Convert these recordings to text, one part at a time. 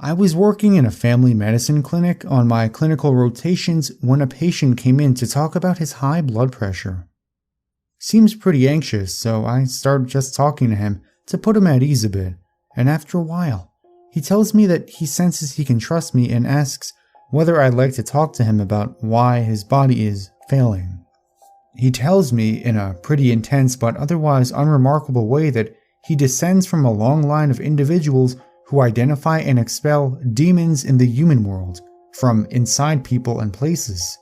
I was working in a family medicine clinic on my clinical rotations when a patient came in to talk about his high blood pressure. Seems pretty anxious, so I started just talking to him to put him at ease a bit, and after a while, he tells me that he senses he can trust me and asks whether I'd like to talk to him about why his body is failing. He tells me in a pretty intense but otherwise unremarkable way that he descends from a long line of individuals who identify and expel demons in the human world from inside people and places.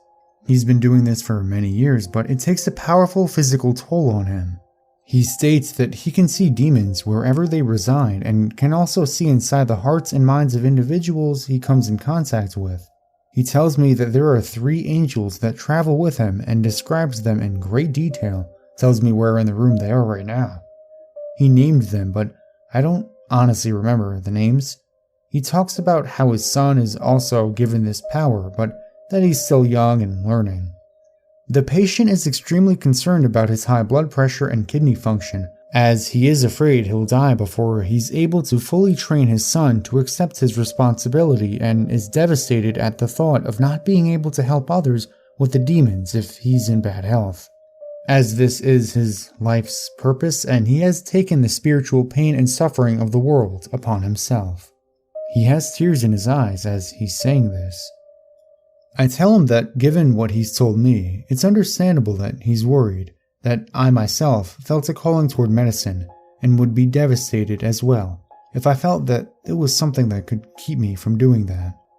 He's been doing this for many years, but it takes a powerful physical toll on him. He states that he can see demons wherever they reside and can also see inside the hearts and minds of individuals he comes in contact with. He tells me that there are 3 angels that travel with him and describes them in great detail, tells me where in the room they are right now. He named them, but I don't honestly remember the names. He talks about how his son is also given this power, but that he's still young and learning. The patient is extremely concerned about his high blood pressure and kidney function, as he is afraid he'll die before he's able to fully train his son to accept his responsibility, and is devastated at the thought of not being able to help others with the demons if he's in bad health, as this is his life's purpose and he has taken the spiritual pain and suffering of the world upon himself. He has tears in his eyes as he's saying this. I tell him that given what he's told me, it's understandable that he's worried, that I myself felt a calling toward medicine and would be devastated as well if I felt that there was something that could keep me from doing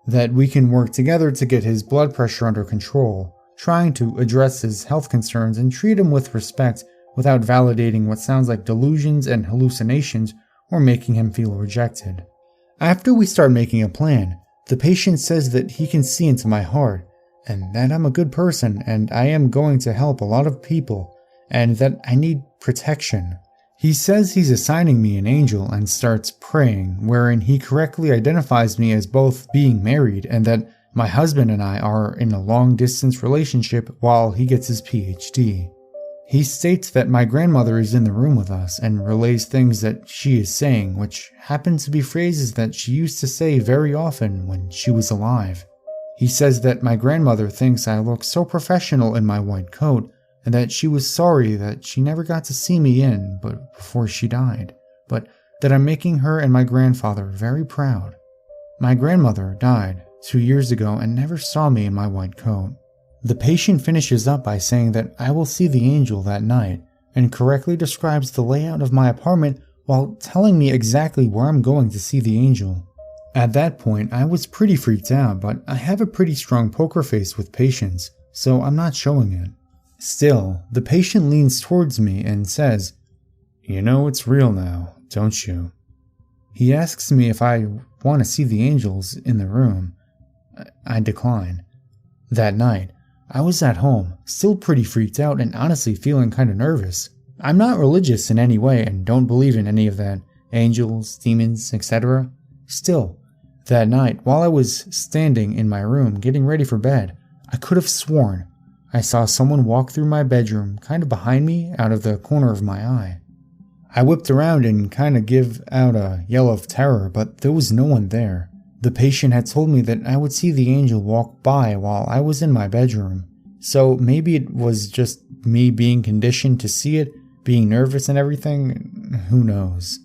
that we can work together to get his blood pressure under control, trying to address his health concerns and treat him with respect without validating what sounds like delusions and hallucinations or making him feel rejected. After we start making a plan, the patient says that he can see into my heart, and that I'm a good person and I am going to help a lot of people, and that I need protection. He says he's assigning me an angel and starts praying, wherein he correctly identifies me as both being married and that my husband and I are in a long-distance relationship while he gets his PhD. He states that my grandmother is in the room with us and relays things that she is saying, which happen to be phrases that she used to say very often when she was alive. He says that my grandmother thinks I look so professional in my white coat, and that she was sorry that she never got to see me in but before she died, but that I'm making her and my grandfather very proud. My grandmother died 2 years ago and never saw me in my white coat. The patient finishes up by saying that I will see the angel that night, and correctly describes the layout of my apartment while telling me exactly where I'm going to see the angel. At that point, I was pretty freaked out, but I have a pretty strong poker face with patients, so I'm not showing it. Still, the patient leans towards me and says, "You know it's real now, don't you?" He asks me if I want to see the angels in the room. I decline. That night, I was at home, still pretty freaked out and honestly feeling kind of nervous. I'm not religious in any way and don't believe in any of that, angels, demons, etc. Still, that night, while I was standing in my room getting ready for bed, I could have sworn I saw someone walk through my bedroom kind of behind me out of the corner of my eye. I whipped around and kind of gave out a yell of terror, but there was no one there. The patient had told me that I would see the angel walk by while I was in my bedroom, so maybe it was just me being conditioned to see it, being nervous and everything, who knows.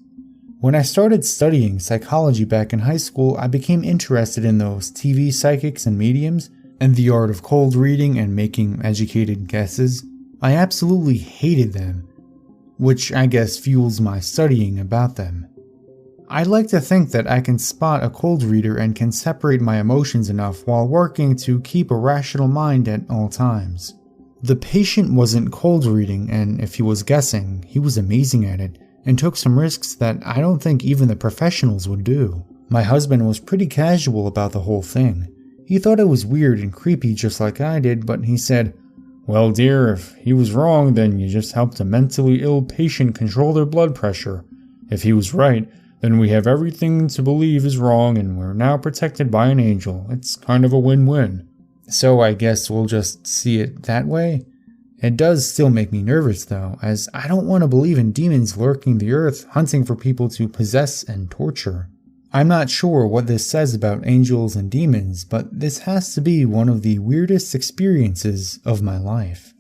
When I started studying psychology back in high school, I became interested in those TV psychics and mediums, and the art of cold reading and making educated guesses. I absolutely hated them, which I guess fuels my studying about them. I like to think that I can spot a cold reader and can separate my emotions enough while working to keep a rational mind at all times. The patient wasn't cold reading, and if he was guessing, he was amazing at it and took some risks that I don't think even the professionals would do. My husband was pretty casual about the whole thing. He thought it was weird and creepy just like I did, but he said, "Well, dear, if he was wrong, then you just helped a mentally ill patient control their blood pressure. If he was right, then we have everything to believe is wrong and we're now protected by an angel. It's kind of a win-win." So I guess we'll just see it that way? It does still make me nervous though, as I don't want to believe in demons lurking the earth hunting for people to possess and torture. I'm not sure what this says about angels and demons, but this has to be one of the weirdest experiences of my life.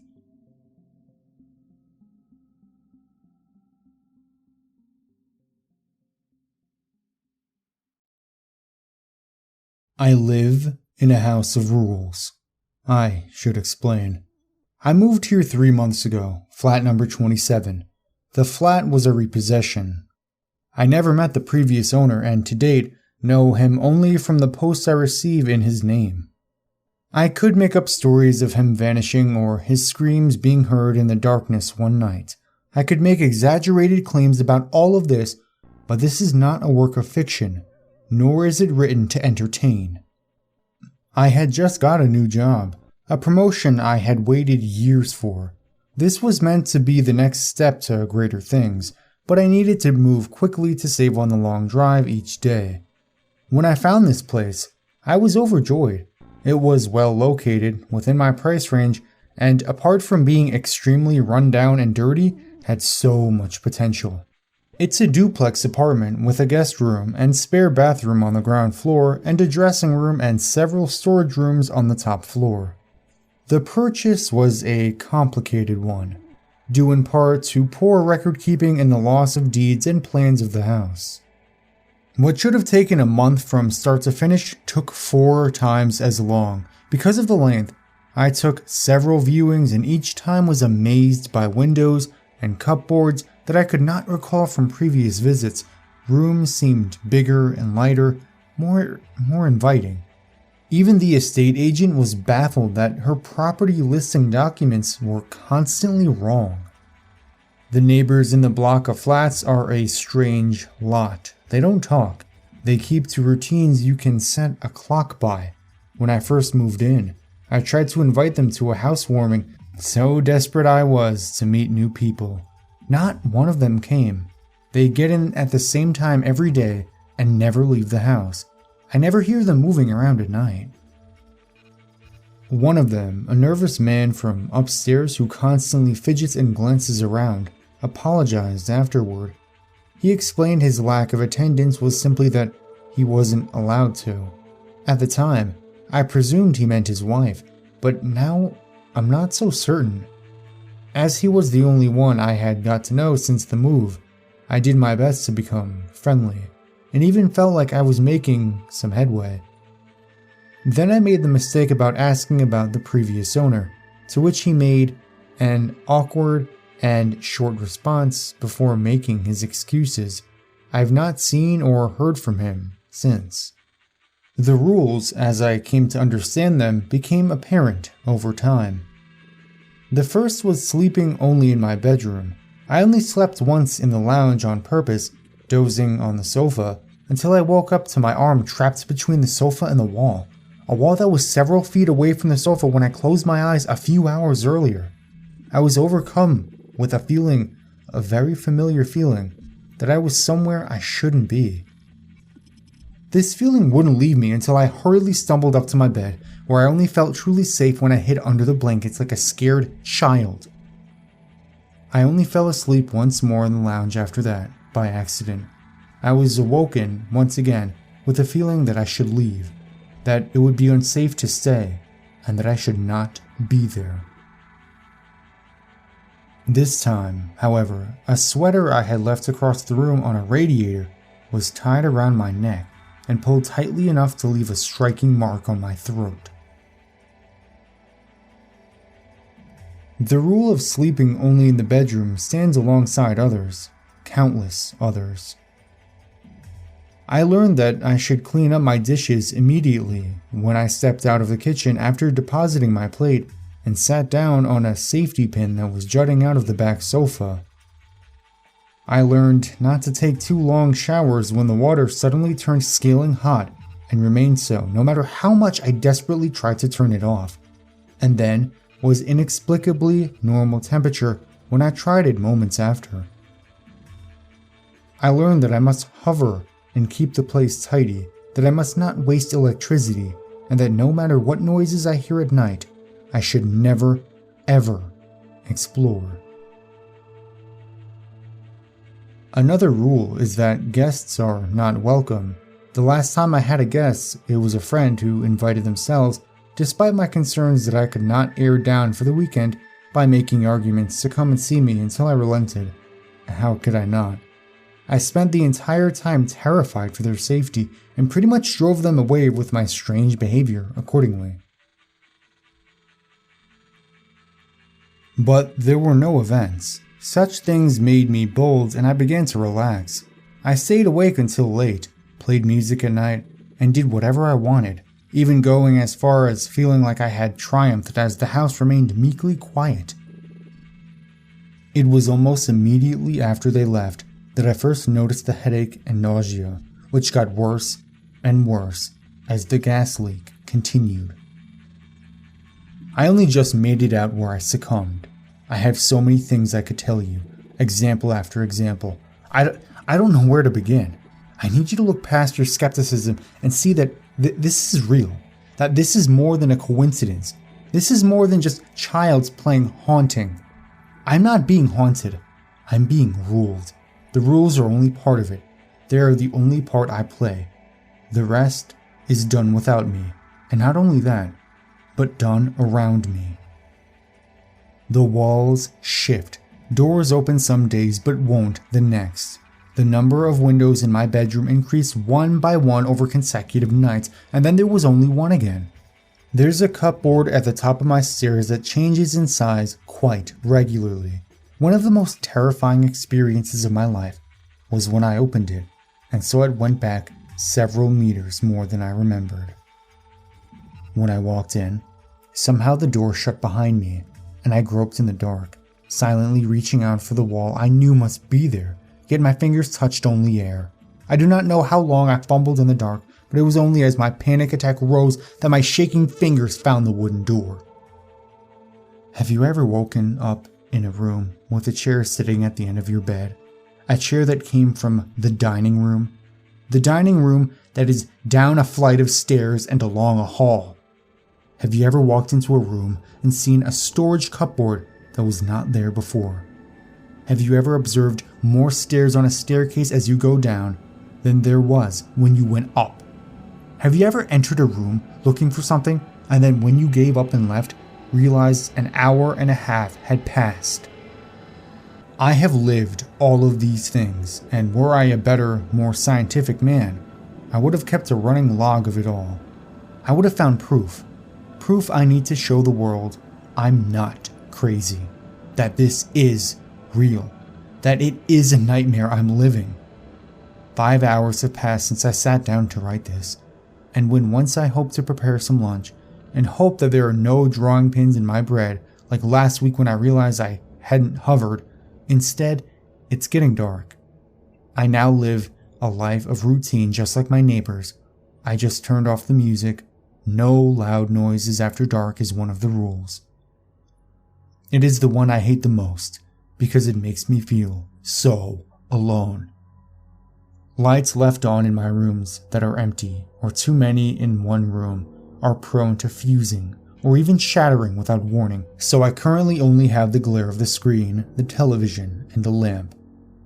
I live in a house of rules. I should explain. I moved here 3 months ago, flat number 27. The flat was a repossession. I never met the previous owner and to date know him only from the posts I receive in his name. I could make up stories of him vanishing or his screams being heard in the darkness one night. I could make exaggerated claims about all of this, but this is not a work of fiction, nor is it written to entertain. I had just got a new job, a promotion I had waited years for. This was meant to be the next step to greater things, but I needed to move quickly to save on the long drive each day. When I found this place, I was overjoyed. It was well located, within my price range, and apart from being extremely run down and dirty, had so much potential. It's a duplex apartment with a guest room and spare bathroom on the ground floor and a dressing room and several storage rooms on the top floor. The purchase was a complicated one, due in part to poor record keeping and the loss of deeds and plans of the house. What should have taken a month from start to finish took 4 times as long. Because of the length, I took several viewings and each time was amazed by windows and cupboards that I could not recall from previous visits. Rooms seemed bigger and lighter, more inviting. Even the estate agent was baffled that her property listing documents were constantly wrong. The neighbors in the block of flats are a strange lot. They don't talk. They keep to routines you can set a clock by. When I first moved in, I tried to invite them to a housewarming, so desperate I was to meet new people. Not one of them came. They get in at the same time every day and never leave the house. I never hear them moving around at night. One of them, a nervous man from upstairs who constantly fidgets and glances around, apologized afterward. He explained his lack of attendance was simply that he wasn't allowed to. At the time, I presumed he meant his wife, but now I'm not so certain. As he was the only one I had got to know since the move, I did my best to become friendly, and even felt like I was making some headway. Then I made the mistake about asking about the previous owner, to which he made an awkward and short response before making his excuses. I've not seen or heard from him since. The rules, as I came to understand them, became apparent over time. The first was sleeping only in my bedroom. I only slept once in the lounge on purpose, dozing on the sofa, until I woke up to my arm trapped between the sofa and the wall. A wall that was several feet away from the sofa when I closed my eyes a few hours earlier. I was overcome with a very familiar feeling, that I was somewhere I shouldn't be. This feeling wouldn't leave me until I hurriedly stumbled up to my bed, where I only felt truly safe when I hid under the blankets like a scared child. I only fell asleep once more in the lounge after that, by accident. I was awoken once again with the feeling that I should leave, that it would be unsafe to stay, and that I should not be there. This time, however, a sweater I had left across the room on a radiator was tied around my neck and pulled tightly enough to leave a striking mark on my throat. The rule of sleeping only in the bedroom stands alongside others, countless others. I learned that I should clean up my dishes immediately when I stepped out of the kitchen after depositing my plate and sat down on a safety pin that was jutting out of the back sofa. I learned not to take too long showers when the water suddenly turned scaling hot and remained so no matter how much I desperately tried to turn it off, and then was inexplicably normal temperature when I tried it moments after. I learned that I must hover and keep the place tidy, that I must not waste electricity, and that no matter what noises I hear at night, I should never, ever explore. Another rule is that guests are not welcome. The last time I had a guess, it was a friend who invited themselves, despite my concerns that I could not air down for the weekend by making arguments to come and see me until I relented. How could I not? I spent the entire time terrified for their safety and pretty much drove them away with my strange behavior accordingly. But there were no events. Such things made me bold and I began to relax. I stayed awake until late, played music at night, and did whatever I wanted, even going as far as feeling like I had triumphed as the house remained meekly quiet. It was almost immediately after they left that I first noticed the headache and nausea, which got worse and worse as the gas leak continued. I only just made it out where I succumbed. I have so many things I could tell you, example after example. I don't know where to begin. I need you to look past your skepticism and see that this is real, that this is more than a coincidence. This is more than just child's playing haunting. I'm not being haunted. I'm being ruled. The rules are only part of it. They are the only part I play. The rest is done without me, and not only that, but done around me. The walls shift. Doors open some days but won't the next. The number of windows in my bedroom increased one by one over consecutive nights, and then there was only one again. There's a cupboard at the top of my stairs that changes in size quite regularly. One of the most terrifying experiences of my life was when I opened it and saw it went back several meters more than I remembered. When I walked in, somehow the door shut behind me, and I groped in the dark, silently reaching out for the wall I knew must be there, yet my fingers touched only air. I do not know how long I fumbled in the dark, but it was only as my panic attack rose that my shaking fingers found the wooden door. Have you ever woken up in a room with a chair sitting at the end of your bed? A chair that came from the dining room? The dining room that is down a flight of stairs and along a hall. Have you ever walked into a room and seen a storage cupboard that was not there before? Have you ever observed more stairs on a staircase as you go down than there was when you went up? Have you ever entered a room looking for something and then when you gave up and left, realized an hour and a half had passed? I have lived all of these things, and were I a better, more scientific man, I would have kept a running log of it all. I would have found proof. Proof I need to show the world I'm not crazy. That this is real. That it is a nightmare I'm living. 5 hours have passed since I sat down to write this, and when once I hope to prepare some lunch, and hope that there are no drawing pins in my bread, like last week when I realized I hadn't hovered, instead, it's getting dark. I now live a life of routine just like my neighbors. I just turned off the music. No loud noises after dark is one of the rules. It is the one I hate the most, because it makes me feel so alone. Lights left on in my rooms that are empty, or too many in one room, are prone to fusing, or even shattering without warning, so I currently only have the glare of the screen, the television, and the lamp.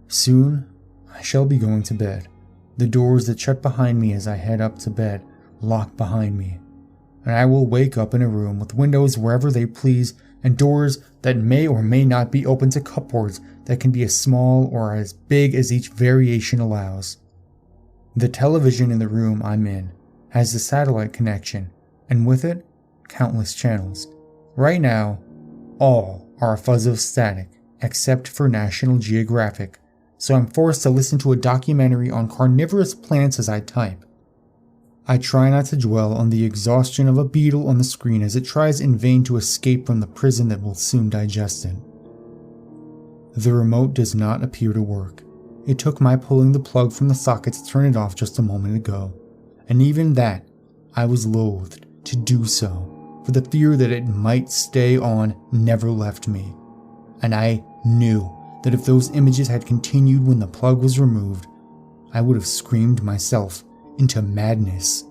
Soon, I shall be going to bed. The doors that shut behind me as I head up to bed lock behind me, and I will wake up in a room with windows wherever they please and doors that may or may not be open to cupboards that can be as small or as big as each variation allows. The television in the room I'm in has a satellite connection, and with it, countless channels. Right now, all are a fuzz of static, except for National Geographic, so I'm forced to listen to a documentary on carnivorous plants as I type. I try not to dwell on the exhaustion of a beetle on the screen as it tries in vain to escape from the prison that will soon digest it. The remote does not appear to work. It took my pulling the plug from the socket to turn it off just a moment ago, and even that, I was loathed to do so, for the fear that it might stay on never left me. And I knew that if those images had continued when the plug was removed, I would have screamed myself into madness.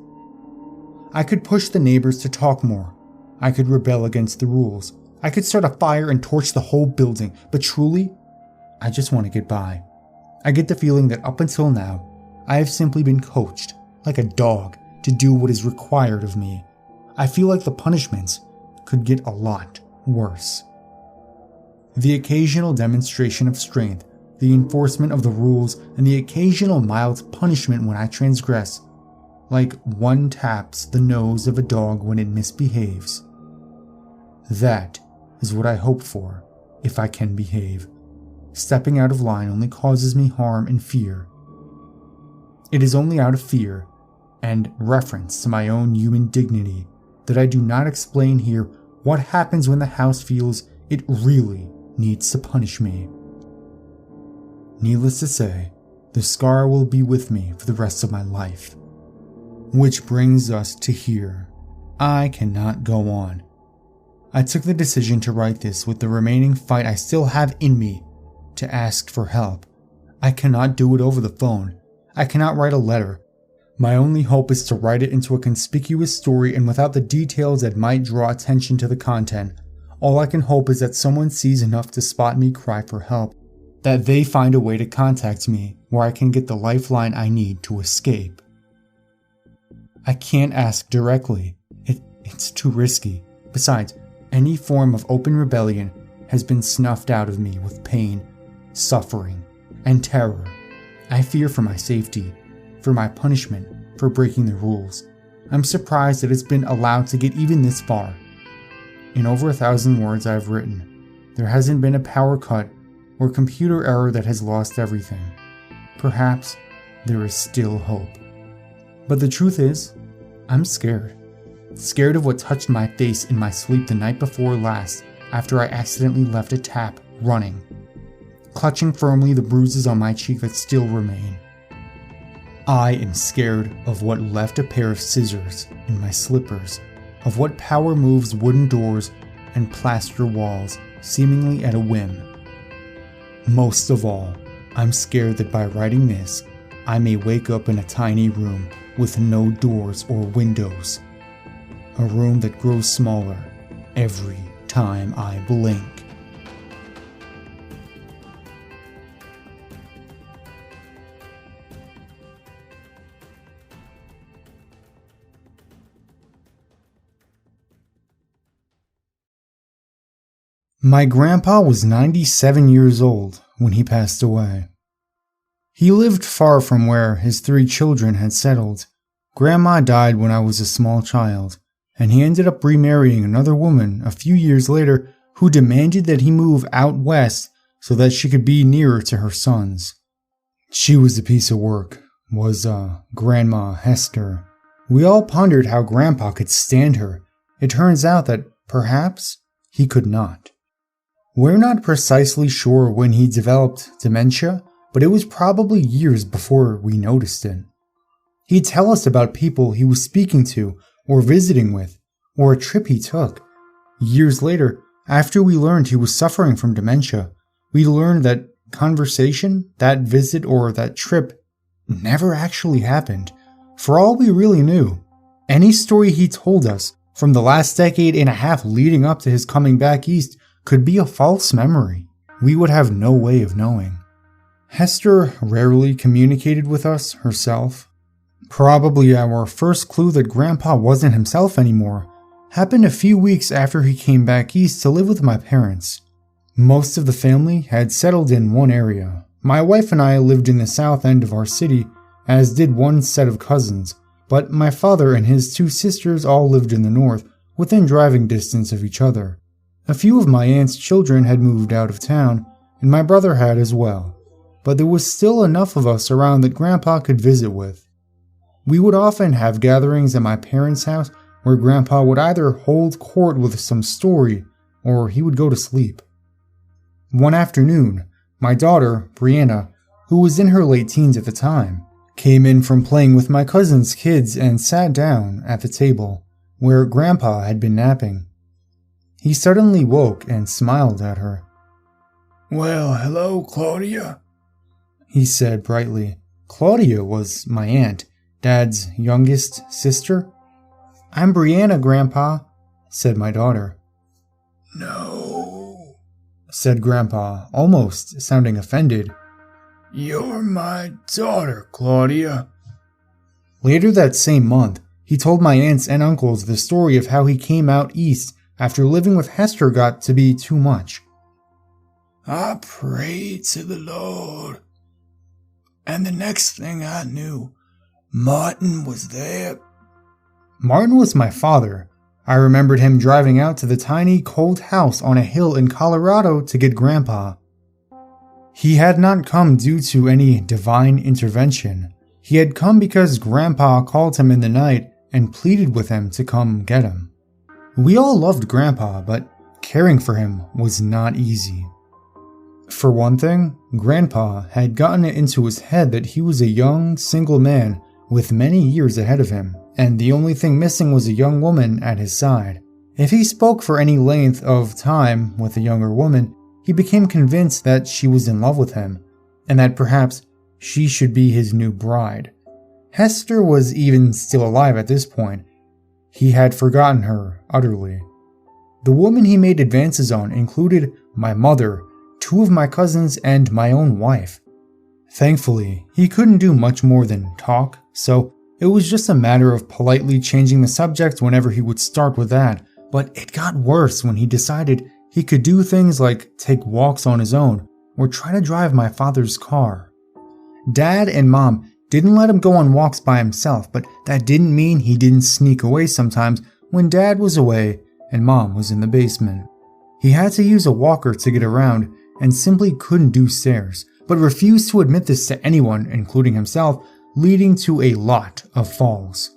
I could push the neighbors to talk more. I could rebel against the rules. I could start a fire and torch the whole building, but truly, I just want to get by. I get the feeling that up until now, I have simply been coached like a dog, to do what is required of me. I feel like the punishments could get a lot worse. The occasional demonstration of strength, the enforcement of the rules, and the occasional mild punishment when I transgress, like one taps the nose of a dog when it misbehaves. That is what I hope for if I can behave. Stepping out of line only causes me harm and fear. It is only out of fear and reference to my own human dignity that I do not explain here what happens when the house feels it really needs to punish me. Needless to say, the scar will be with me for the rest of my life. Which brings us to here. I cannot go on. I took the decision to write this with the remaining fight I still have in me to ask for help. I cannot do it over the phone. I cannot write a letter. My only hope is to write it into a conspicuous story and without the details that might draw attention to the content. All I can hope is that someone sees enough to spot me cry for help, that they find a way to contact me where I can get the lifeline I need to escape. I can't ask directly. It's too risky. Besides, any form of open rebellion has been snuffed out of me with pain, suffering, and terror. I fear for my safety, for my punishment, for breaking the rules. I'm surprised that it's been allowed to get even this far. In over 1,000 words I've written, there hasn't been a power cut or computer error that has lost everything. Perhaps there is still hope. But the truth is, I'm scared. Scared of what touched my face in my sleep the night before last after I accidentally left a tap running, clutching firmly the bruises on my cheek that still remain. I am scared of what left a pair of scissors in my slippers, of what power moves wooden doors and plaster walls seemingly at a whim. Most of all, I'm scared that by writing this, I may wake up in a tiny room with no doors or windows. A room that grows smaller every time I blink. My grandpa was 97 years old when he passed away. He lived far from where his 3 children had settled. Grandma died when I was a small child, and he ended up remarrying another woman a few years later who demanded that he move out west so that she could be nearer to her sons. She was a piece of work, was Grandma Hester. We all pondered how Grandpa could stand her. It turns out that perhaps he could not. We're not precisely sure when he developed dementia, but it was probably years before we noticed it. He'd tell us about people he was speaking to or visiting with, or a trip he took. Years later, after we learned he was suffering from dementia, we learned that conversation, that visit, or that trip never actually happened. For all we really knew, any story he told us from the last decade and a half leading up to his coming back east could be a false memory. We would have no way of knowing. Hester rarely communicated with us herself. Probably our first clue that Grandpa wasn't himself anymore happened a few weeks after he came back east to live with my parents. Most of the family had settled in one area. My wife and I lived in the south end of our city, as did one set of cousins, but my father and his 2 sisters all lived in the north, within driving distance of each other. A few of my aunt's children had moved out of town, and my brother had as well, but there was still enough of us around that Grandpa could visit with. We would often have gatherings at my parents' house where Grandpa would either hold court with some story or he would go to sleep. One afternoon, my daughter, Brianna, who was in her late teens at the time, came in from playing with my cousin's kids and sat down at the table where Grandpa had been napping. He suddenly woke and smiled at her. "Well, hello, Claudia," he said brightly. Claudia was my aunt, Dad's youngest sister. "I'm Brianna, Grandpa," said my daughter. "No," said Grandpa, almost sounding offended. "You're my daughter, Claudia." Later that same month, he told my aunts and uncles the story of how he came out east after living with Hester got to be too much. I prayed to the Lord, and the next thing I knew, Martin was there. Martin was my father. I remembered him driving out to the tiny, cold house on a hill in Colorado to get Grandpa. He had not come due to any divine intervention. He had come because Grandpa called him in the night and pleaded with him to come get him. We all loved Grandpa, but caring for him was not easy. For one thing, Grandpa had gotten it into his head that he was a young, single man with many years ahead of him, and the only thing missing was a young woman at his side. If he spoke for any length of time with a younger woman, he became convinced that she was in love with him, and that perhaps she should be his new bride. Hester was even still alive at this point. He had forgotten her utterly. The woman he made advances on included my mother, 2 of my cousins, and my own wife. Thankfully, he couldn't do much more than talk, so it was just a matter of politely changing the subject whenever he would start with that, but it got worse when he decided he could do things like take walks on his own or try to drive my father's car. Dad and Mom didn't let him go on walks by himself, but that didn't mean he didn't sneak away sometimes when Dad was away and Mom was in the basement. He had to use a walker to get around and simply couldn't do stairs, but refused to admit this to anyone, including himself, leading to a lot of falls.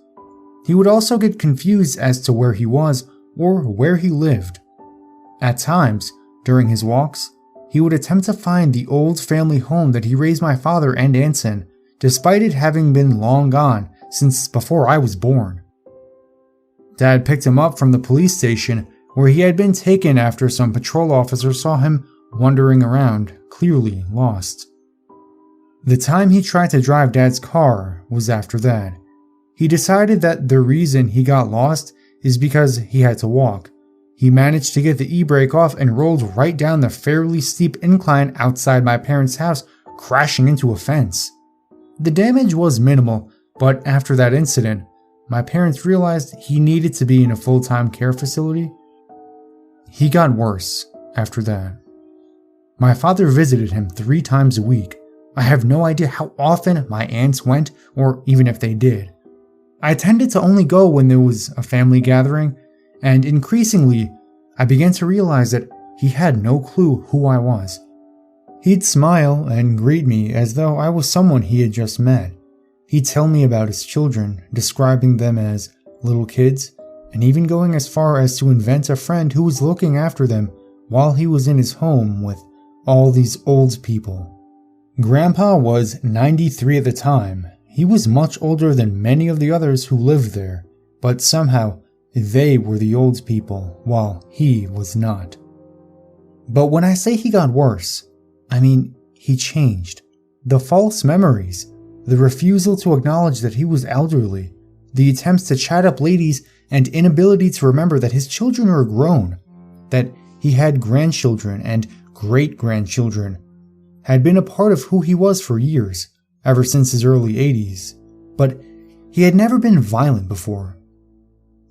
He would also get confused as to where he was or where he lived. At times, during his walks, he would attempt to find the old family home that he raised my father and aunts in, despite it having been long gone since before I was born. Dad picked him up from the police station where he had been taken after some patrol officer saw him wandering around, clearly lost. The time he tried to drive Dad's car was after that. He decided that the reason he got lost is because he had to walk. He managed to get the e-brake off and rolled right down the fairly steep incline outside my parents' house, crashing into a fence. The damage was minimal, but after that incident, my parents realized he needed to be in a full-time care facility. He got worse after that. My father visited him 3 times a week. I have no idea how often my aunts went, or even if they did. I tended to only go when there was a family gathering, and increasingly, I began to realize that he had no clue who I was. He'd smile and greet me as though I was someone he had just met. He'd tell me about his children, describing them as little kids, and even going as far as to invent a friend who was looking after them while he was in his home with all these old people. Grandpa was 93 at the time. He was much older than many of the others who lived there, but somehow they were the old people, while he was not. But when I say he got worse, I mean he changed. The false memories, the refusal to acknowledge that he was elderly, the attempts to chat up ladies, and inability to remember that his children were grown, that he had grandchildren and great-grandchildren, had been a part of who he was for years, ever since his early 80s, but he had never been violent before.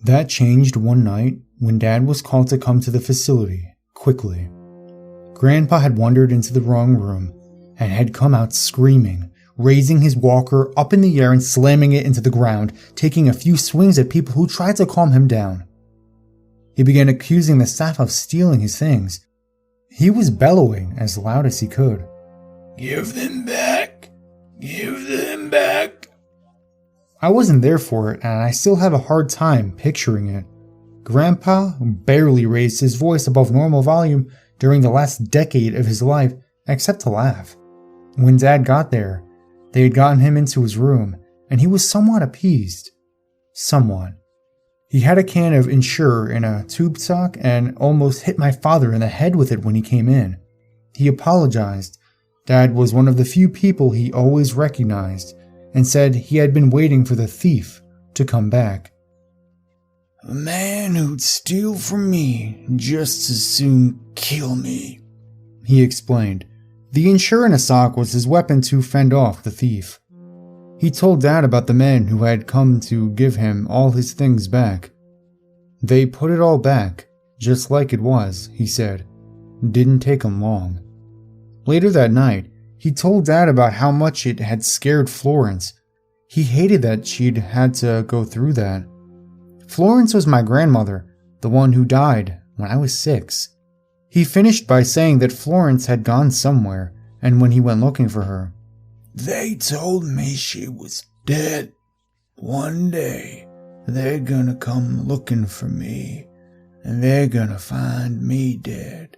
That changed one night when Dad was called to come to the facility, quickly. Grandpa had wandered into the wrong room and had come out screaming, raising his walker up in the air and slamming it into the ground, taking a few swings at people who tried to calm him down. He began accusing the staff of stealing his things. He was bellowing as loud as he could. "Give them back! Give them back!" I wasn't there for it, and I still have a hard time picturing it. Grandpa barely raised his voice above normal volume during the last decade of his life, except to laugh. When Dad got there, they had gotten him into his room, and he was somewhat appeased. Somewhat. He had a can of Ensure in a tube sock and almost hit my father in the head with it when he came in. He apologized. Dad was one of the few people he always recognized, and said he had been waiting for the thief to come back. "A man who'd steal from me just as soon kill me," he explained. The Ensure in a sock was his weapon to fend off the thief. He told Dad about the men who had come to give him all his things back. They put it all back, just like it was, he said. Didn't take him long. Later that night, he told Dad about how much it had scared Florence. He hated that she'd had to go through that. Florence was my grandmother, the one who died when I was 6. He finished by saying that Florence had gone somewhere, and when he went looking for her, "They told me she was dead. One day, they're gonna come looking for me, and they're gonna find me dead."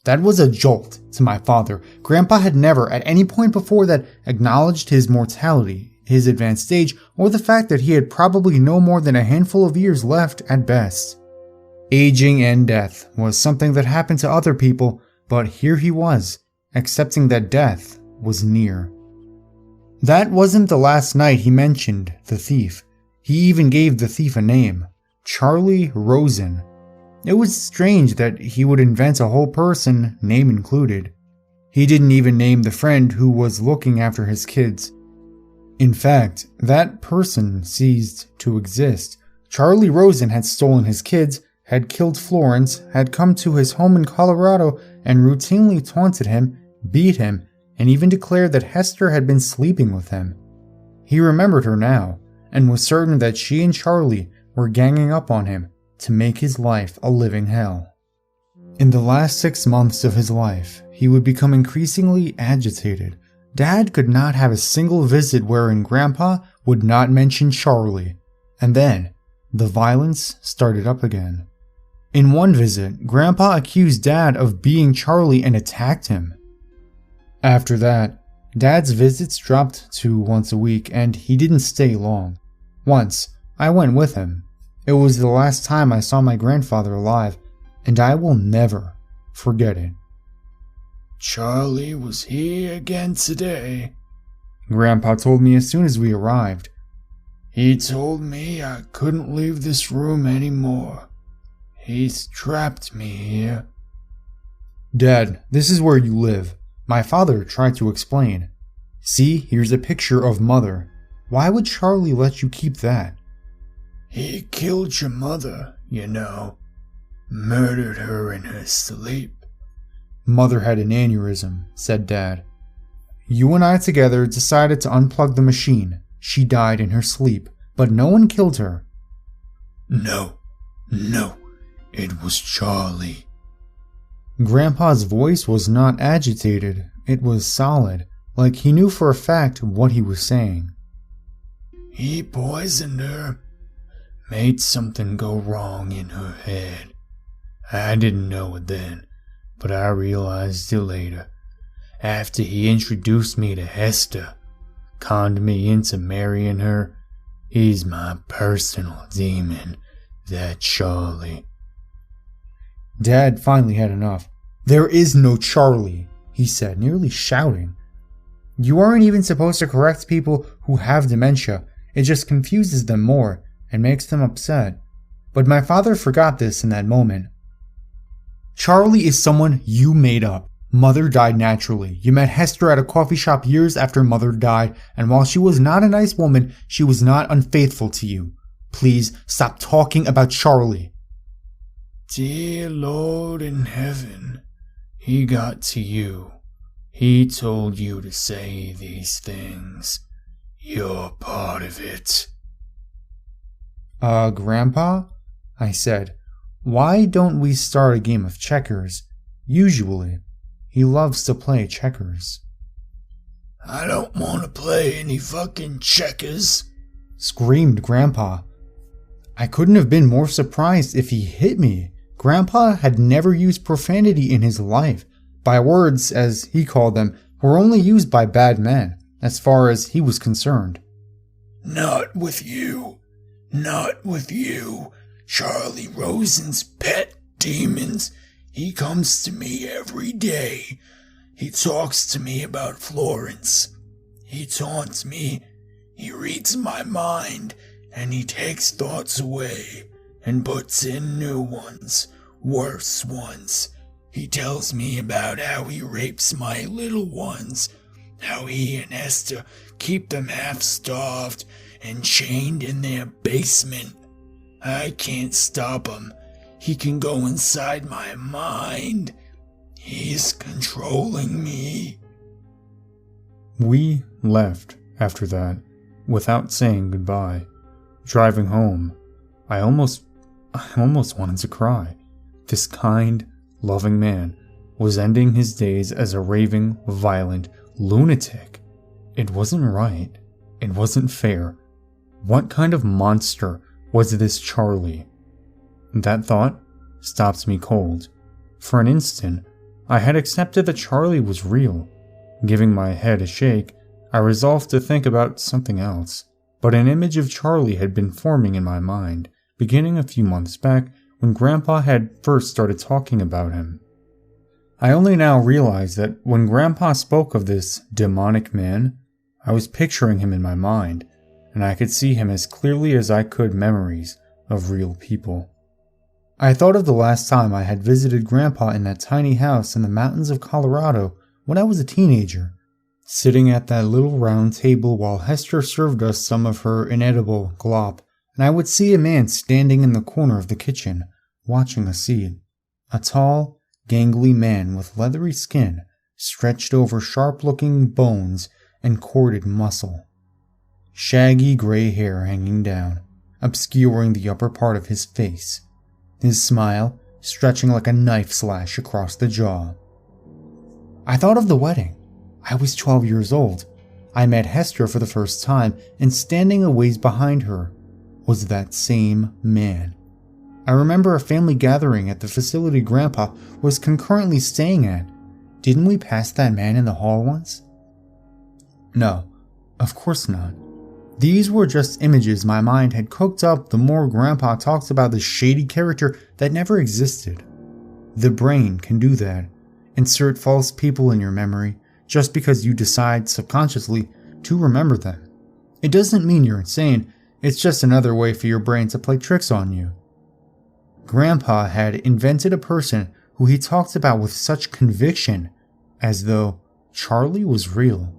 That was a jolt to my father. Grandpa had never, at any point before that, acknowledged his mortality, his advanced age, or the fact that he had probably no more than a handful of years left at best. Aging and death was something that happened to other people, but here he was, accepting that death was near. That wasn't the last night he mentioned the thief. He even gave the thief a name, Charlie Rosen. It was strange that he would invent a whole person, name included. He didn't even name the friend who was looking after his kids. In fact, that person ceased to exist. Charlie Rosen had stolen his kids, had killed Florence, had come to his home in Colorado and routinely taunted him, beat him, and even declared that Hester had been sleeping with him. He remembered her now, and was certain that she and Charlie were ganging up on him to make his life a living hell. In the last 6 months of his life, he would become increasingly agitated. Dad could not have a single visit wherein Grandpa would not mention Charlie, and then the violence started up again. In one visit, Grandpa accused Dad of being Charlie and attacked him. After that, Dad's visits dropped to once a week, and he didn't stay long. Once, I went with him. It was the last time I saw my grandfather alive, and I will never forget it. "Charlie was here again today," Grandpa told me as soon as we arrived. "He told me I couldn't leave this room anymore. He's trapped me here." "Dad, this is where you live," my father tried to explain. "See, here's a picture of Mother. Why would Charlie let you keep that?" "He killed your mother, you know. Murdered her in her sleep." "Mother had an aneurysm," said Dad. "You and I together decided to unplug the machine. She died in her sleep, but no one killed her." No, it was Charlie." Grandpa's voice was not agitated. It was solid, like he knew for a fact what he was saying. "He poisoned her. Made something go wrong in her head. I didn't know it then, but I realized it later, after he introduced me to Hester, conned me into marrying her. He's my personal demon, that Charlie." Dad finally had enough. "There is no Charlie," he said, nearly shouting. "You aren't even supposed to correct people who have dementia. It just confuses them more and makes them upset." But my father forgot this in that moment. "Charlie is someone you made up. Mother died naturally. You met Hester at a coffee shop years after Mother died, and while she was not a nice woman, she was not unfaithful to you. Please stop talking about Charlie." "Dear Lord in heaven, he got to you. He told you to say these things. You're part of it." Grandpa?" I said. "Why don't we start a game of checkers? Usually, he loves to play checkers." "I don't want to play any fucking checkers," screamed Grandpa. I couldn't have been more surprised if he hit me. Grandpa had never used profanity in his life. By words, as he called them, were only used by bad men, as far as he was concerned. "Not with you. Not with you. Charlie Rosen's pet demons. He comes to me every day. He talks to me about Florence. He taunts me. He reads my mind, and he takes thoughts away and puts in new ones, worse ones. He tells me about how he rapes my little ones, how he and Esther keep them half-starved and chained in their basement. I can't stop him. He can go inside my mind. He's controlling me. We left after that, without saying goodbye. Driving home, I almost wanted to cry. This kind, loving man was ending his days as a raving, violent lunatic. It wasn't right. It wasn't fair. What kind of monster was this Charlie? That thought stopped me cold. For an instant, I had accepted that Charlie was real. Giving my head a shake, I resolved to think about something else. But an image of Charlie had been forming in my mind, beginning a few months back when Grandpa had first started talking about him. I only now realized that when Grandpa spoke of this demonic man, I was picturing him in my mind, and I could see him as clearly as I could memories of real people. I thought of the last time I had visited Grandpa in that tiny house in the mountains of Colorado when I was a teenager, sitting at that little round table while Hester served us some of her inedible glop, and I would see a man standing in the corner of the kitchen, watching us eat. A tall, gangly man with leathery skin, stretched over sharp-looking bones and corded muscle. Shaggy gray hair hanging down, obscuring the upper part of his face. His smile stretching like a knife slash across the jaw. I thought of the wedding. I was 12 years old. I met Hester for the first time, and standing a ways behind her was that same man. I remember a family gathering at the facility Grandpa was concurrently staying at. Didn't we pass that man in the hall once? No, of course not. These were just images my mind had cooked up the more Grandpa talked about the shady character that never existed. The brain can do that. Insert false people in your memory just because you decide subconsciously to remember them. It doesn't mean you're insane, it's just another way for your brain to play tricks on you. Grandpa had invented a person who he talked about with such conviction, as though Charlie was real.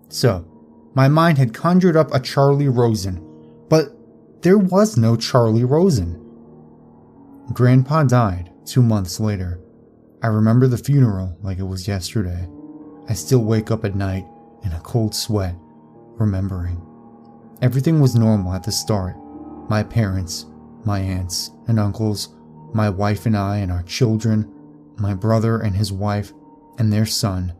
So, my mind had conjured up a Charlie Rosen, but there was no Charlie Rosen. Grandpa died 2 months later. I remember the funeral like it was yesterday. I still wake up at night in a cold sweat, remembering. Everything was normal at the start. My parents, my aunts and uncles, my wife and I and our children, my brother and his wife and their son,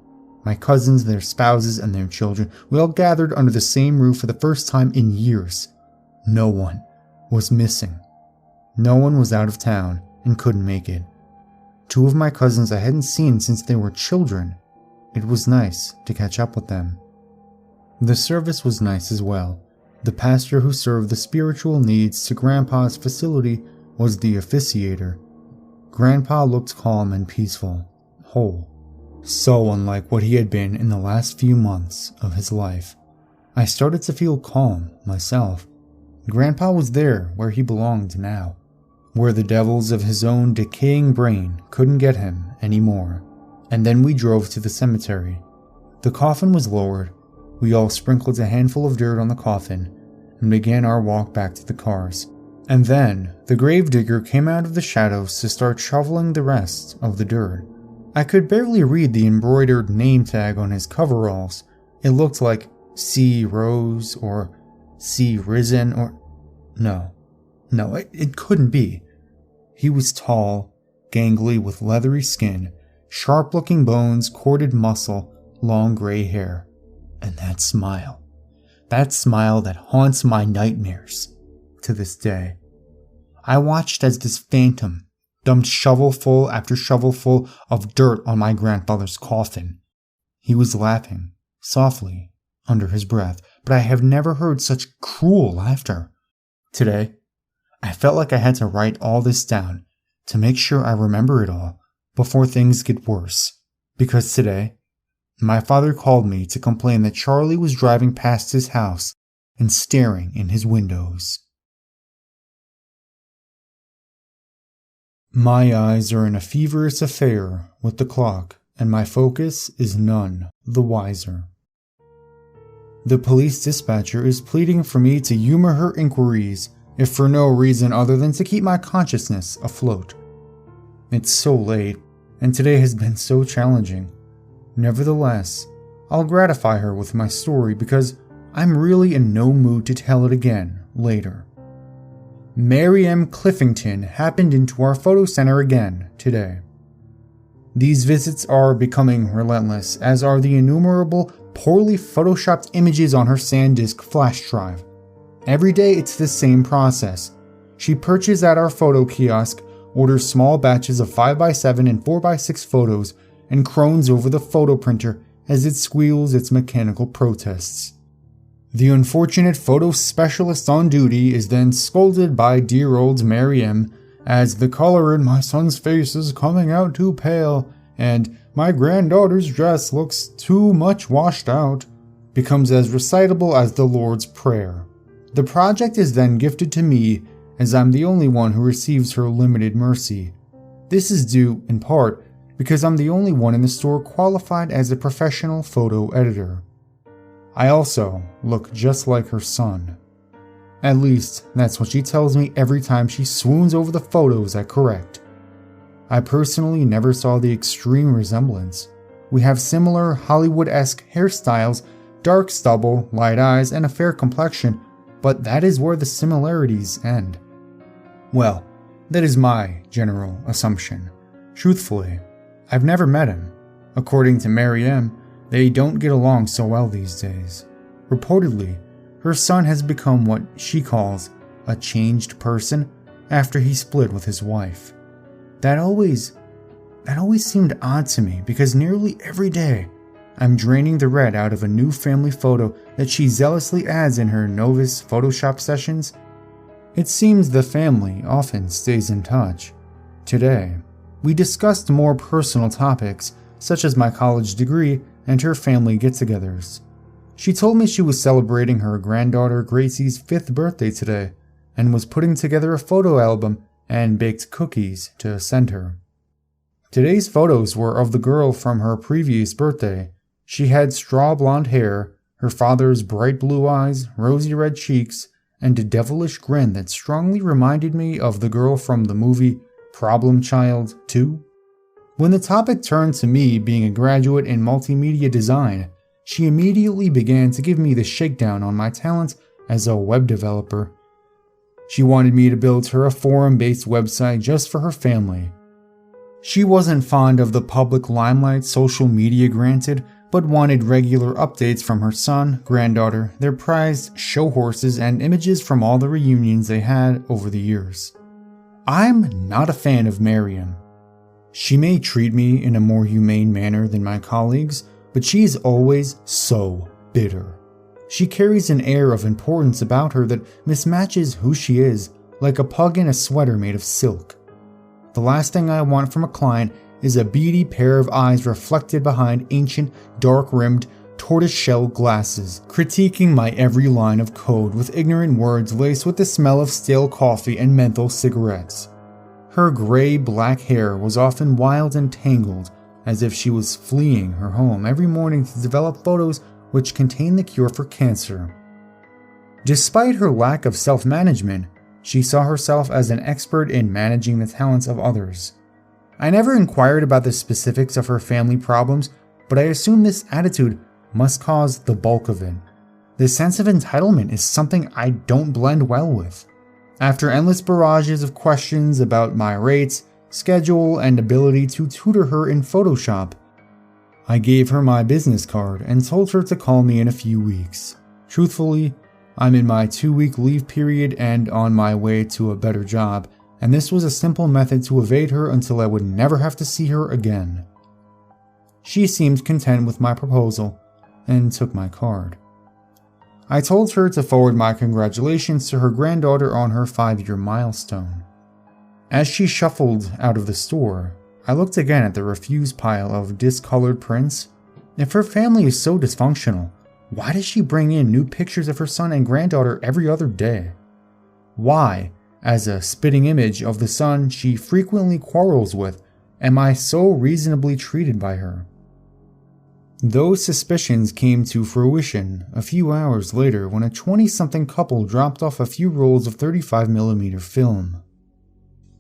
my cousins, their spouses, and their children, we all gathered under the same roof for the first time in years. No one was missing. No one was out of town and couldn't make it. 2 of my cousins I hadn't seen since they were children. It was nice to catch up with them. The service was nice as well. The pastor who served the spiritual needs to Grandpa's facility was the officiator. Grandpa looked calm and peaceful, whole. So unlike what he had been in the last few months of his life. I started to feel calm myself. Grandpa was there where he belonged now, where the devils of his own decaying brain couldn't get him anymore. And then we drove to the cemetery. The coffin was lowered. We all sprinkled a handful of dirt on the coffin and began our walk back to the cars. And then the gravedigger came out of the shadows to start shoveling the rest of the dirt. I could barely read the embroidered name tag on his coveralls. It looked like C. Rose or C. Risen or... No, it couldn't be. He was tall, gangly with leathery skin, sharp-looking bones, corded muscle, long gray hair. And that smile that haunts my nightmares to this day. I watched as this phantom dumped shovelful after shovelful of dirt on my grandfather's coffin. He was laughing, softly, under his breath, but I have never heard such cruel laughter. Today, I felt like I had to write all this down to make sure I remember it all before things get worse. Because today, my father called me to complain that Charlie was driving past his house and staring in his windows. My eyes are in a feverish affair with the clock, and my focus is none the wiser. The police dispatcher is pleading for me to humor her inquiries, if for no reason other than to keep my consciousness afloat. It's so late, and today has been so challenging. Nevertheless, I'll gratify her with my story because I'm really in no mood to tell it again later. Mary M. Cliffington happened into our photo center again today. These visits are becoming relentless, as are the innumerable poorly photoshopped images on her SanDisk flash drive. Every day it's the same process. She perches at our photo kiosk, orders small batches of 5x7 and 4x6 photos, and croons over the photo printer as it squeals its mechanical protests. The unfortunate photo specialist on duty is then scolded by dear old Mary M. as the color in my son's face is coming out too pale, and my granddaughter's dress looks too much washed out, becomes as recitable as the Lord's Prayer. The project is then gifted to me, as I'm the only one who receives her limited mercy. This is due, in part, because I'm the only one in the store qualified as a professional photo editor. I also look just like her son. At least, that's what she tells me every time she swoons over the photos I correct. I personally never saw the extreme resemblance. We have similar Hollywood-esque hairstyles, dark stubble, light eyes, and a fair complexion, but that is where the similarities end. Well, that is my general assumption. Truthfully, I've never met him. According to Mary M., they don't get along so well these days. Reportedly, her son has become what she calls a changed person after he split with his wife. That always seemed odd to me because nearly every day I'm draining the red out of a new family photo that she zealously adds in her novice Photoshop sessions. It seems the family often stays in touch. Today, we discussed more personal topics such as my college degree and her family get-togethers. She told me she was celebrating her granddaughter Gracie's 5th birthday today and was putting together a photo album and baked cookies to send her. Today's photos were of the girl from her previous birthday. She had straw blonde hair, her father's bright blue eyes, rosy red cheeks, and a devilish grin that strongly reminded me of the girl from the movie Problem Child 2. When the topic turned to me being a graduate in multimedia design, she immediately began to give me the shakedown on my talent as a web developer. She wanted me to build her a forum-based website just for her family. She wasn't fond of the public limelight social media granted, but wanted regular updates from her son, granddaughter, their prized show horses, and images from all the reunions they had over the years. I'm not a fan of Miriam. She may treat me in a more humane manner than my colleagues, but she is always so bitter. She carries an air of importance about her that mismatches who she is, like a pug in a sweater made of silk. The last thing I want from a client is a beady pair of eyes reflected behind ancient, dark-rimmed, tortoiseshell glasses, critiquing my every line of code with ignorant words laced with the smell of stale coffee and menthol cigarettes. Her gray-black hair was often wild and tangled, as if she was fleeing her home every morning to develop photos which contain the cure for cancer. Despite her lack of self-management, she saw herself as an expert in managing the talents of others. I never inquired about the specifics of her family problems, but I assume this attitude must cause the bulk of it. The sense of entitlement is something I don't blend well with. After endless barrages of questions about my rates, schedule, and ability to tutor her in Photoshop, I gave her my business card and told her to call me in a few weeks. Truthfully, I'm in my 2-week leave period and on my way to a better job, and this was a simple method to evade her until I would never have to see her again. She seemed content with my proposal and took my card. I told her to forward my congratulations to her granddaughter on her 5-year milestone. As she shuffled out of the store, I looked again at the refuse pile of discolored prints. If her family is so dysfunctional, why does she bring in new pictures of her son and granddaughter every other day? Why, as a spitting image of the son she frequently quarrels with, am I so reasonably treated by her? Those suspicions came to fruition a few hours later when a 20-something couple dropped off a few rolls of 35mm film.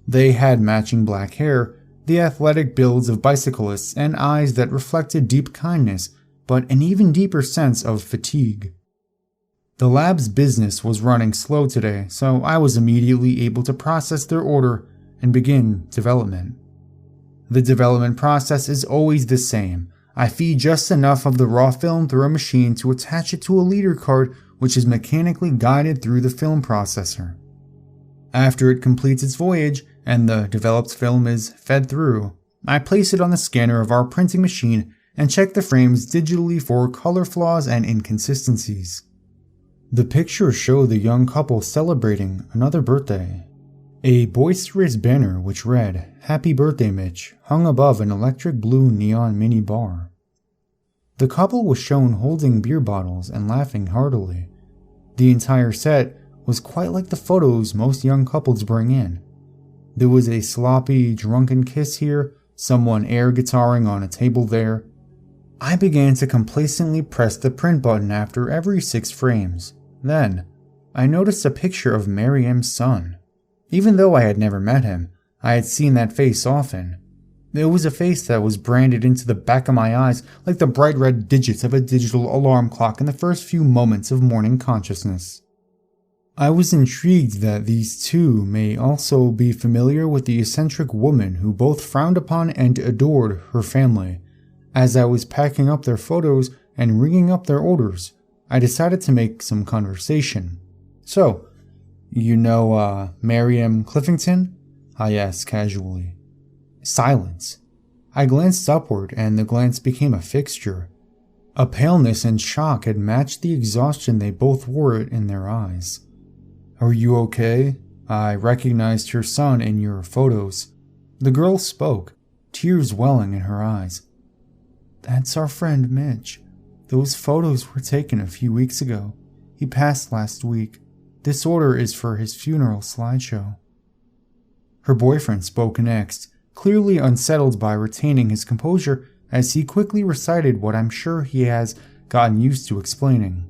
They had matching black hair, the athletic builds of bicyclists, and eyes that reflected deep kindness, but an even deeper sense of fatigue. The lab's business was running slow today, so I was immediately able to process their order and begin development. The development process is always the same. I feed just enough of the raw film through a machine to attach it to a leader card, which is mechanically guided through the film processor. After it completes its voyage and the developed film is fed through, I place it on the scanner of our printing machine and check the frames digitally for color flaws and inconsistencies. The pictures show the young couple celebrating another birthday. A boisterous banner which read, "Happy Birthday, Mitch," hung above an electric blue neon mini bar. The couple was shown holding beer bottles and laughing heartily. The entire set was quite like the photos most young couples bring in. There was a sloppy, drunken kiss here, someone air guitaring on a table there. I began to complacently press the print button after every 6 frames. Then, I noticed a picture of Miriam's son. Even though I had never met him, I had seen that face often. It was a face that was branded into the back of my eyes like the bright red digits of a digital alarm clock in the first few moments of morning consciousness. I was intrigued that these two may also be familiar with the eccentric woman who both frowned upon and adored her family. As I was packing up their photos and ringing up their orders, I decided to make some conversation. "So, you know, Miriam Cliffington?" I asked casually. Silence. I glanced upward, and the glance became a fixture. A paleness and shock had matched the exhaustion they both wore in their eyes. "Are you okay? I recognized your son in your photos." The girl spoke, tears welling in her eyes. "That's our friend Mitch. Those photos were taken a few weeks ago. He passed last week. This order is for his funeral slideshow." Her boyfriend spoke next, clearly unsettled by retaining his composure as he quickly recited what I'm sure he has gotten used to explaining.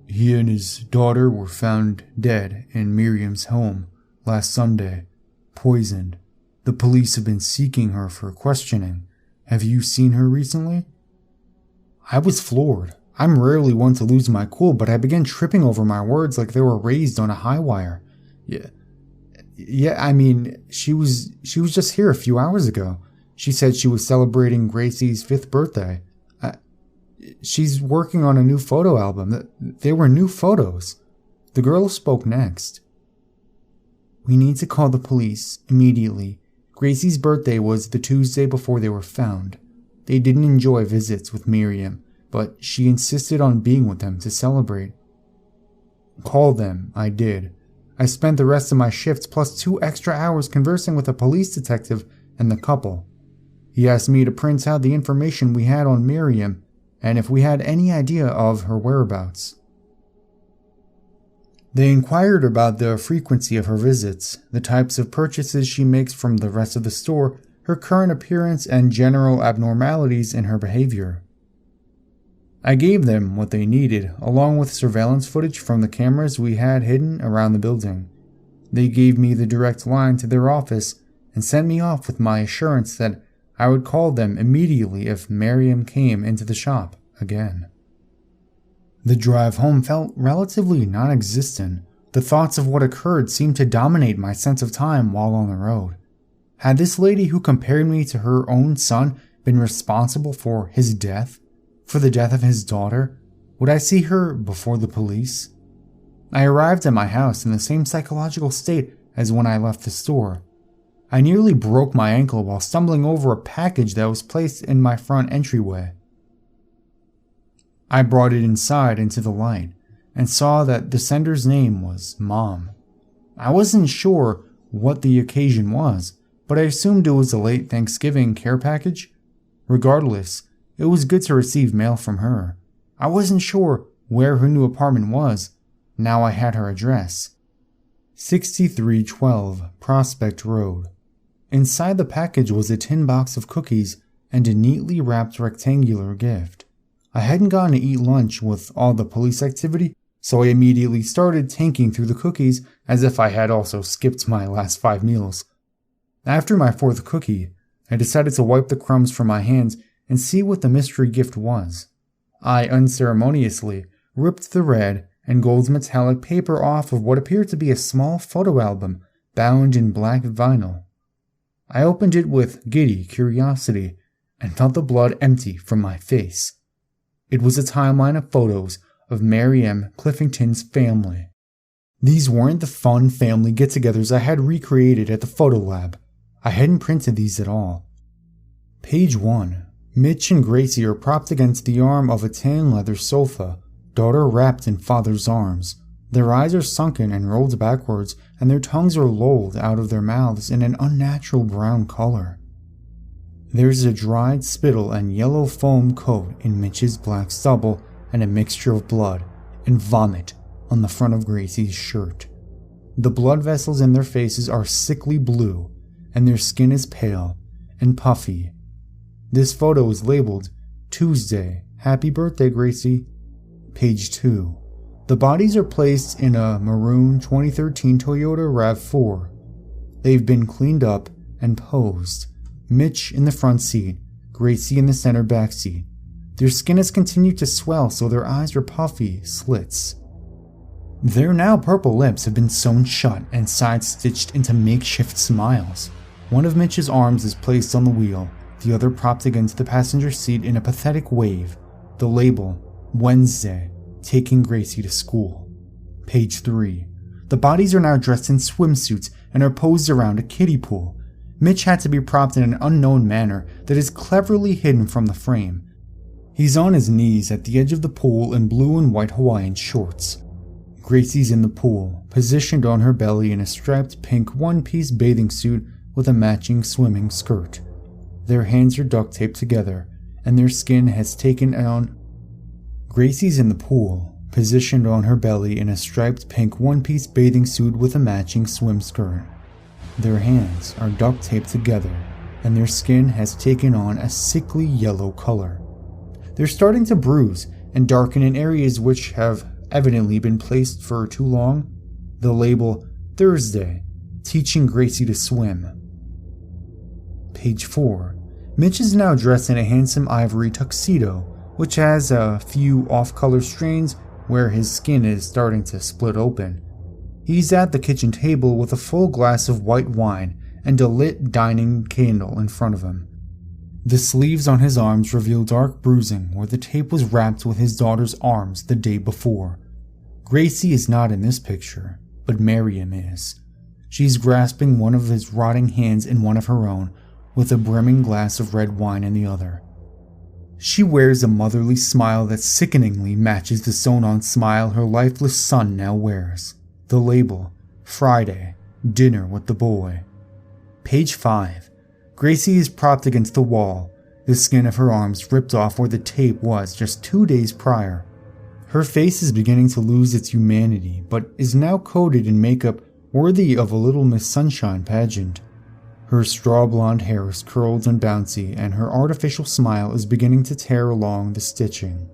"He and his daughter were found dead in Miriam's home last Sunday, poisoned. The police have been seeking her for questioning. Have you seen her recently?" I was floored. I'm rarely one to lose my cool, but I began tripping over my words like they were raised on a high wire. I mean, she was just here a few hours ago. She said she was celebrating Gracie's 5th birthday. She's working on a new photo album. They were new photos. The girl spoke next. "We need to call the police immediately. Gracie's birthday was the Tuesday before they were found. They didn't enjoy visits with Miriam, but she insisted on being with them to celebrate." Call them, I did. I spent the rest of my shift plus 2 extra hours conversing with a police detective and the couple. He asked me to print out the information we had on Miriam and if we had any idea of her whereabouts. They inquired about the frequency of her visits, the types of purchases she makes from the rest of the store, her current appearance, and general abnormalities in her behavior. I gave them what they needed, along with surveillance footage from the cameras we had hidden around the building. They gave me the direct line to their office and sent me off with my assurance that I would call them immediately if Miriam came into the shop again. The drive home felt relatively non-existent. The thoughts of what occurred seemed to dominate my sense of time while on the road. Had this lady who compared me to her own son been responsible for his death? For the death of his daughter? Would I see her before the police? I arrived at my house in the same psychological state as when I left the store. I nearly broke my ankle while stumbling over a package that was placed in my front entryway. I brought it inside into the light and saw that the sender's name was Mom. I wasn't sure what the occasion was, but I assumed it was a late Thanksgiving care package. Regardless, it was good to receive mail from her. I wasn't sure where her new apartment was. Now I had her address. 6312 Prospect Road. Inside the package was a tin box of cookies and a neatly wrapped rectangular gift. I hadn't gotten to eat lunch with all the police activity, so I immediately started tanking through the cookies as if I had also skipped my last 5 meals. After my 4th cookie, I decided to wipe the crumbs from my hands and see what the mystery gift was. I unceremoniously ripped the red and gold metallic paper off of what appeared to be a small photo album bound in black vinyl. I opened it with giddy curiosity and felt the blood empty from my face. It was a timeline of photos of Mary M. Cliffington's family. These weren't the fun family get-togethers I had recreated at the photo lab. I hadn't printed these at all. Page 1. Mitch and Gracie are propped against the arm of a tan leather sofa, daughter wrapped in father's arms. Their eyes are sunken and rolled backwards, and their tongues are lolled out of their mouths in an unnatural brown color. There's a dried spittle and yellow foam coat in Mitch's black stubble, and a mixture of blood and vomit on the front of Gracie's shirt. The blood vessels in their faces are sickly blue, and their skin is pale and puffy. This photo is labeled, Tuesday, Happy Birthday, Gracie. Page 2. The bodies are placed in a maroon 2013 Toyota RAV4. They've been cleaned up and posed. Mitch in the front seat, Gracie in the center back seat. Their skin has continued to swell, so their eyes are puffy slits. Their now purple lips have been sewn shut and side-stitched into makeshift smiles. One of Mitch's arms is placed on the wheel, the other propped against the passenger seat in a pathetic wave. The label, Wednesday, taking Gracie to school. Page 3. The bodies are now dressed in swimsuits and are posed around a kiddie pool. Mitch had to be propped in an unknown manner that is cleverly hidden from the frame. He's on his knees at the edge of the pool in blue and white Hawaiian shorts. Gracie's in the pool, positioned on her belly in a striped pink one-piece bathing suit with a matching swimming skirt. Their hands are duct taped together, and their skin has taken on. Gracie's in the pool, positioned on her belly in a striped pink one-piece bathing suit with a matching swim skirt. Their hands are duct taped together, and their skin has taken on a sickly yellow color. They're starting to bruise and darken in areas which have evidently been placed for too long. The label, Thursday, teaching Gracie to swim. Page 4. Mitch is now dressed in a handsome ivory tuxedo, which has a few off-color strains where his skin is starting to split open. He's at the kitchen table with a full glass of white wine and a lit dining candle in front of him. The sleeves on his arms reveal dark bruising where the tape was wrapped with his daughter's arms the day before. Gracie is not in this picture, but Miriam is. She's grasping one of his rotting hands in one of her own, with a brimming glass of red wine in the other. She wears a motherly smile that sickeningly matches the sewn-on smile her lifeless son now wears. The label, Friday, dinner with the boy. Page 5. Gracie is propped against the wall, the skin of her arms ripped off where the tape was just 2 days prior. Her face is beginning to lose its humanity, but is now coated in makeup worthy of a Little Miss Sunshine pageant. Her straw blonde hair is curled and bouncy, and her artificial smile is beginning to tear along the stitching.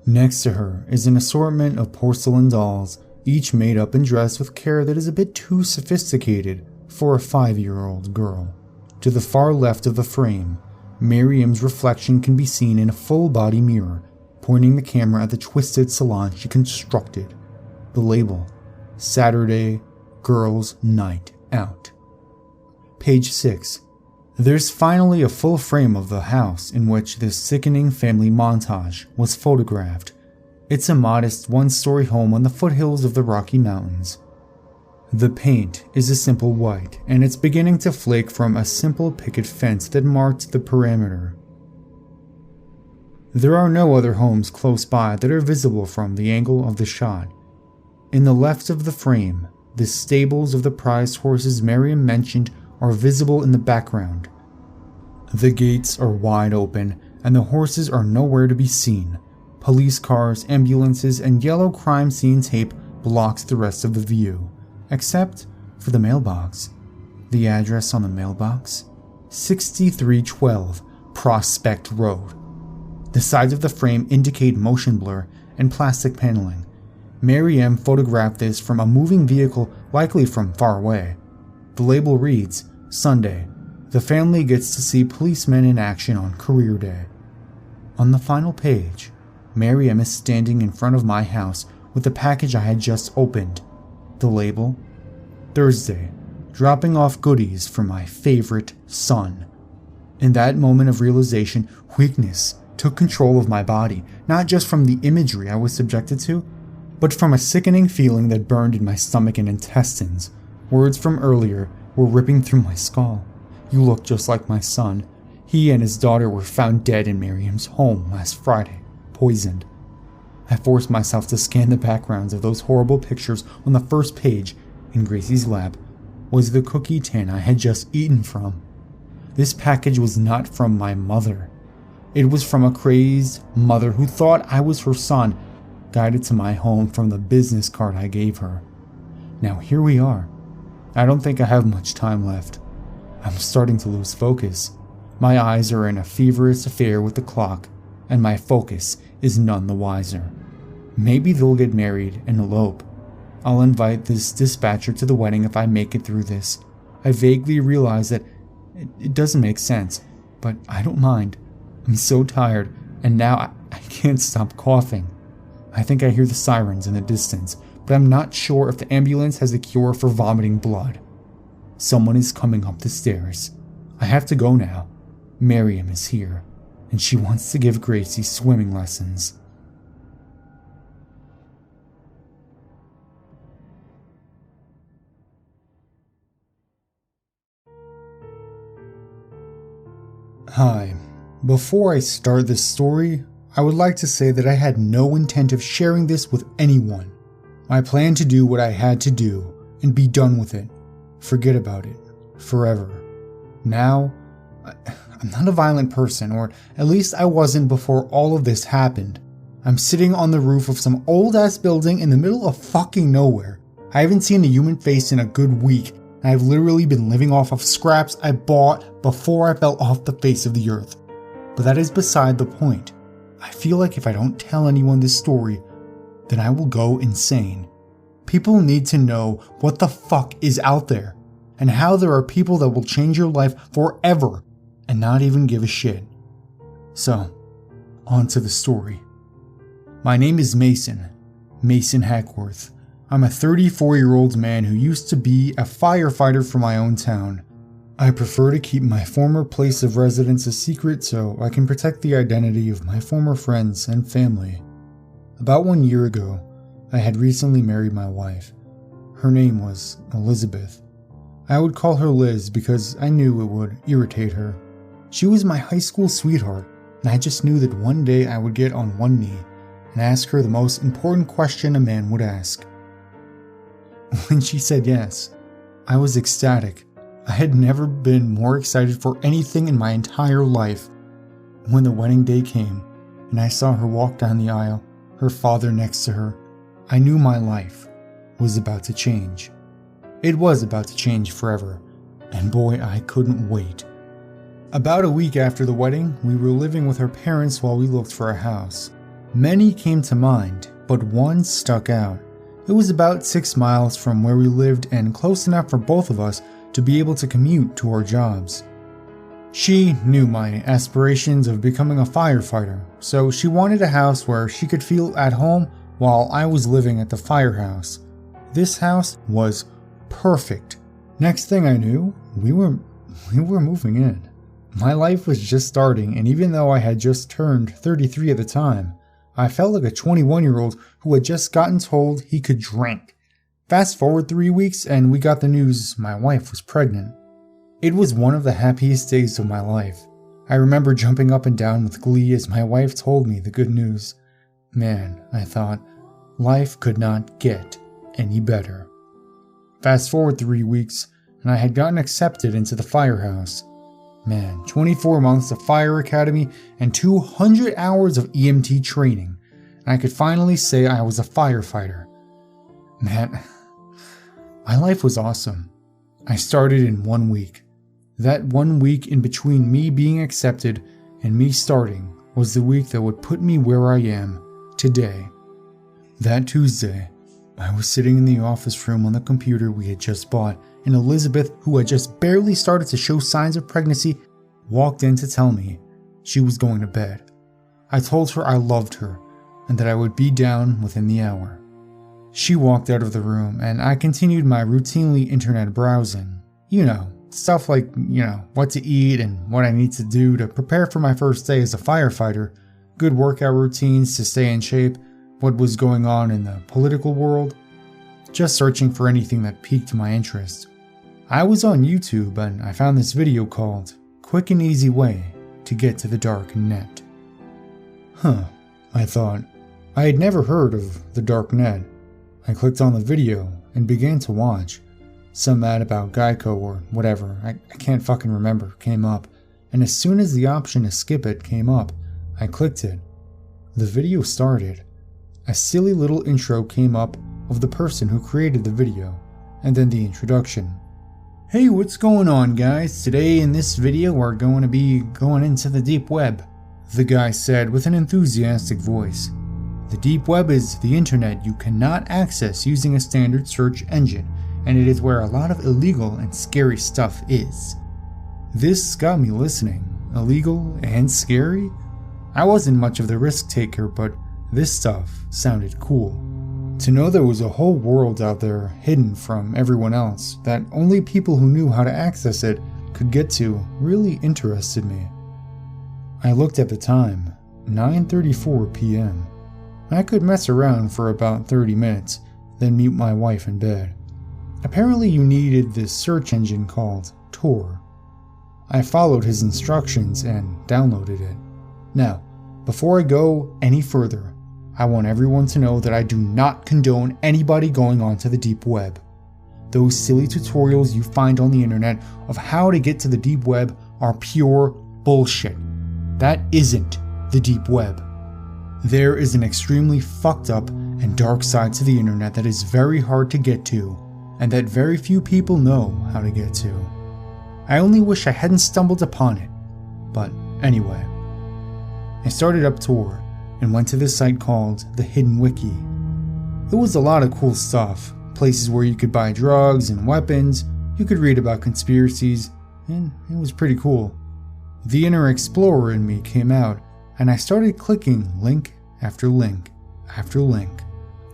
Next to her is an assortment of porcelain dolls, each made up and dressed with care that is a bit too sophisticated for a 5-year-old girl. To the far left of the frame, Miriam's reflection can be seen in a full-body mirror, pointing the camera at the twisted salon she constructed. The label, Saturday Girls' Night Out. Page 6. There's finally a full frame of the house in which this sickening family montage was photographed. It's a modest one-story home on the foothills of the Rocky Mountains. The paint is a simple white, and it's beginning to flake from a simple picket fence that marked the perimeter. There are no other homes close by that are visible from the angle of the shot. In the left of the frame, the stables of the prized horses Miriam mentioned are visible in the background. The gates are wide open, and the horses are nowhere to be seen. Police cars, ambulances, and yellow crime scene tape blocks the rest of the view. Except for the mailbox. The address on the mailbox? 6312 Prospect Road. The sides of the frame indicate motion blur and plastic paneling. Mary M photographed this from a moving vehicle, likely from far away. The label reads, Sunday. The family gets to see policemen in action on career day. On the final page, Mary M is standing in front of my house with the package I had just opened. The label, Thursday, dropping off goodies for my favorite son. In that moment of realization, weakness took control of my body, not just from the imagery I was subjected to, but from a sickening feeling that burned in my stomach and intestines. Words from earlier were ripping through my skull. You look just like my son. He and his daughter were found dead in Miriam's home last Friday, poisoned. I forced myself to scan the backgrounds of those horrible pictures. On the first page, in Gracie's lap, was the cookie tin I had just eaten from. This package was not from my mother. It was from a crazed mother who thought I was her son, guided to my home from the business card I gave her. Now here we are. I don't think I have much time left. I'm starting to lose focus. My eyes are in a feverish affair with the clock, and my focus is none the wiser. Maybe they'll get married and elope. I'll invite this dispatcher to the wedding if I make it through this. I vaguely realize that it doesn't make sense, but I don't mind. I'm so tired, and now I can't stop coughing. I think I hear the sirens in the distance, but I'm not sure if the ambulance has a cure for vomiting blood. Someone is coming up the stairs. I have to go now. Miriam is here, and she wants to give Gracie swimming lessons. Hi. Before I start this story, I would like to say that I had no intent of sharing this with anyone. I planned to do what I had to do and be done with it. Forget about it. Forever. Now, I'm not a violent person, or at least I wasn't before all of this happened. I'm sitting on the roof of some old-ass building in the middle of fucking nowhere. I haven't seen a human face in a good week, and I've literally been living off of scraps I bought before I fell off the face of the earth. But that is beside the point. I feel like if I don't tell anyone this story, then I will go insane. People need to know what the fuck is out there, and how there are people that will change your life forever and not even give a shit. So, on to the story. My name is Mason Hackworth. I'm a 34-year-old man who used to be a firefighter for my own town. I prefer to keep my former place of residence a secret so I can protect the identity of my former friends and family. About 1 year ago, I had recently married my wife. Her name was Elizabeth. I would call her Liz because I knew it would irritate her. She was my high school sweetheart, and I just knew that one day I would get on one knee and ask her the most important question a man would ask. When she said yes, I was ecstatic. I had never been more excited for anything in my entire life. When the wedding day came, and I saw her walk down the aisle, her father next to her, I knew my life was about to change. It was about to change forever, and boy, I couldn't wait. About a week after the wedding, we were living with her parents while we looked for a house. Many came to mind, but one stuck out. It was about 6 miles from where we lived and close enough for both of us to be able to commute to our jobs. She knew my aspirations of becoming a firefighter, so she wanted a house where she could feel at home while I was living at the firehouse. This house was perfect. Next thing I knew, we were moving in. My life was just starting, and even though I had just turned 33 at the time, I felt like a 21-year-old who had just gotten told he could drink. Fast forward 3 weeks and we got the news my wife was pregnant. It was one of the happiest days of my life. I remember jumping up and down with glee as my wife told me the good news. Man, I thought, life could not get any better. Fast forward 3 weeks and I had gotten accepted into the firehouse. Man, 24 months of fire academy and 200 hours of EMT training, and I could finally say I was a firefighter. Man, my life was awesome. I started in 1 week. That 1 week in between me being accepted and me starting was the week that would put me where I am today. That Tuesday, I was sitting in the office room on the computer we had just bought, and Elizabeth, who had just barely started to show signs of pregnancy, walked in to tell me she was going to bed. I told her I loved her and that I would be down within the hour. She walked out of the room and I continued my routinely internet browsing. Stuff like, what to eat and what I need to do to prepare for my first day as a firefighter, good workout routines to stay in shape, what was going on in the political world, just searching for anything that piqued my interest. I was on YouTube and I found this video called Quick and Easy Way to Get to the Dark Net. I thought. I had never heard of the dark net. I clicked on the video and began to watch. Some ad about Geico or whatever, I can't fucking remember, came up, and as soon as the option to skip it came up, I clicked it. The video started. A silly little intro came up of the person who created the video, and then the introduction. Hey, what's going on, guys? Today in this video we're going to be going into the deep web, the guy said with an enthusiastic voice. The deep web is the internet you cannot access using a standard search engine, and it is where a lot of illegal and scary stuff is. This got me listening. Illegal and scary? I wasn't much of the risk taker, but this stuff sounded cool. To know there was a whole world out there hidden from everyone else that only people who knew how to access it could get to really interested me. I looked at the time, 9:34 p.m. I could mess around for about 30 minutes, then mute my wife in bed. Apparently you needed this search engine called Tor. I followed his instructions and downloaded it. Now, before I go any further, I want everyone to know that I do not condone anybody going onto the deep web. Those silly tutorials you find on the internet of how to get to the deep web are pure bullshit. That isn't the deep web. There is an extremely fucked up and dark side to the internet that is very hard to get to, and that very few people know how to get to. I only wish I hadn't stumbled upon it. But anyway, I started up Tor and went to this site called the Hidden Wiki. It was a lot of cool stuff, places where you could buy drugs and weapons, you could read about conspiracies, and it was pretty cool. The inner explorer in me came out, and I started clicking link after link after link,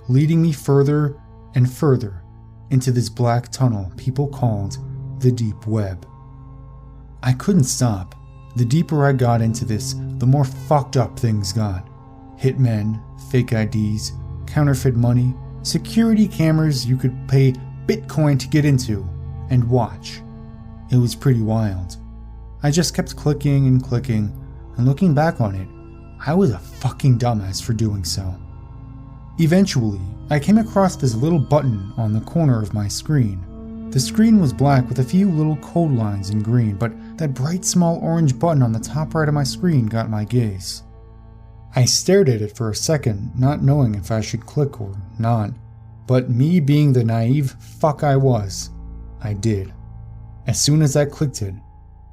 leading me further and further into this black tunnel people called the deep web. I couldn't stop. The deeper I got into this, the more fucked up things got. Hitmen, fake IDs, counterfeit money, security cameras you could pay Bitcoin to get into and watch. It was pretty wild. I just kept clicking and clicking, and looking back on it, I was a fucking dumbass for doing so. Eventually, I came across this little button on the corner of my screen. The screen was black with a few little code lines in green, but that bright small orange button on the top right of my screen got my gaze. I stared at it for a second, not knowing if I should click or not, but me being the naive fuck I was, I did. As soon as I clicked it,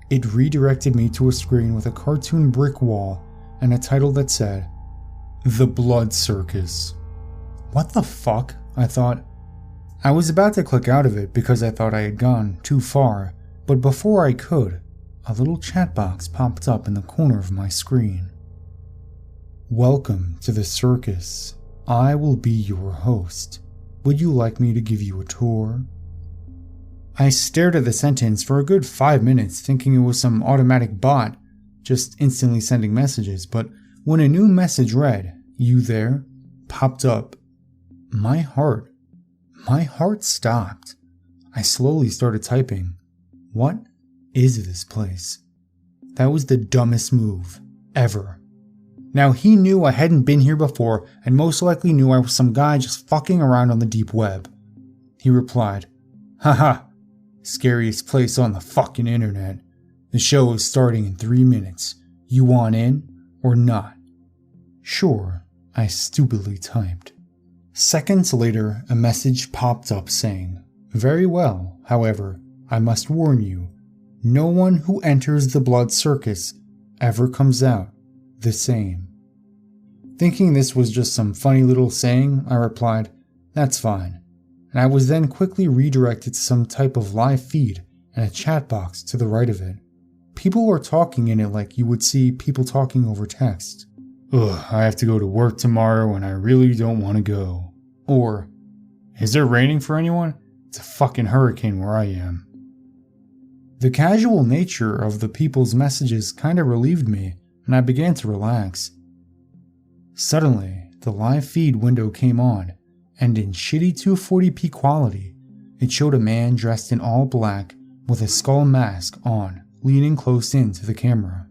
it redirected me to a screen with a cartoon brick wall and a title that said, The Blood Circus. What the fuck? I thought. I was about to click out of it because I thought I had gone too far, but before I could, a little chat box popped up in the corner of my screen. Welcome to the circus. I will be your host. Would you like me to give you a tour? I stared at the sentence for a good 5 minutes thinking it was some automatic bot, just instantly sending messages, but when a new message read, "You there?" popped up, my heart stopped. I slowly started typing, "What is this place?" That was the dumbest move ever. Now he knew I hadn't been here before and most likely knew I was some guy just fucking around on the deep web. He replied, "Haha, scariest place on the fucking internet. The show is starting in 3 minutes. You want in or not?" "Sure," I stupidly typed. Seconds later, a message popped up saying, "Very well, however, I must warn you, no one who enters the blood circus ever comes out. The same. Thinking this was just some funny little saying, I replied, "That's fine," and I was then quickly redirected to some type of live feed and a chat box to the right of it. People were talking in it like you would see people talking over text. "Ugh, I have to go to work tomorrow and I really don't want to go." Or, "Is it raining for anyone? It's a fucking hurricane where I am." The casual nature of the people's messages kinda relieved me, and I began to relax. Suddenly, the live feed window came on, and in shitty 240p quality, it showed a man dressed in all black with a skull mask on, leaning close in to the camera.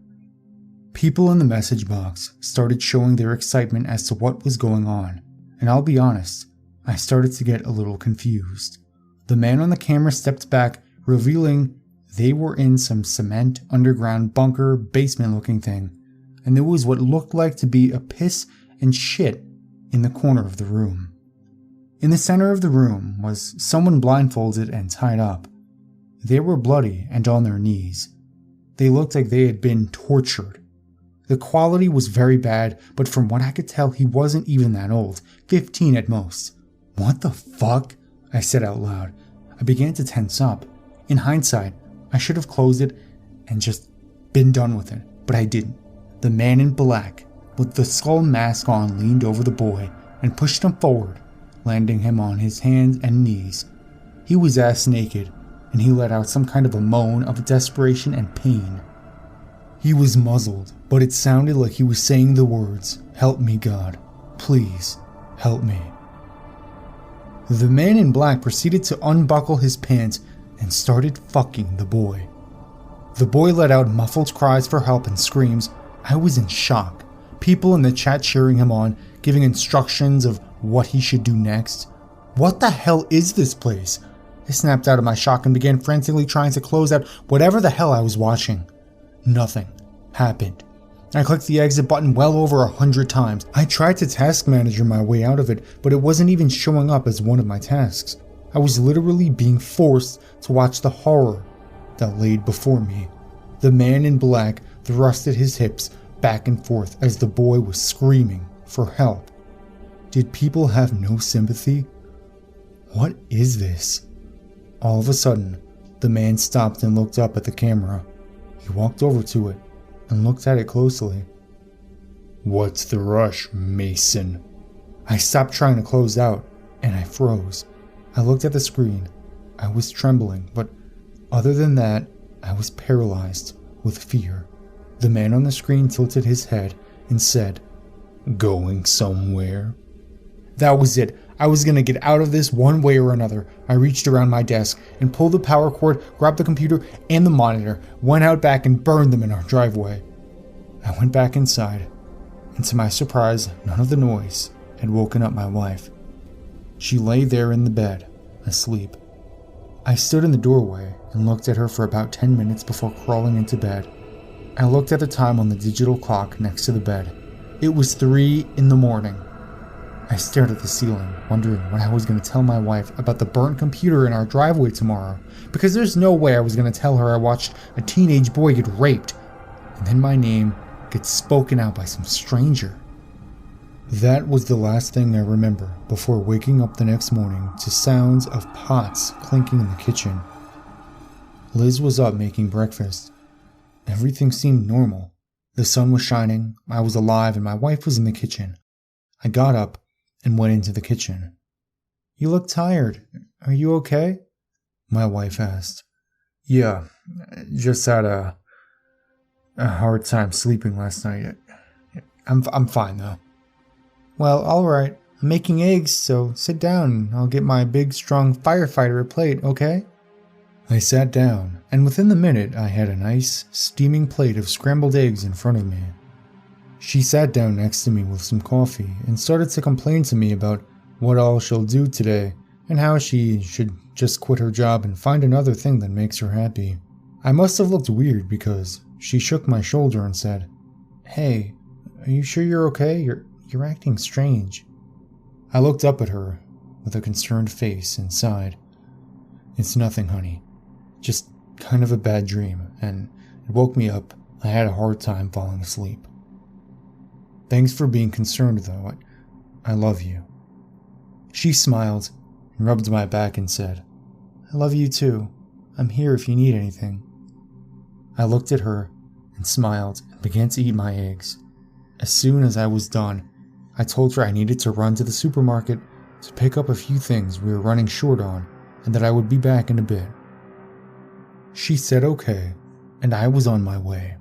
People in the message box started showing their excitement as to what was going on, and I'll be honest, I started to get a little confused. The man on the camera stepped back, revealing they were in some cement underground bunker basement looking thing, and there was what looked like to be a piss and shit in the corner of the room. In the center of the room was someone blindfolded and tied up. They were bloody and on their knees. They looked like they had been tortured. The quality was very bad, but from what I could tell, he wasn't even that old, 15 at most. "What the fuck?" I said out loud. I began to tense up. In hindsight, I should have closed it and just been done with it, but I didn't. The man in black, with the skull mask on, leaned over the boy and pushed him forward, landing him on his hands and knees. He was ass naked, and he let out some kind of a moan of desperation and pain. He was muzzled, but it sounded like he was saying the words, "Help me, God. Please, help me." The man in black proceeded to unbuckle his pants and started fucking the boy. The boy let out muffled cries for help and screams. I was in shock. People in the chat cheering him on, giving instructions of what he should do next. What the hell is this place? I snapped out of my shock and began frantically trying to close out whatever the hell I was watching. Nothing happened. I clicked the exit button well over 100 times. I tried to task manager my way out of it, but it wasn't even showing up as one of my tasks. I was literally being forced to watch the horror that laid before me. The man in black thrusted his hips back and forth as the boy was screaming for help. Did people have no sympathy? What is this? All of a sudden, the man stopped and looked up at the camera. He walked over to it and looked at it closely. "What's the rush, Mason?" I stopped trying to close out, and I froze. I looked at the screen. I was trembling, but other than that, I was paralyzed with fear. The man on the screen tilted his head and said, "Going somewhere?" That was it. I was gonna get out of this one way or another. I reached around my desk and pulled the power cord, grabbed the computer and the monitor, went out back and burned them in our driveway. I went back inside, and to my surprise, none of the noise had woken up my wife. She lay there in the bed, asleep. I stood in the doorway and looked at her for about 10 minutes before crawling into bed. I looked at the time on the digital clock next to the bed. It was 3 in the morning. I stared at the ceiling, wondering what I was going to tell my wife about the burnt computer in our driveway tomorrow, because there's no way I was going to tell her I watched a teenage boy get raped, and then my name gets spoken out by some stranger. That was the last thing I remember before waking up the next morning to sounds of pots clinking in the kitchen. Liz was up making breakfast. Everything seemed normal. The sun was shining, I was alive, and my wife was in the kitchen. I got up and went into the kitchen. "You look tired. Are you okay?" my wife asked. "Yeah, just had a hard time sleeping last night. I'm fine though." "Well, alright. I'm making eggs, so sit down and I'll get my big strong firefighter a plate, okay?" I sat down, and within the minute I had a nice, steaming plate of scrambled eggs in front of me. She sat down next to me with some coffee and started to complain to me about what all she'll do today and how she should just quit her job and find another thing that makes her happy. I must have looked weird because she shook my shoulder and said, "Hey, are you sure you're okay? You're acting strange." I looked up at her with a concerned face and sighed. "It's nothing, honey. Just kind of a bad dream, and it woke me up. I had a hard time falling asleep." Thanks for being concerned, though. I love you." She smiled and rubbed my back and said, "I love you too. I'm here if you need anything." I looked at her and smiled and began to eat my eggs. As soon as I was done, I told her I needed to run to the supermarket to pick up a few things we were running short on and that I would be back in a bit. She said okay, and I was on my way.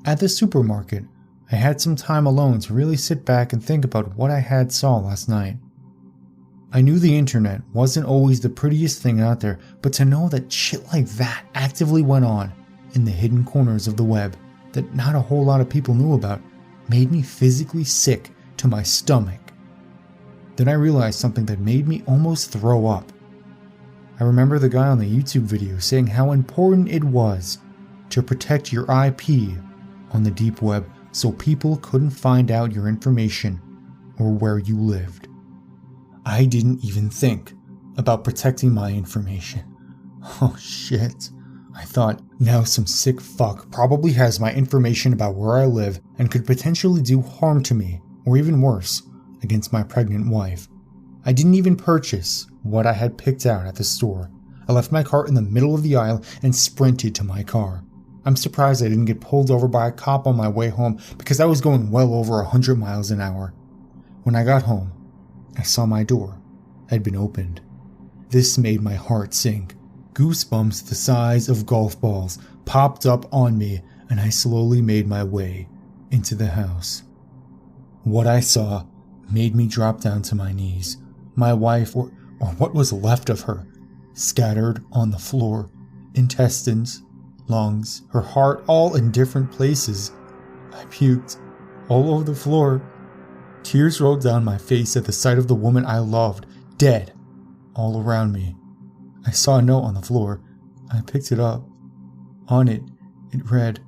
At the supermarket, I had some time alone to really sit back and think about what I had saw last night. I knew the internet wasn't always the prettiest thing out there, but to know that shit like that actively went on in the hidden corners of the web that not a whole lot of people knew about made me physically sick to my stomach. Then I realized something that made me almost throw up. I remember the guy on the YouTube video saying how important it was to protect your IP on the deep web so people couldn't find out your information or where you lived. I didn't even think about protecting my information. Oh shit. I thought, now some sick fuck probably has my information about where I live and could potentially do harm to me, or even worse, against my pregnant wife. I didn't even purchase what I had picked out at the store. I left my cart in the middle of the aisle and sprinted to my car. I'm surprised I didn't get pulled over by a cop on my way home because I was going well over 100 miles an hour. When I got home, I saw my door had been opened. This made my heart sink. Goosebumps the size of golf balls popped up on me, and I slowly made my way into the house. What I saw made me drop down to my knees. My wife, or what was left of her, scattered on the floor. Intestines, lungs, her heart, all in different places. I puked all over the floor. Tears rolled down my face at the sight of the woman I loved, dead, all around me. I saw a note on the floor. I picked it up. On it, it read,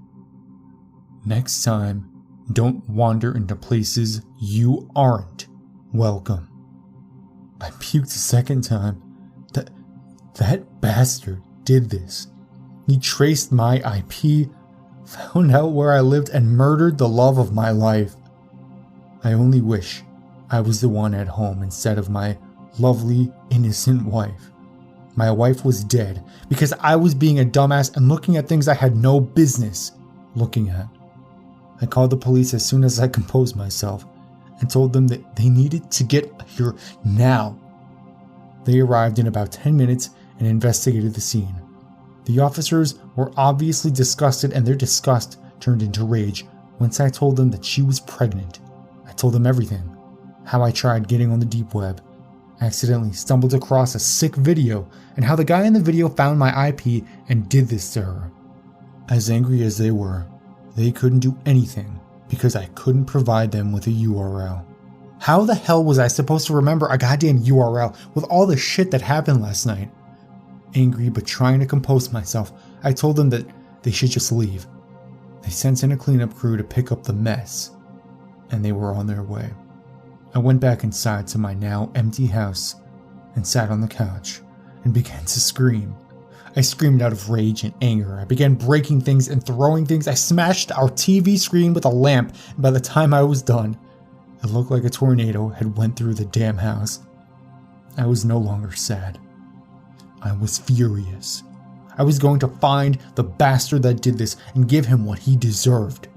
"Next time, don't wander into places you aren't welcome." I puked a second time. That bastard did this. He traced my IP, found out where I lived, and murdered the love of my life. I only wish I was the one at home instead of my lovely, innocent wife. My wife was dead because I was being a dumbass and looking at things I had no business looking at. I called the police as soon as I composed myself and told them that they needed to get here now. They arrived in about 10 minutes and investigated the scene. The officers were obviously disgusted, and their disgust turned into rage once I told them that she was pregnant. I told them everything. How I tried getting on the deep web, accidentally stumbled across a sick video, and how the guy in the video found my IP and did this to her. As angry as they were, they couldn't do anything because I couldn't provide them with a URL. How the hell was I supposed to remember a goddamn URL with all the shit that happened last night? Angry but trying to compose myself, I told them that they should just leave. They sent in a cleanup crew to pick up the mess, and they were on their way. I went back inside to my now empty house and sat on the couch and began to scream. I screamed out of rage and anger. I began breaking things and throwing things. I smashed our TV screen with a lamp, and by the time I was done, it looked like a tornado had went through the damn house. I was no longer sad. I was furious. I was going to find the bastard that did this and give him what he deserved.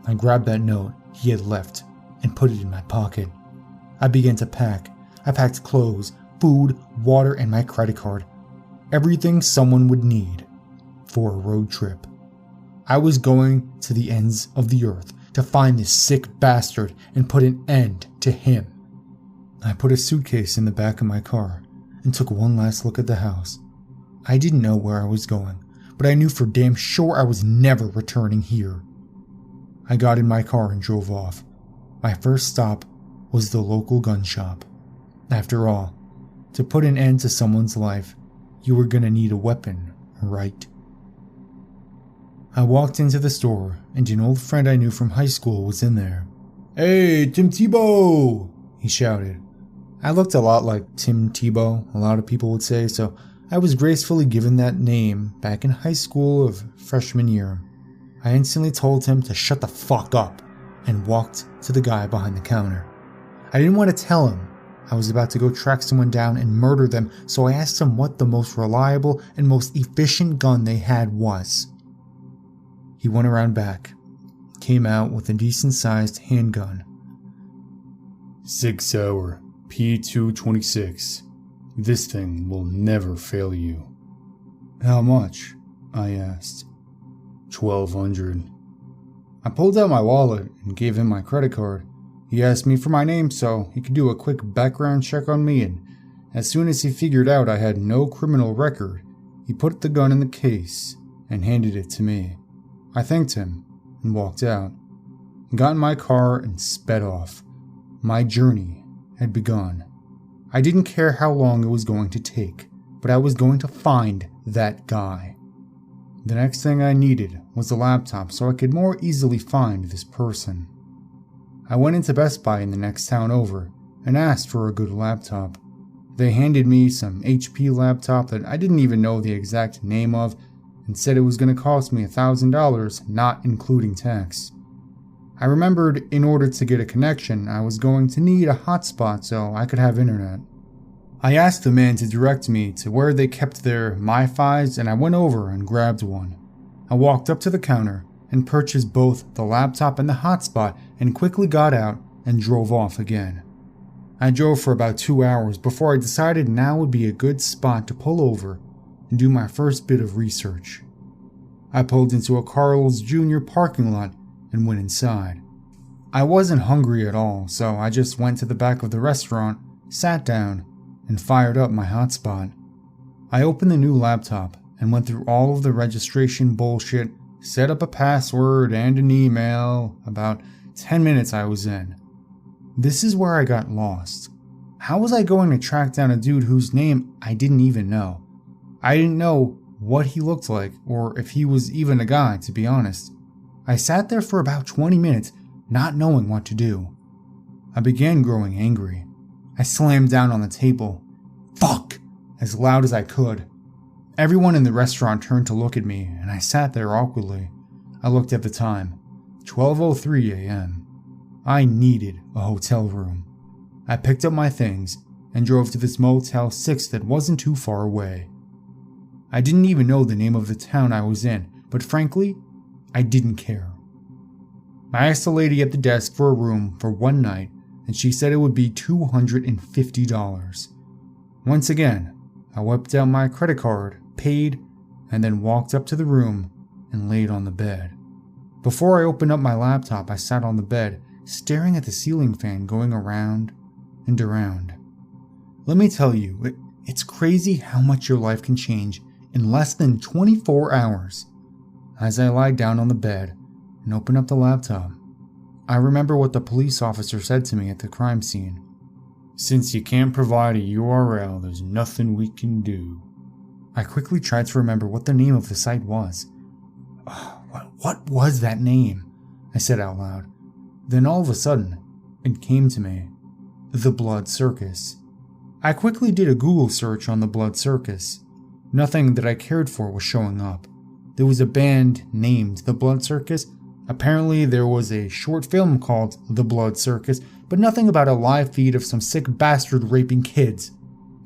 I grabbed that note he had left and put it in my pocket. I began to pack. I packed clothes, food, water, and my credit card. Everything someone would need for a road trip. I was going to the ends of the earth to find this sick bastard and put an end to him. I put a suitcase in the back of my car and took one last look at the house. I didn't know where I was going, but I knew for damn sure I was never returning here. I got in my car and drove off. My first stop was the local gun shop. After all, to put an end to someone's life, you were gonna need a weapon, right? I walked into the store, and an old friend I knew from high school was in there. "Hey, Tim Tebow!" he shouted. I looked a lot like Tim Tebow, a lot of people would say, so I was gracefully given that name back in high school of freshman year. I instantly told him to shut the fuck up and walked to the guy behind the counter. I didn't want to tell him I was about to go track someone down and murder them, so I asked him what the most reliable and most efficient gun they had was. He went around back, came out with a decent-sized handgun. 6 Hour P226. This thing will never fail you. How much? I asked. $1,200. I pulled out my wallet and gave him my credit card. He asked me for my name so he could do a quick background check on me, and as soon as he figured out I had no criminal record, he put the gun in the case and handed it to me. I thanked him and walked out, got in my car and sped off. My journey had begun. I didn't care how long it was going to take, but I was going to find that guy. The next thing I needed was a laptop so I could more easily find this person. I went into Best Buy in the next town over and asked for a good laptop. They handed me some HP laptop that I didn't even know the exact name of and said it was going to cost me $1,000, not including tax. I remembered in order to get a connection, I was going to need a hotspot so I could have internet. I asked the man to direct me to where they kept their MiFis, and I went over and grabbed one. I walked up to the counter and purchased both the laptop and the hotspot and quickly got out and drove off again. I drove for about 2 hours before I decided now would be a good spot to pull over and do my first bit of research. I pulled into a Carl's Jr. parking lot and went inside. I wasn't hungry at all, so I just went to the back of the restaurant, sat down, and fired up my hotspot. I opened the new laptop and went through all of the registration bullshit, set up a password and an email. About 10 minutes I was in. This is where I got lost. How was I going to track down a dude whose name I didn't even know? I didn't know what he looked like or if he was even a guy, to be honest. I sat there for about 20 minutes, not knowing what to do. I began growing angry. I slammed down on the table, "Fuck!" as loud as I could. Everyone in the restaurant turned to look at me, and I sat there awkwardly. I looked at the time, 12:03 a.m. I needed a hotel room. I picked up my things and drove to this Motel 6 that wasn't too far away. I didn't even know the name of the town I was in, but frankly, I didn't care. I asked the lady at the desk for a room for one night, and she said it would be $250. Once again, I whipped out my credit card, paid, and then walked up to the room and laid on the bed. Before I opened up my laptop, I sat on the bed, staring at the ceiling fan going around and around. Let me tell you, it's crazy how much your life can change in less than 24 hours. As I lied down on the bed and opened up the laptop, I remember what the police officer said to me at the crime scene. "Since you can't provide a URL, there's nothing we can do." I quickly tried to remember what the name of the site was. What was that name? I said out loud. Then all of a sudden, it came to me. The Blood Circus. I quickly did a Google search on the Blood Circus. Nothing that I cared for was showing up. There was a band named The Blood Circus. Apparently there was a short film called The Blood Circus, but nothing about a live feed of some sick bastard raping kids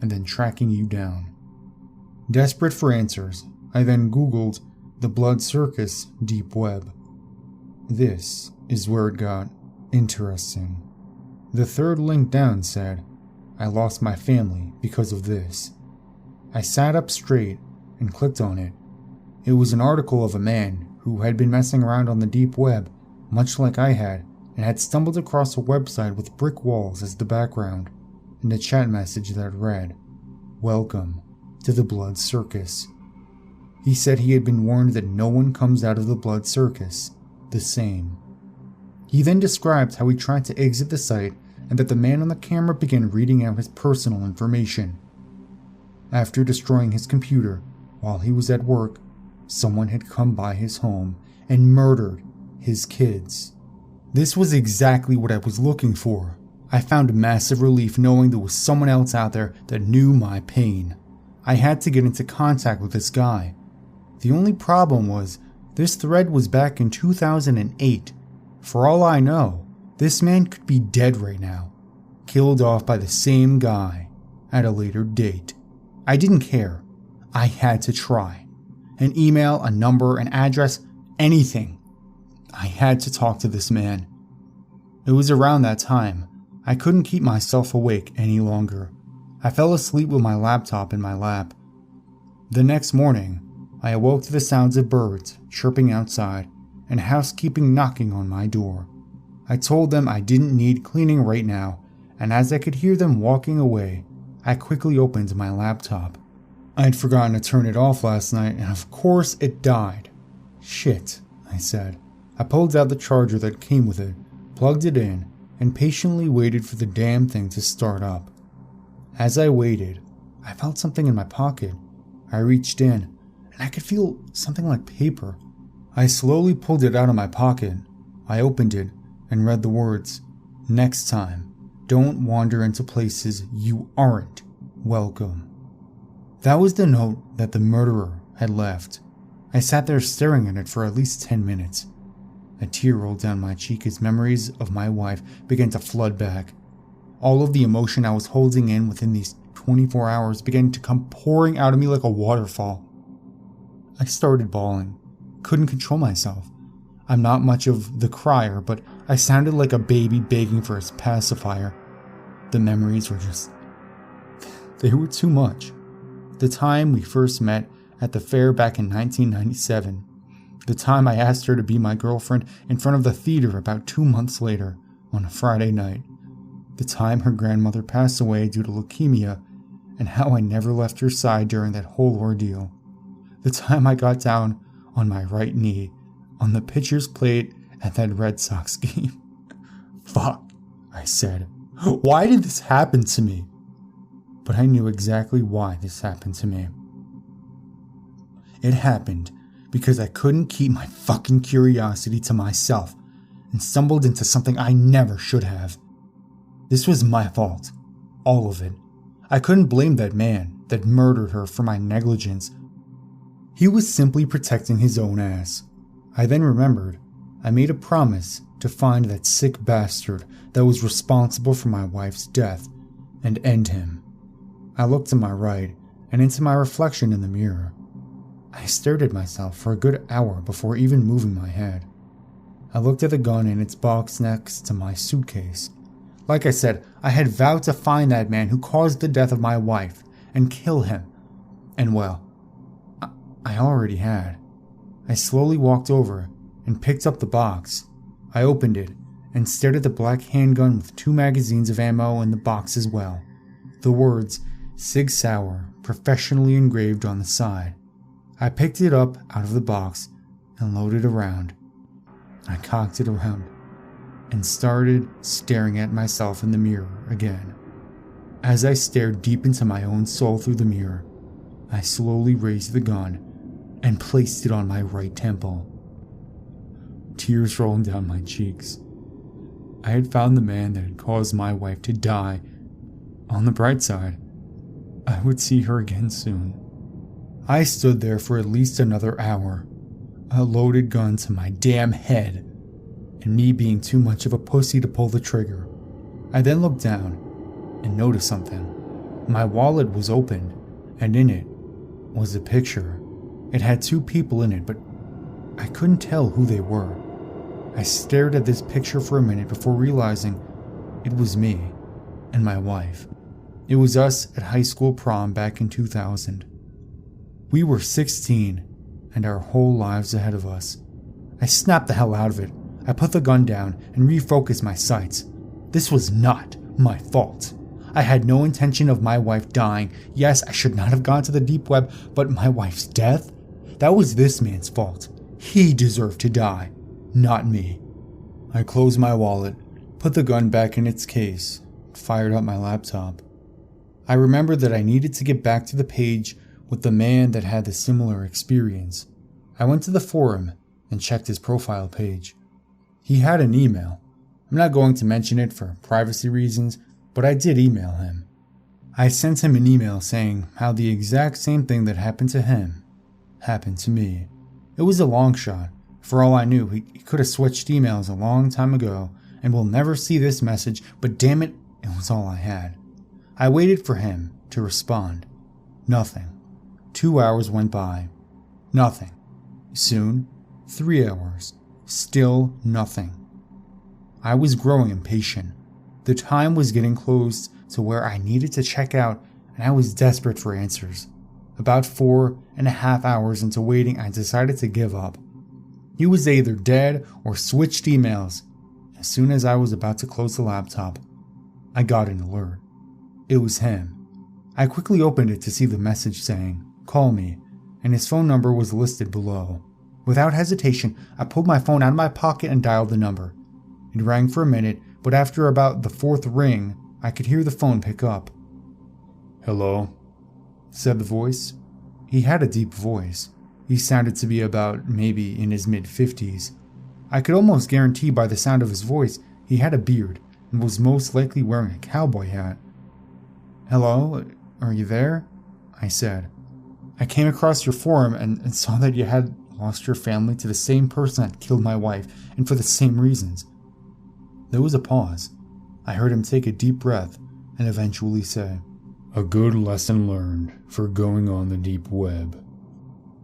and then tracking you down. Desperate for answers, I then Googled The Blood Circus Deep Web. This is where it got interesting. The third link down said, "I lost my family because of this." I sat up straight and clicked on it. It was an article of a man who had been messing around on the deep web, much like I had, and had stumbled across a website with brick walls as the background, and a chat message that read, "Welcome to the Blood Circus." He said he had been warned that no one comes out of the Blood Circus the same. He then described how he tried to exit the site and that the man on the camera began reading out his personal information. After destroying his computer while he was at work, someone had come by his home and murdered his kids. This was exactly what I was looking for. I found massive relief knowing there was someone else out there that knew my pain. I had to get into contact with this guy. The only problem was, this thread was back in 2008. For all I know, this man could be dead right now, killed off by the same guy at a later date. I didn't care. I had to try. An email, a number, an address, anything. I had to talk to this man. It was around that time. I couldn't keep myself awake any longer. I fell asleep with my laptop in my lap. The next morning, I awoke to the sounds of birds chirping outside and housekeeping knocking on my door. I told them I didn't need cleaning right now, and as I could hear them walking away, I quickly opened my laptop. I'd forgotten to turn it off last night, and of course it died. Shit, I said. I pulled out the charger that came with it, plugged it in, and patiently waited for the damn thing to start up. As I waited, I felt something in my pocket. I reached in, and I could feel something like paper. I slowly pulled it out of my pocket. I opened it and read the words, "Next time, don't wander into places you aren't welcome." That was the note that the murderer had left. I sat there staring at it for at least 10 minutes. A tear rolled down my cheek as memories of my wife began to flood back. All of the emotion I was holding in within these 24 hours began to come pouring out of me like a waterfall. I started bawling. Couldn't control myself. I'm not much of the crier, but I sounded like a baby begging for its pacifier. The memories were they were too much. The time we first met at the fair back in 1997. The time I asked her to be my girlfriend in front of the theater about 2 months later on a Friday night. The time her grandmother passed away due to leukemia, and how I never left her side during that whole ordeal. The time I got down on my right knee on the pitcher's plate at that Red Sox game. Fuck, I said. Why did this happen to me? But I knew exactly why this happened to me. It happened because I couldn't keep my fucking curiosity to myself and stumbled into something I never should have. This was my fault. All of it. I couldn't blame that man that murdered her for my negligence. He was simply protecting his own ass. I then remembered I made a promise to find that sick bastard that was responsible for my wife's death and end him. I looked to my right and into my reflection in the mirror. I stared at myself for a good hour before even moving my head. I looked at the gun in its box next to my suitcase. Like I said, I had vowed to find that man who caused the death of my wife and kill him. And well, I already had. I slowly walked over and picked up the box. I opened it and stared at the black handgun with 2 magazines of ammo in the box as well. The words, Sig Sauer, professionally engraved on the side. I picked it up out of the box and loaded around. I cocked it around and started staring at myself in the mirror again. As I stared deep into my own soul through the mirror, I slowly raised the gun and placed it on my right temple. Tears rolled down my cheeks. I had found the man that had caused my wife to die. On the bright side, I would see her again soon. I stood there for at least another hour, a loaded gun to my damn head, and me being too much of a pussy to pull the trigger. I then looked down and noticed something. My wallet was open, and in it was a picture. It had 2 people in it, but I couldn't tell who they were. I stared at this picture for a minute before realizing it was me and my wife. It was us at high school prom back in 2000. We were 16 and our whole lives ahead of us. I snapped the hell out of it. I put the gun down and refocused my sights. This was not my fault. I had no intention of my wife dying. Yes, I should not have gone to the deep web, but my wife's death? That was this man's fault. He deserved to die, not me. I closed my wallet, put the gun back in its case, fired up my laptop. I remembered that I needed to get back to the page with the man that had the similar experience. I went to the forum and checked his profile page. He had an email. I'm not going to mention it for privacy reasons, but I did email him. I sent him an email saying how the exact same thing that happened to him happened to me. It was a long shot, For all I knew, he could have switched emails a long time ago and will never see this message, but damn it, it was all I had. I waited for him to respond. Nothing. 2 hours went by. Nothing. Soon, 3 hours. Still nothing. I was growing impatient. The time was getting close to where I needed to check out, and I was desperate for answers. About 4.5 hours into waiting, I decided to give up. He was either dead or switched emails. As soon as I was about to close the laptop, I got an alert. It was him. I quickly opened it to see the message saying, "Call me," and his phone number was listed below. Without hesitation, I pulled my phone out of my pocket and dialed the number. It rang for a minute, but after about the 4th ring, I could hear the phone pick up. "Hello?" said the voice. He had a deep voice. He sounded to be about maybe in his mid-50s. I could almost guarantee by the sound of his voice he had a beard and was most likely wearing a cowboy hat. "Hello? Are you there?" I said. "I came across your forum and saw that you had lost your family to the same person that killed my wife, and for the same reasons." There was a pause. I heard him take a deep breath and eventually say, "A good lesson learned for going on the deep web."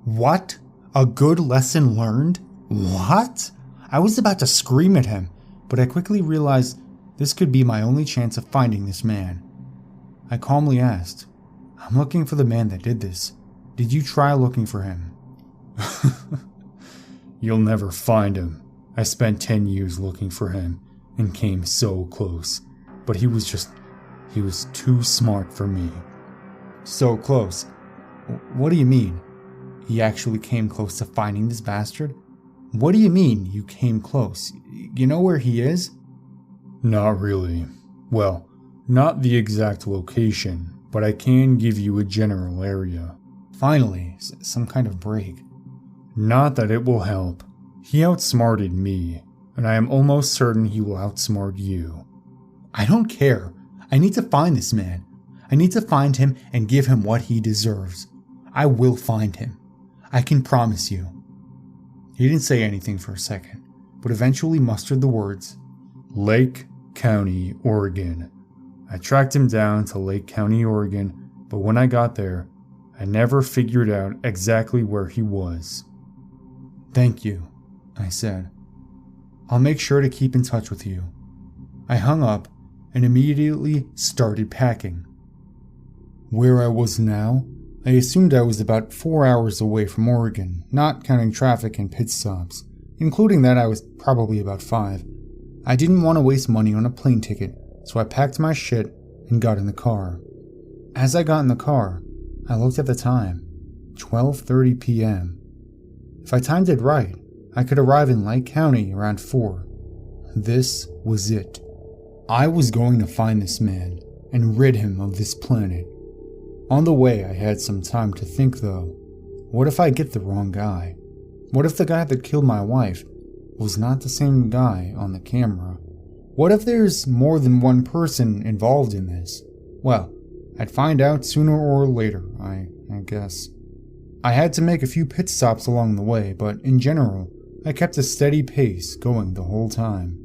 What? A good lesson learned? What? I was about to scream at him, but I quickly realized this could be my only chance of finding this man. I calmly asked, "I'm looking for the man that did this. Did you try looking for him?" "You'll never find him. I spent 10 years looking for him and came so close, but he was too smart for me." "So close? What do you mean? He actually came close to finding this bastard? What do you mean, you came close? You know where he is?" "Not really. Well, not the exact location, but I can give you a general area." Finally, some kind of break. "Not that it will help. He outsmarted me, and I am almost certain he will outsmart you." "I don't care. I need to find this man. I need to find him and give him what he deserves. I will find him. I can promise you." He didn't say anything for a second, but eventually mustered the words, "Lake County, Oregon." I tracked him down to Lake County, Oregon, but when I got there, I never figured out exactly where he was. "Thank you," I said. "I'll make sure to keep in touch with you." I hung up and immediately started packing. Where I was now, I assumed I was about 4 hours away from Oregon, not counting traffic and pit stops. Including that, I was probably about 5. I didn't want to waste money on a plane ticket, so I packed my shit and got in the car. As I got in the car, I looked at the time, 12:30 p.m. If I timed it right, I could arrive in Lake County around 4. This was it. I was going to find this man and rid him of this planet. On the way, I had some time to think though. What if I get the wrong guy? What if the guy that killed my wife was not the same guy on the camera? What if there's more than one person involved in this? Well, I'd find out sooner or later, I guess. I had to make a few pit stops along the way, but in general, I kept a steady pace going the whole time.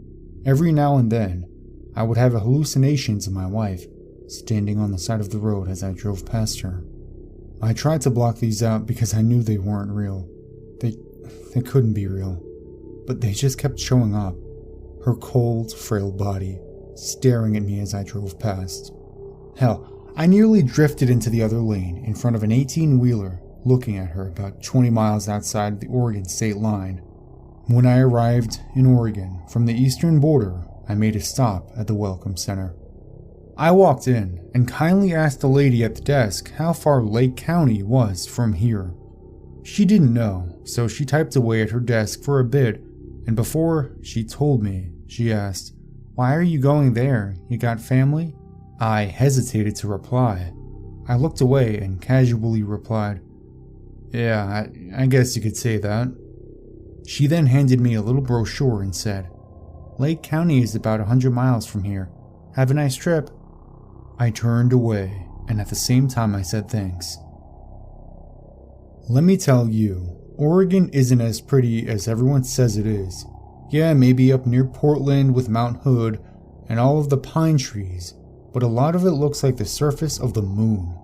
Every now and then, I would have hallucinations of my wife standing on the side of the road as I drove past her. I tried to block these out because I knew they weren't real. They couldn't be real. But they just kept showing up. Her cold, frail body, staring at me as I drove past. Hell, I nearly drifted into the other lane in front of an 18-wheeler, looking at her about 20 miles outside the Oregon state line. When I arrived in Oregon from the eastern border, I made a stop at the Welcome Center. I walked in and kindly asked the lady at the desk how far Lake County was from here. She didn't know, so she typed away at her desk for a bit, and before she told me, she asked, "Why are you going there? You got family?" I hesitated to reply. I looked away and casually replied, "Yeah, I guess you could say that." She then handed me a little brochure and said, "Lake County is about 100 miles from here. Have a nice trip." I turned away, and at the same time I said thanks. Let me tell you Oregon isn't as pretty as everyone says it is. Yeah, maybe up near Portland with Mount Hood and all of the pine trees, but a lot of it looks like the surface of the moon.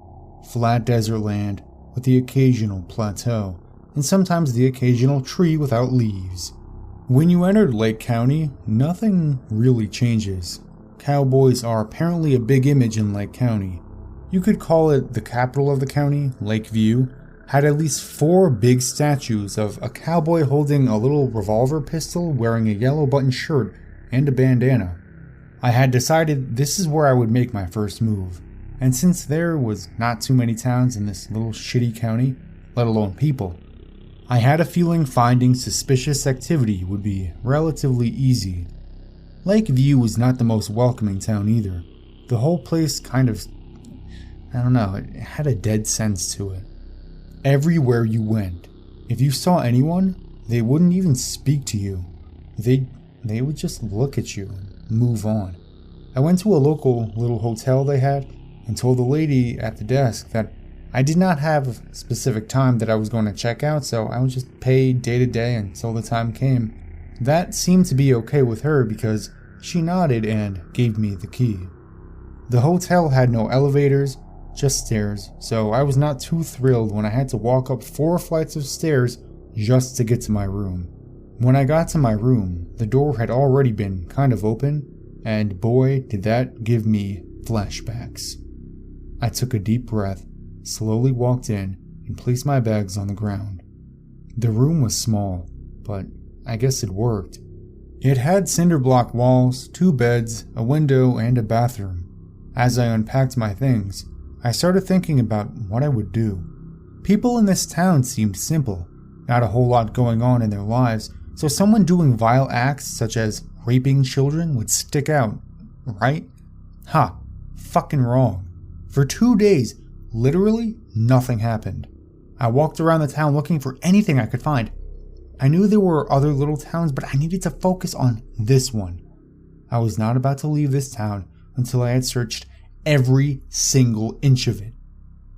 Flat desert land with the occasional plateau, and sometimes the occasional tree without leaves. When you entered Lake County, nothing really changes. Cowboys are apparently a big image in Lake County. You could call it the capital of the county. Lakeview had at least 4 big statues of a cowboy holding a little revolver pistol, wearing a yellow button shirt and a bandana. I had decided this is where I would make my first move, and since there was not too many towns in this little shitty county, let alone people, I had a feeling finding suspicious activity would be relatively easy. Lakeview was not the most welcoming town either. The whole place kind of, it had a dead sense to it. Everywhere you went, if you saw anyone, they wouldn't even speak to you. They would just look at you and move on. I went to a local little hotel they had and told the lady at the desk that I did not have a specific time that I was going to check out, so I would just pay day to day until the time came. That seemed to be okay with her because she nodded and gave me the key. The hotel had no elevators, just stairs, so I was not too thrilled when I had to walk up 4 flights of stairs just to get to my room. When I got to my room, the door had already been kind of open, and boy did that give me flashbacks. I took a deep breath, slowly walked in, and placed my bags on the ground. The room was small, but I guess it worked. It had cinder block walls, 2 beds, a window, and a bathroom. As I unpacked my things, I started thinking about what I would do. People in this town seemed simple, not a whole lot going on in their lives, so someone doing vile acts such as raping children would stick out, right? Ha, fucking wrong. For 2 days, literally nothing happened. I walked around the town looking for anything I could find. I knew there were other little towns, but I needed to focus on this one. I was not about to leave this town until I had searched every single inch of it.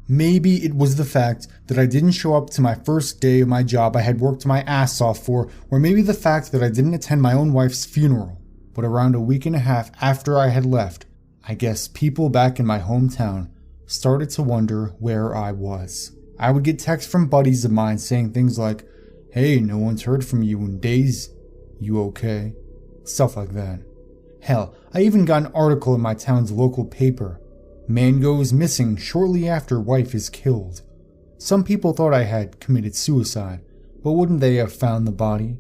Maybe it was the fact that I didn't show up to my first day of my job I had worked my ass off for, or maybe the fact that I didn't attend my own wife's funeral. But around a week and a half after I had left, I guess people back in my hometown started to wonder where I was. I would get texts from buddies of mine saying things like, "Hey, no one's heard from you in days. You okay?" Stuff like that. Hell, I even got an article in my town's local paper. Man goes missing shortly after wife is killed. Some people thought I had committed suicide, but wouldn't they have found the body?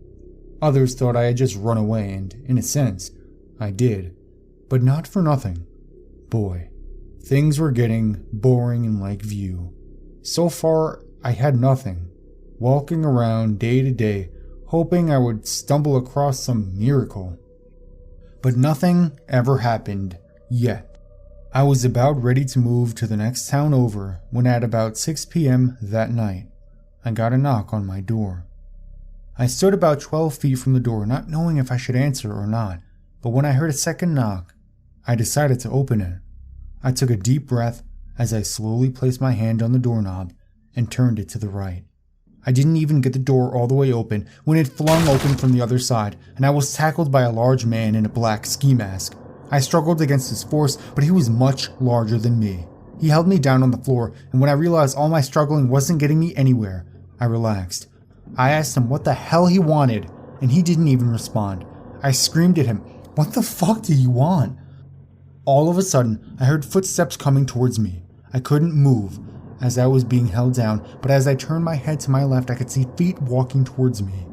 Others thought I had just run away, and in a sense, I did. But not for nothing. Boy, things were getting boring in Lakeview. So far, I had nothing. Walking around day to day, hoping I would stumble across some miracle. But nothing ever happened, yet. I was about ready to move to the next town over when at about 6 p.m. that night, I got a knock on my door. I stood about 12 feet from the door, not knowing if I should answer or not, but when I heard a second knock, I decided to open it. I took a deep breath as I slowly placed my hand on the doorknob and turned it to the right. I didn't even get the door all the way open when it flung open from the other side, and I was tackled by a large man in a black ski mask. I struggled against his force, but he was much larger than me. He held me down on the floor, and when I realized all my struggling wasn't getting me anywhere, I relaxed. I asked him what the hell he wanted, and he didn't even respond. I screamed at him, "What the fuck do you want?" All of a sudden, I heard footsteps coming towards me. I couldn't move as I was being held down, but as I turned my head to my left, I could see feet walking towards me.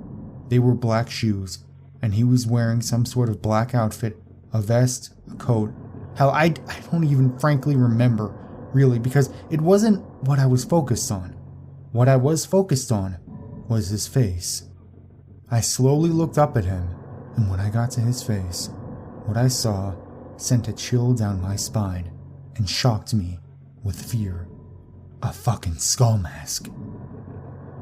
They were black shoes, and he was wearing some sort of black outfit, a vest, a coat. Hell, I don't even frankly remember, really, because it wasn't what I was focused on. What I was focused on was his face. I slowly looked up at him, and when I got to his face, what I saw sent a chill down my spine and shocked me with fear. A fucking skull mask.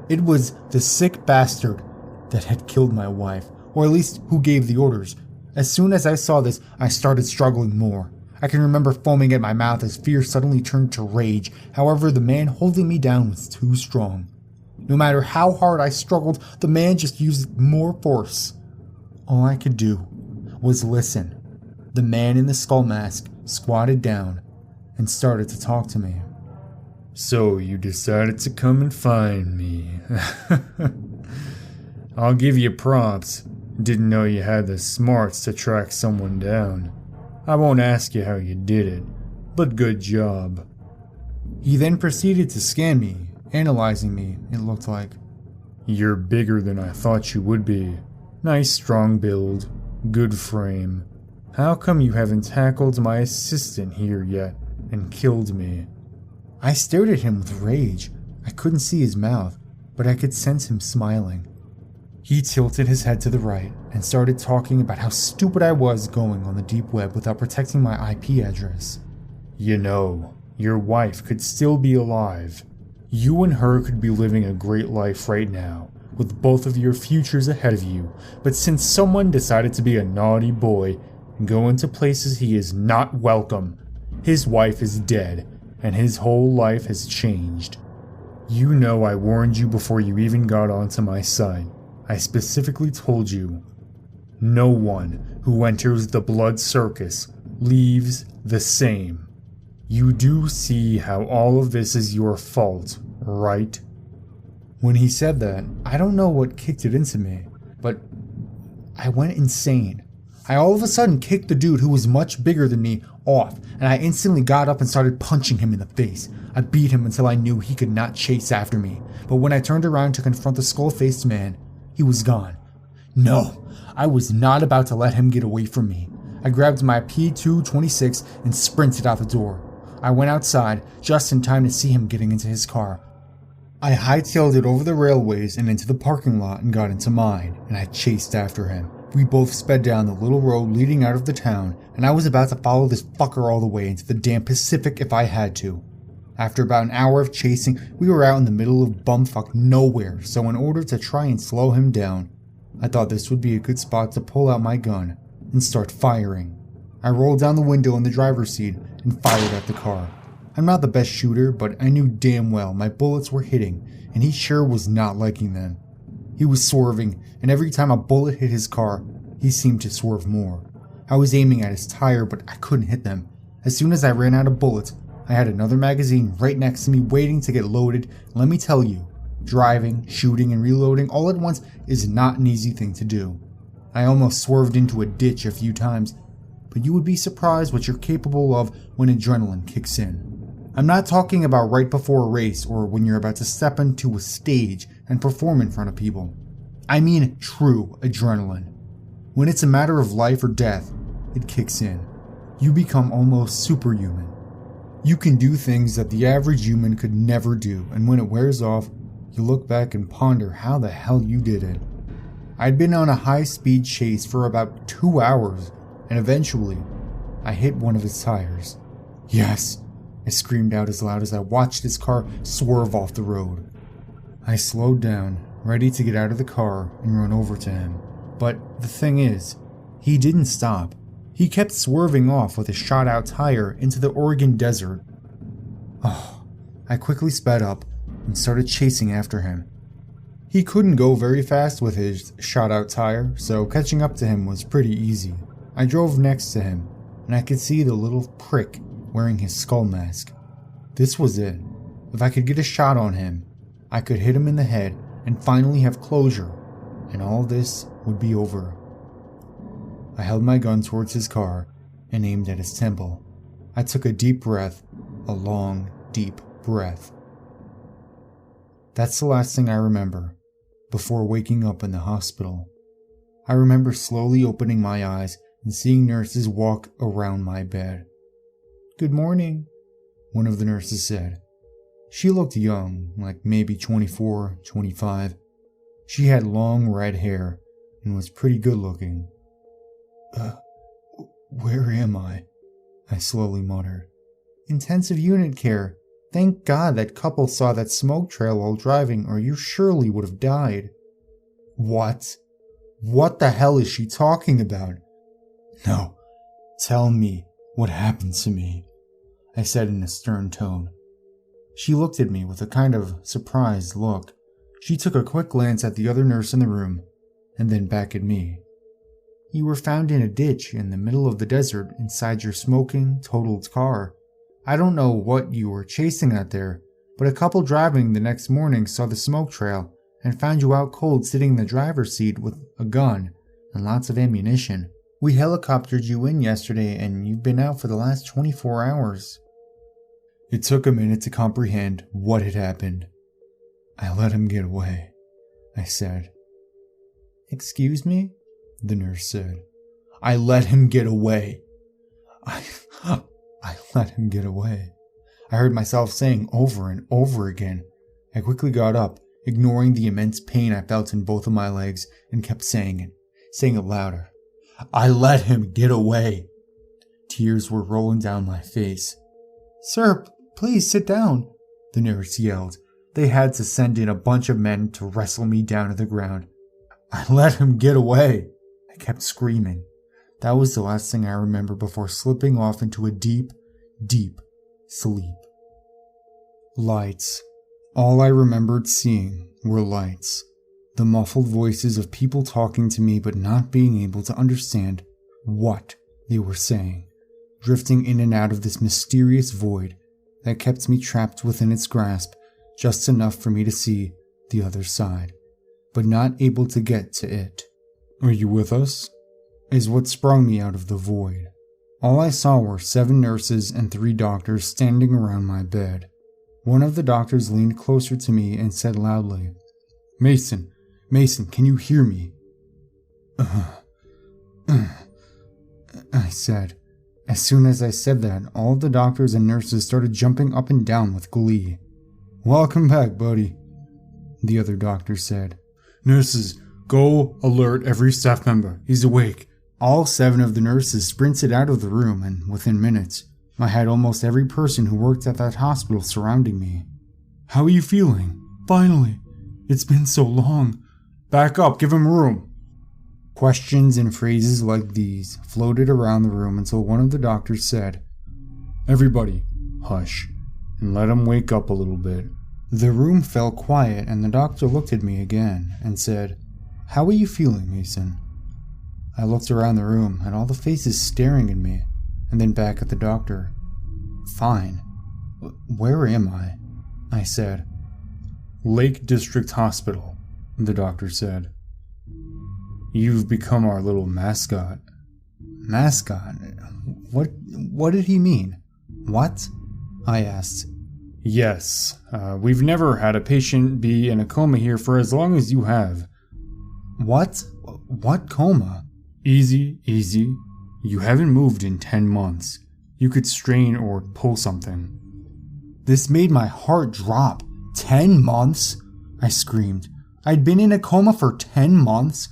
It was the sick bastard that had killed my wife, or at least who gave the orders. As soon as I saw this, I started struggling more. I can remember foaming at my mouth as fear suddenly turned to rage. However, the man holding me down was too strong. No matter how hard I struggled, the man just used more force. All I could do was listen. The man in the skull mask squatted down and started to talk to me. So you decided to come and find me. I'll give you props. Didn't know you had the smarts to track someone down. I won't ask you how you did it, but good job. He then proceeded to scan me, analyzing me, it looked like. You're bigger than I thought you would be. Nice strong build, good frame. How come you haven't tackled my assistant here yet and killed me? I stared at him with rage. I couldn't see his mouth, but I could sense him smiling. He tilted his head to the right and started talking about how stupid I was going on the deep web without protecting my IP address. You know, your wife could still be alive. You and her could be living a great life right now, with both of your futures ahead of you, but since someone decided to be a naughty boy and go into places he is not welcome, his wife is dead, and his whole life has changed. You know I warned you before you even got onto my site. I specifically told you, no one who enters the blood circus leaves the same. You do see how all of this is your fault, right? When he said that, I don't know what kicked it into me, but I went insane. I all of a sudden kicked the dude who was much bigger than me off, and I instantly got up and started punching him in the face. I beat him until I knew he could not chase after me, but when I turned around to confront the skull-faced man, he was gone. No, I was not about to let him get away from me. I grabbed my P226 and sprinted out the door. I went outside just in time to see him getting into his car. I hightailed it over the railways and into the parking lot and got into mine, and I chased after him. We both sped down the little road leading out of the town, and I was about to follow this fucker all the way into the damn Pacific if I had to. After about an hour of chasing, we were out in the middle of bumfuck nowhere, so in order to try and slow him down, I thought this would be a good spot to pull out my gun and start firing. I rolled down the window in the driver's seat and fired at the car. I'm not the best shooter, but I knew damn well my bullets were hitting, and he sure was not liking them. He was swerving, and every time a bullet hit his car, he seemed to swerve more. I was aiming at his tire, but I couldn't hit them. As soon as I ran out of bullets, I had another magazine right next to me waiting to get loaded. Let me tell you, driving, shooting, and reloading all at once is not an easy thing to do. I almost swerved into a ditch a few times, but you would be surprised what you're capable of when adrenaline kicks in. I'm not talking about right before a race or when you're about to step into a stage and perform in front of people. I mean true adrenaline. When it's a matter of life or death, it kicks in. You become almost superhuman. You can do things that the average human could never do, and when it wears off, you look back and ponder how the hell you did it. I'd been on a high-speed chase for about 2 hours, and eventually, I hit one of his tires. Yes, I screamed out as loud as I watched his car swerve off the road. I slowed down, ready to get out of the car and run over to him. But the thing is, he didn't stop. He kept swerving off with a shot-out tire into the Oregon desert. I quickly sped up and started chasing after him. He couldn't go very fast with his shot-out tire, so catching up to him was pretty easy. I drove next to him, and I could see the little prick wearing his skull mask. This was it. If I could get a shot on him, I could hit him in the head and finally have closure, and all this would be over. I held my gun towards his car and aimed at his temple. I took a deep breath, a long, deep breath. That's the last thing I remember, before waking up in the hospital. I remember slowly opening my eyes and seeing nurses walk around my bed. "Good morning," one of the nurses said. She looked young, like maybe 24, 25. She had long red hair and was pretty good looking. Where am I?" I slowly muttered. "Intensive unit care. Thank God that couple saw that smoke trail while driving, or you surely would have died." What? What the hell is she talking about? "No, tell me what happened to me," I said in a stern tone. She looked at me with a kind of surprised look. She took a quick glance at the other nurse in the room, and then back at me. You were found in a ditch in the middle of the desert inside your smoking, totaled car. I don't know what you were chasing out there, but a couple driving the next morning saw the smoke trail and found you out cold sitting in the driver's seat with a gun and lots of ammunition. We helicoptered you in yesterday and you've been out for the last 24 hours. It took a minute to comprehend what had happened. I let him get away, I said. Excuse me? The nurse said. I let him get away. I let him get away. I heard myself saying over and over again. I quickly got up, ignoring the immense pain I felt in both of my legs, and kept saying it louder. I let him get away. Tears were rolling down my face. Sir, please sit down, the nurse yelled. They had to send in a bunch of men to wrestle me down to the ground. I let him get away. I kept screaming. That was the last thing I remember before slipping off into a deep, deep sleep. Lights. All I remembered seeing were lights. The muffled voices of people talking to me but not being able to understand what they were saying, drifting in and out of this mysterious void that kept me trapped within its grasp, just enough for me to see the other side, but not able to get to it. Are you with us? Is what sprung me out of the void. All I saw were 7 nurses and 3 doctors standing around my bed. One of the doctors leaned closer to me and said loudly, Mason, can you hear me? I said. As soon as I said that, all the doctors and nurses started jumping up and down with glee. Welcome back, buddy, the other doctor said. Nurses, go alert every staff member. He's awake. All 7 of the nurses sprinted out of the room, and within minutes, I had almost every person who worked at that hospital surrounding me. How are you feeling? Finally. It's been so long. Back up, give him room. Questions and phrases like these floated around the room until one of the doctors said, Everybody, hush, and let him wake up a little bit. The room fell quiet and the doctor looked at me again and said, How are you feeling, Mason? I looked around the room at all the faces staring at me, and then back at the doctor. Fine. Where am I? I said. Lake District Hospital, the doctor said. You've become our little mascot. Mascot? What did he mean? What? I asked. Yes, we've never had a patient be in a coma here for as long as you have. What? What coma? Easy. You haven't moved in 10 months. You could strain or pull something. This made my heart drop. 10 months? I screamed. I'd been in a coma for 10 months?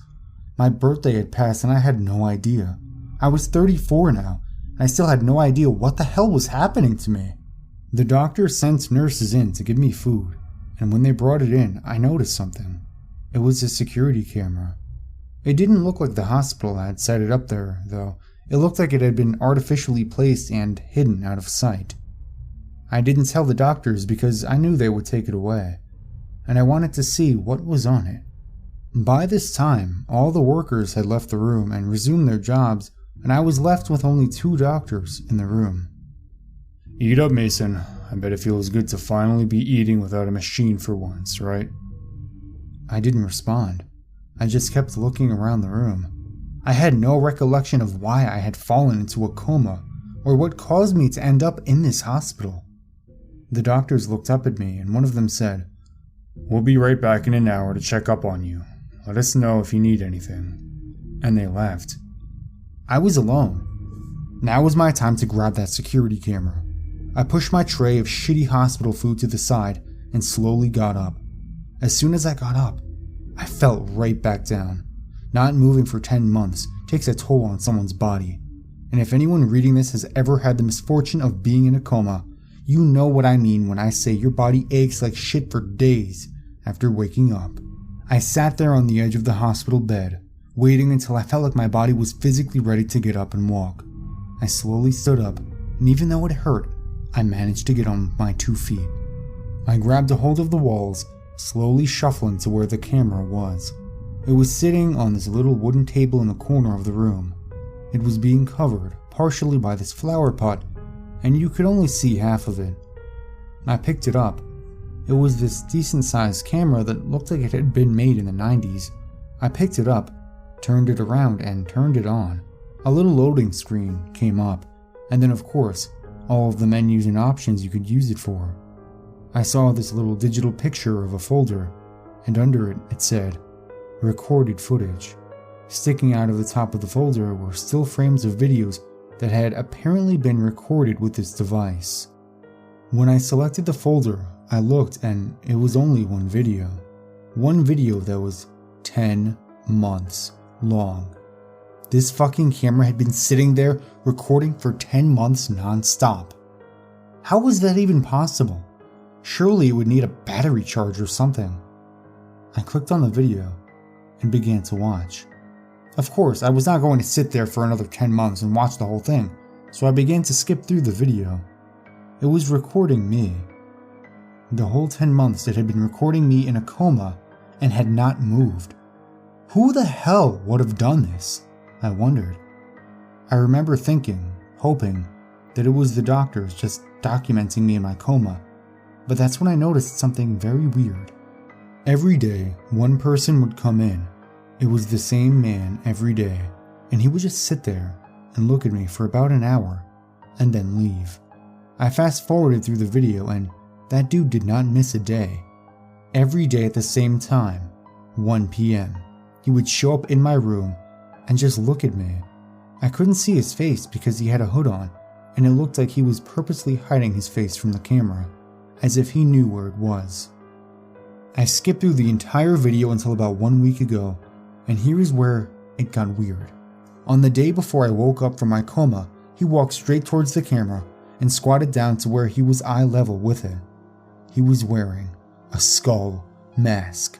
My birthday had passed and I had no idea. I was 34 now, and I still had no idea what the hell was happening to me. The doctor sent nurses in to give me food, and when they brought it in, I noticed something. It was a security camera. It didn't look like the hospital had set it up there, though. It looked like it had been artificially placed and hidden out of sight. I didn't tell the doctors because I knew they would take it away, and I wanted to see what was on it. By this time, all the workers had left the room and resumed their jobs, and I was left with only 2 doctors in the room. Eat up, Mason. I bet it feels good to finally be eating without a machine for once, right? I didn't respond. I just kept looking around the room. I had no recollection of why I had fallen into a coma, or what caused me to end up in this hospital. The doctors looked up at me, and one of them said, We'll be right back in an hour to check up on you. Let us know if you need anything. And they left. I was alone. Now was my time to grab that security camera. I pushed my tray of shitty hospital food to the side and slowly got up. As soon as I got up, I fell right back down. Not moving for 10 months takes a toll on someone's body. And if anyone reading this has ever had the misfortune of being in a coma, you know what I mean when I say your body aches like shit for days after waking up. I sat there on the edge of the hospital bed, waiting until I felt like my body was physically ready to get up and walk. I slowly stood up, and even though it hurt, I managed to get on my 2 feet. I grabbed a hold of the walls, slowly shuffling to where the camera was. It was sitting on this little wooden table in the corner of the room. It was being covered partially by this flower pot, and you could only see half of it. I picked it up. It was this decent-sized camera that looked like it had been made in the 90s. I picked it up, turned it around, and turned it on. A little loading screen came up, and then of course, all of the menus and options you could use it for. I saw this little digital picture of a folder, and under it, it said, "Recorded footage." Sticking out of the top of the folder were still frames of videos that had apparently been recorded with this device. When I selected the folder, I looked and it was only one video. One video that was 10 months long. This fucking camera had been sitting there recording for 10 months non-stop. How was that even possible? Surely it would need a battery charge or something. I clicked on the video and began to watch. Of course, I was not going to sit there for another 10 months and watch the whole thing, so I began to skip through the video. It was recording me. The whole 10 months it had been recording me in a coma and had not moved. Who the hell would have done this? I wondered. I remember thinking, hoping, that it was the doctors just documenting me in my coma, but that's when I noticed something very weird. Every day, one person would come in. It was the same man every day, and he would just sit there and look at me for about an hour, and then leave. I fast forwarded through the video, and that dude did not miss a day. Every day at the same time, 1 p.m., he would show up in my room and just look at me. I couldn't see his face because he had a hood on, and it looked like he was purposely hiding his face from the camera, as if he knew where it was. I skipped through the entire video until about 1 week ago, and here is where it got weird. On the day before I woke up from my coma, he walked straight towards the camera and squatted down to where he was eye level with it. He was wearing a skull mask.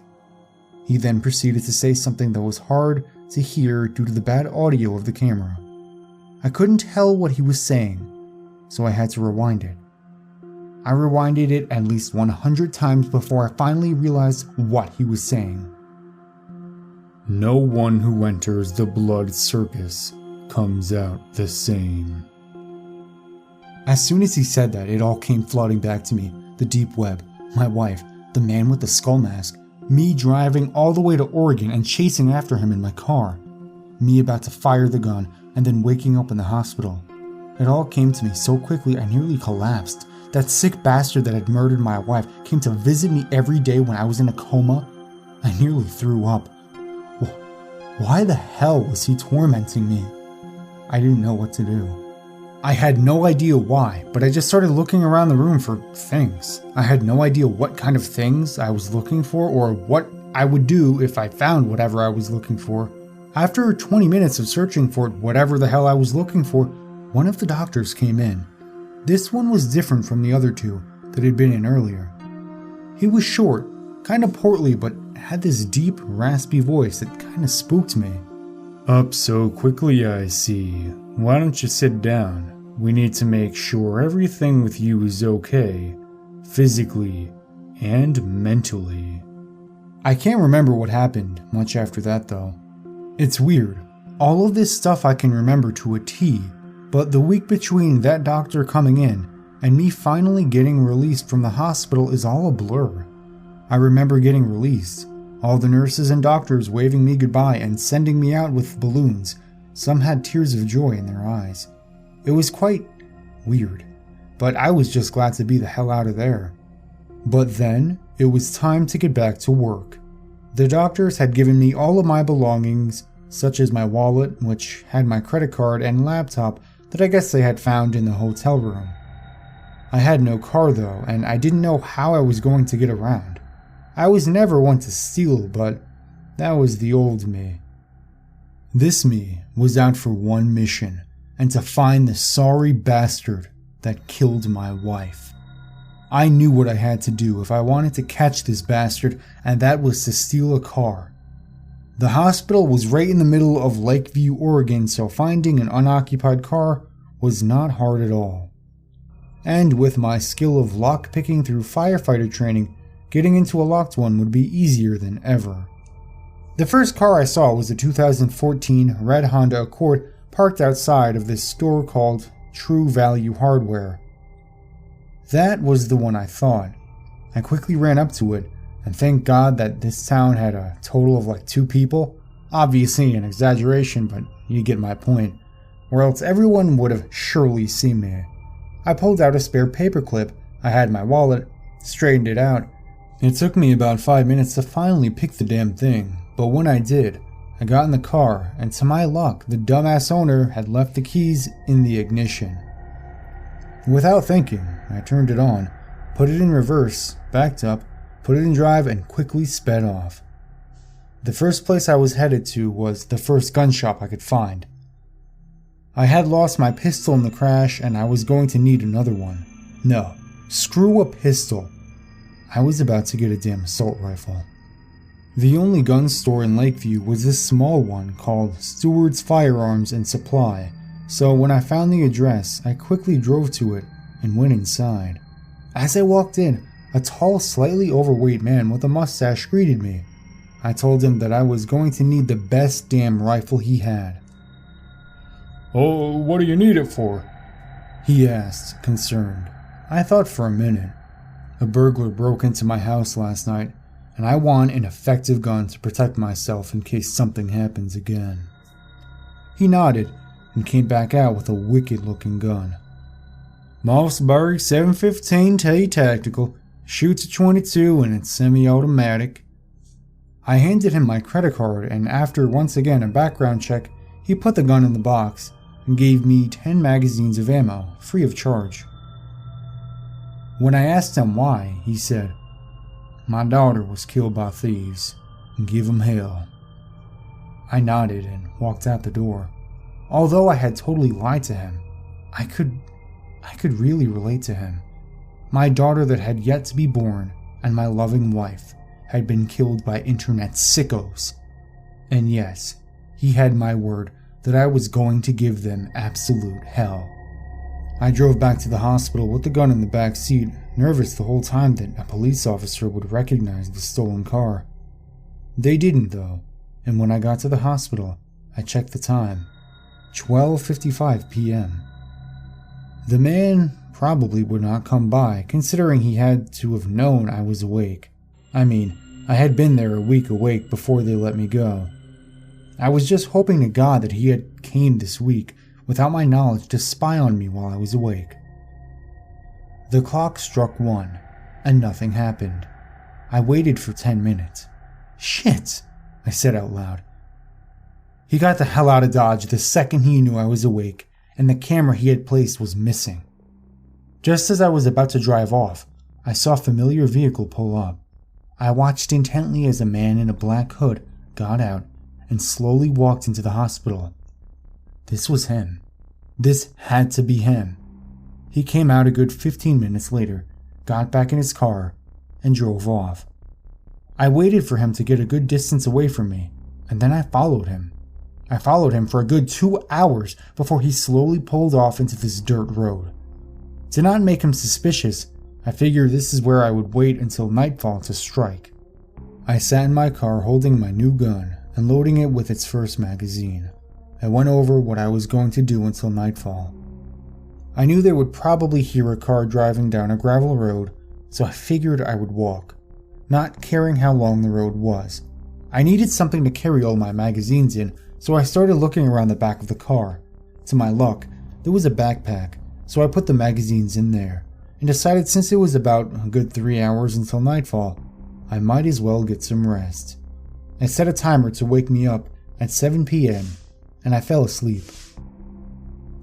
He then proceeded to say something that was hard to hear due to the bad audio of the camera. I couldn't tell what he was saying, so I had to rewind it. I rewinded it at least 100 times before I finally realized what he was saying. "No one who enters the blood circus comes out the same." As soon as he said that, it all came flooding back to me. The deep web, my wife, the man with the skull mask, me driving all the way to Oregon and chasing after him in my car, me about to fire the gun and then waking up in the hospital. It all came to me so quickly I nearly collapsed. That sick bastard that had murdered my wife came to visit me every day when I was in a coma. I nearly threw up. Why the hell was he tormenting me? I didn't know what to do. I had no idea why, but I just started looking around the room for things. I had no idea what kind of things I was looking for or what I would do if I found whatever I was looking for. After 20 minutes of searching for whatever the hell I was looking for, one of the doctors came in. This one was different from the other two that had been in earlier. He was short, kind of portly, but had this deep, raspy voice that kind of spooked me. "Up so quickly, I see. Why don't you sit down? We need to make sure everything with you is okay, physically and mentally." I can't remember what happened much after that though. It's weird. All of this stuff I can remember to a T, but the week between that doctor coming in and me finally getting released from the hospital is all a blur. I remember getting released, all the nurses and doctors waving me goodbye and sending me out with balloons. Some had tears of joy in their eyes. It was quite weird, but I was just glad to be the hell out of there. But then, it was time to get back to work. The doctors had given me all of my belongings, such as my wallet, which had my credit card and laptop that I guess they had found in the hotel room. I had no car though, and I didn't know how I was going to get around. I was never one to steal, but that was the old me. This me was out for one mission, and to find the sorry bastard that killed my wife. I knew what I had to do if I wanted to catch this bastard, and that was to steal a car. The hospital was right in the middle of Lakeview, Oregon, so finding an unoccupied car was not hard at all. And with my skill of lockpicking through firefighter training, Getting into a locked one would be easier than ever. The first car I saw was a 2014 red Honda Accord parked outside of this store called True Value Hardware. That was the one I thought. I quickly ran up to it, and thank God that this town had a total of like 2 people. Obviously an exaggeration, but you get my point. Or else everyone would have surely seen me. I pulled out a spare paperclip, I had my wallet, straightened it out. It took me about 5 minutes to finally pick the damn thing, but when I did, I got in the car, and to my luck, the dumbass owner had left the keys in the ignition. Without thinking, I turned it on, put it in reverse, backed up, put it in drive, and quickly sped off. The first place I was headed to was the first gun shop I could find. I had lost my pistol in the crash, and I was going to need another one. No, screw a pistol. I was about to get a damn assault rifle. The only gun store in Lakeview was this small one called Stewart's Firearms and Supply, so when I found the address, I quickly drove to it and went inside. As I walked in, a tall, slightly overweight man with a mustache greeted me. I told him that I was going to need the best damn rifle he had. "Oh, what do you need it for?" he asked, concerned. I thought for a minute. A burglar broke into my house last night, and I want an effective gun to protect myself in case something happens again. He nodded and came back out with a wicked-looking gun. Mossberg 715T Tactical, shoots a 22 and it's semi-automatic. I handed him my credit card, and after once again a background check, he put the gun in the box and gave me 10 magazines of ammo, free of charge. When I asked him why, he said, "My daughter was killed by thieves, and give 'em hell." I nodded and walked out the door. Although I had totally lied to him, I could really relate to him. My daughter that had yet to be born, and my loving wife, had been killed by internet sickos. And yes, he had my word that I was going to give them absolute hell. I drove back to the hospital with the gun in the back seat, nervous the whole time that a police officer would recognize the stolen car. They didn't though, and when I got to the hospital, I checked the time. 12:55 p.m. The man probably would not come by, considering he had to have known I was awake. I mean, I had been there a week awake before they let me go. I was just hoping to God that he had came this week, without my knowledge, to spy on me while I was awake. The clock struck 1, and nothing happened. I waited for 10 minutes. Shit, I said out loud. He got the hell out of Dodge the second he knew I was awake, and the camera he had placed was missing. Just as I was about to drive off, I saw a familiar vehicle pull up. I watched intently as a man in a black hood got out and slowly walked into the hospital. This was him. This had to be him. He came out a good 15 minutes later, got back in his car, and drove off. I waited for him to get a good distance away from me, and then I followed him. I followed him for a good 2 hours before he slowly pulled off into this dirt road. To not make him suspicious, I figured this is where I would wait until nightfall to strike. I sat in my car holding my new gun and loading it with its first magazine. I went over what I was going to do until nightfall. I knew they would probably hear a car driving down a gravel road, so I figured I would walk, not caring how long the road was. I needed something to carry all my magazines in, so I started looking around the back of the car. To my luck, there was a backpack, so I put the magazines in there, and decided since it was about a good 3 hours until nightfall, I might as well get some rest. I set a timer to wake me up at 7 p.m., and I fell asleep.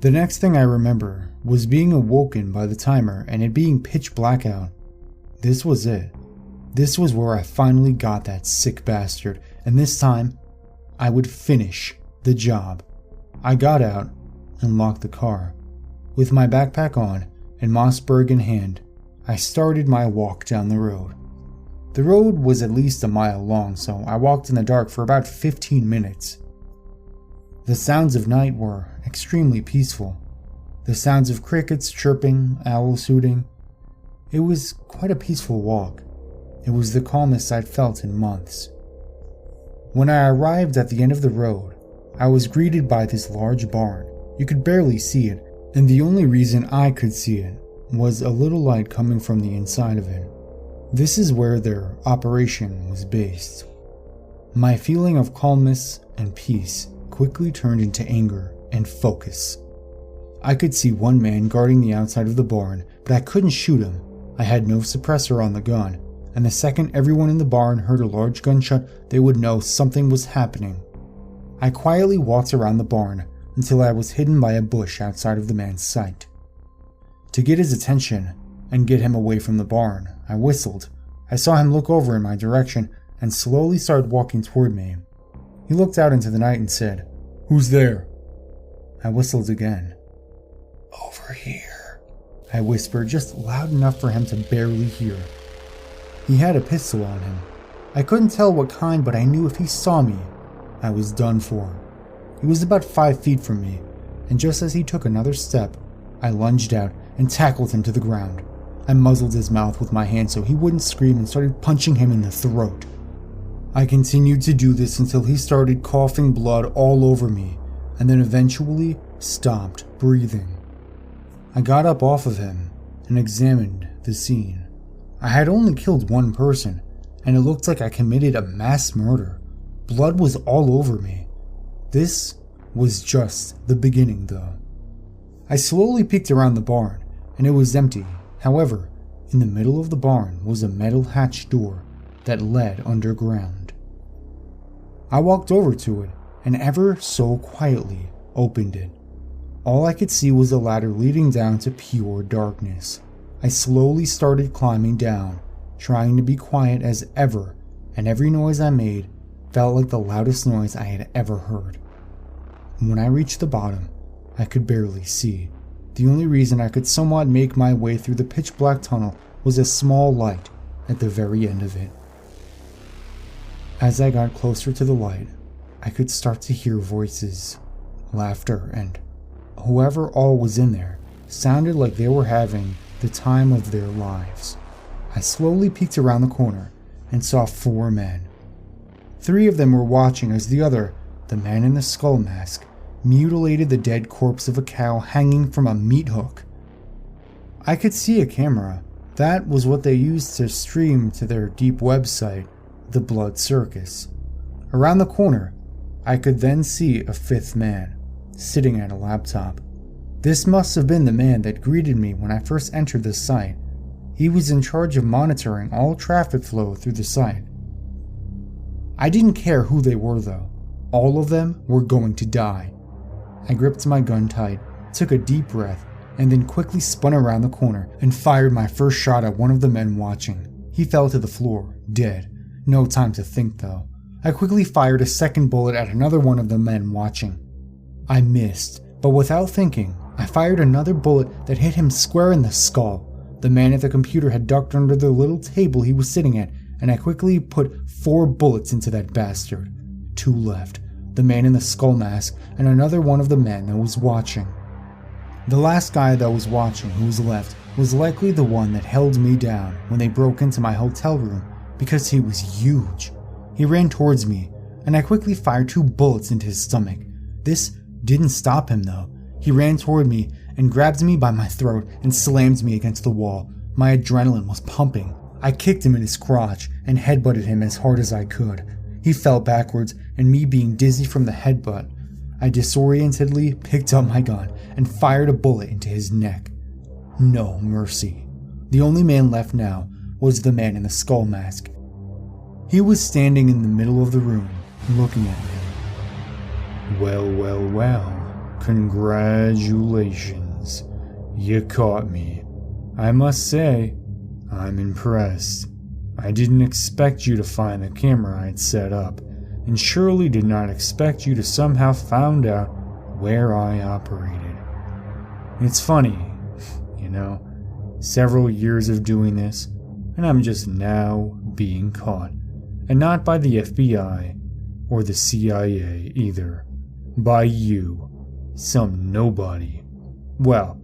The next thing I remember was being awoken by the timer and it being pitch black out. This was it. This was where I finally got that sick bastard, and this time, I would finish the job. I got out and locked the car. With my backpack on and Mossberg in hand, I started my walk down the road. The road was at least a mile long, so I walked in the dark for about 15 minutes. The sounds of night were extremely peaceful. The sounds of crickets chirping, owls hooting. It was quite a peaceful walk. It was the calmest I'd felt in months. When I arrived at the end of the road, I was greeted by this large barn. You could barely see it, and the only reason I could see it was a little light coming from the inside of it. This is where their operation was based. My feeling of calmness and peace quickly turned into anger and focus. I could see one man guarding the outside of the barn, but I couldn't shoot him. I had no suppressor on the gun, and the second everyone in the barn heard a large gunshot, they would know something was happening. I quietly walked around the barn until I was hidden by a bush outside of the man's sight. To get his attention and get him away from the barn, I whistled. I saw him look over in my direction and slowly started walking toward me. He looked out into the night and said, "Who's there?" I whistled again. "Over here," I whispered, just loud enough for him to barely hear. He had a pistol on him. I couldn't tell what kind, but I knew if he saw me, I was done for. He was about 5 feet from me, and just as he took another step, I lunged out and tackled him to the ground. I muzzled his mouth with my hand so he wouldn't scream and started punching him in the throat. I continued to do this until he started coughing blood all over me, and then eventually stopped breathing. I got up off of him and examined the scene. I had only killed one person, and it looked like I committed a mass murder. Blood was all over me. This was just the beginning, though. I slowly peeked around the barn, and it was empty. However, in the middle of the barn was a metal hatch door that led underground. I walked over to it and ever so quietly opened it. All I could see was a ladder leading down to pure darkness. I slowly started climbing down, trying to be quiet as ever, and every noise I made felt like the loudest noise I had ever heard. When I reached the bottom, I could barely see. The only reason I could somewhat make my way through the pitch-black tunnel was a small light at the very end of it. As I got closer to the light, I could start to hear voices, laughter, and whoever all was in there sounded like they were having the time of their lives. I slowly peeked around the corner and saw 4 men. 3 of them were watching as the other, the man in the skull mask, mutilated the dead corpse of a cow hanging from a meat hook. I could see a camera. That was what they used to stream to their deep website, the Blood Circus. Around the corner, I could then see a 5th man, sitting at a laptop. This must have been the man that greeted me when I first entered the site. He was in charge of monitoring all traffic flow through the site. I didn't care who they were though. All of them were going to die. I gripped my gun tight, took a deep breath, and then quickly spun around the corner and fired my first shot at one of the men watching. He fell to the floor, dead. No time to think though. I quickly fired a second bullet at another one of the men watching. I missed, but without thinking, I fired another bullet that hit him square in the skull. The man at the computer had ducked under the little table he was sitting at, and I quickly put 4 bullets into that bastard. 2 left, the man in the skull mask and another one of the men that was watching. The last guy that was watching who was left was likely the one that held me down when they broke into my hotel room because he was huge. He ran towards me, and I quickly fired 2 bullets into his stomach. This didn't stop him though. He ran toward me and grabbed me by my throat and slammed me against the wall. My adrenaline was pumping. I kicked him in his crotch and headbutted him as hard as I could. He fell backwards, and me being dizzy from the headbutt, I disorientedly picked up my gun and fired a bullet into his neck. No mercy. The only man left now was the man in the skull mask. He was standing in the middle of the room, looking at me. Well, well, well. Congratulations. You caught me. I must say, I'm impressed. I didn't expect you to find the camera I'd set up, and surely did not expect you to somehow found out where I operated. It's funny, you know, several years of doing this, and I'm just now being caught. And not by the FBI, or the CIA either. By you, some nobody. Well,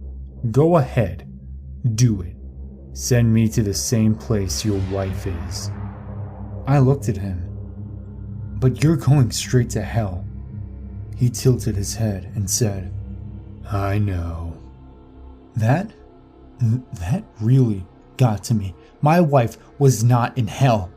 go ahead, do it. Send me to the same place your wife is. I looked at him. But you're going straight to hell. He tilted his head and said, I know. That really got to me. My wife was not in hell.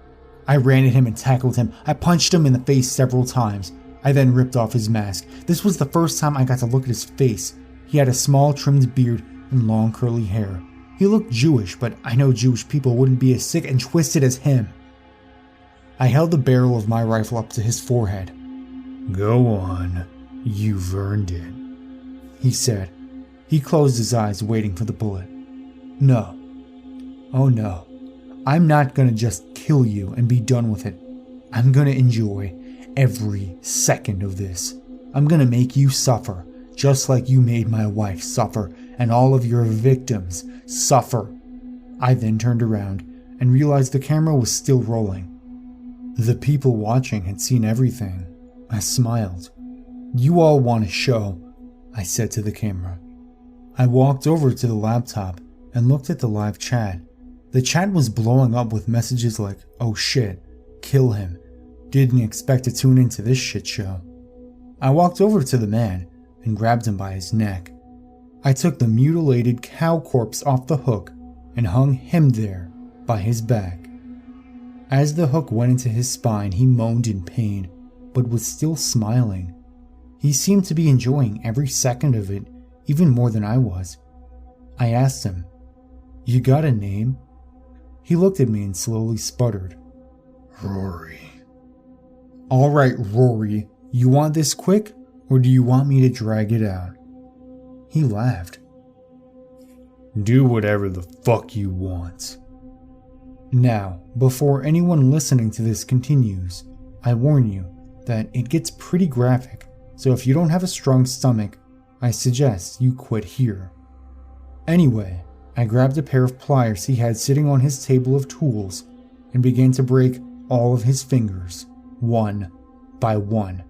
I ran at him and tackled him. I punched him in the face several times. I then ripped off his mask. This was the first time I got to look at his face. He had a small trimmed beard and long curly hair. He looked Jewish, but I know Jewish people wouldn't be as sick and twisted as him. I held the barrel of my rifle up to his forehead. Go on, you've earned it, he said. He closed his eyes, waiting for the bullet. No. Oh no. I'm not gonna just kill you and be done with it. I'm gonna enjoy every second of this. I'm gonna make you suffer, just like you made my wife suffer and all of your victims suffer. I then turned around and realized the camera was still rolling. The people watching had seen everything. I smiled. You all want a show, I said to the camera. I walked over to the laptop and looked at the live chat. The chat was blowing up with messages like, oh shit, kill him. Didn't expect to tune into this shit show. I walked over to the man and grabbed him by his neck. I took the mutilated cow corpse off the hook and hung him there by his back. As the hook went into his spine, he moaned in pain, but was still smiling. He seemed to be enjoying every second of it, even more than I was. I asked him, You got a name? He looked at me and slowly sputtered. Rory. All right, Rory, you want this quick, or do you want me to drag it out? He laughed. Do whatever the fuck you want. Now, before anyone listening to this continues, I warn you that it gets pretty graphic, so if you don't have a strong stomach, I suggest you quit here. Anyway, I grabbed a pair of pliers he had sitting on his table of tools and began to break all of his fingers, one by one.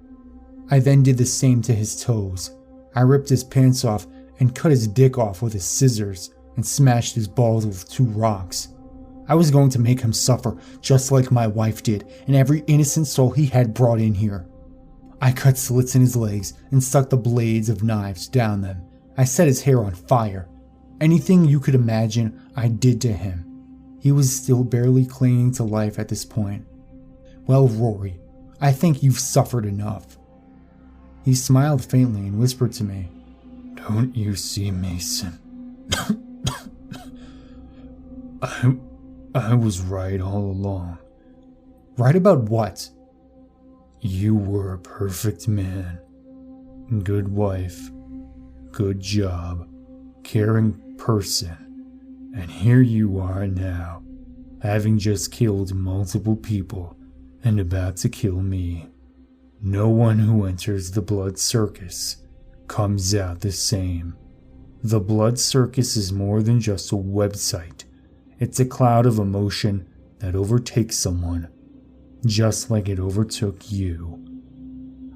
I then did the same to his toes. I ripped his pants off and cut his dick off with his scissors and smashed his balls with 2 rocks. I was going to make him suffer just like my wife did and every innocent soul he had brought in here. I cut slits in his legs and stuck the blades of knives down them. I set his hair on fire. Anything you could imagine, I did to him. He was still barely clinging to life at this point. Well, Rory, I think you've suffered enough. He smiled faintly and whispered to me, Don't you see, Mason? I was right all along. Right about what? You were a perfect man. Good wife. Good job. Caring person. And here you are now, having just killed multiple people and about to kill me. No one who enters the blood circus comes out the same. The blood circus is more than just a website. It's a cloud of emotion that overtakes someone, just like it overtook you.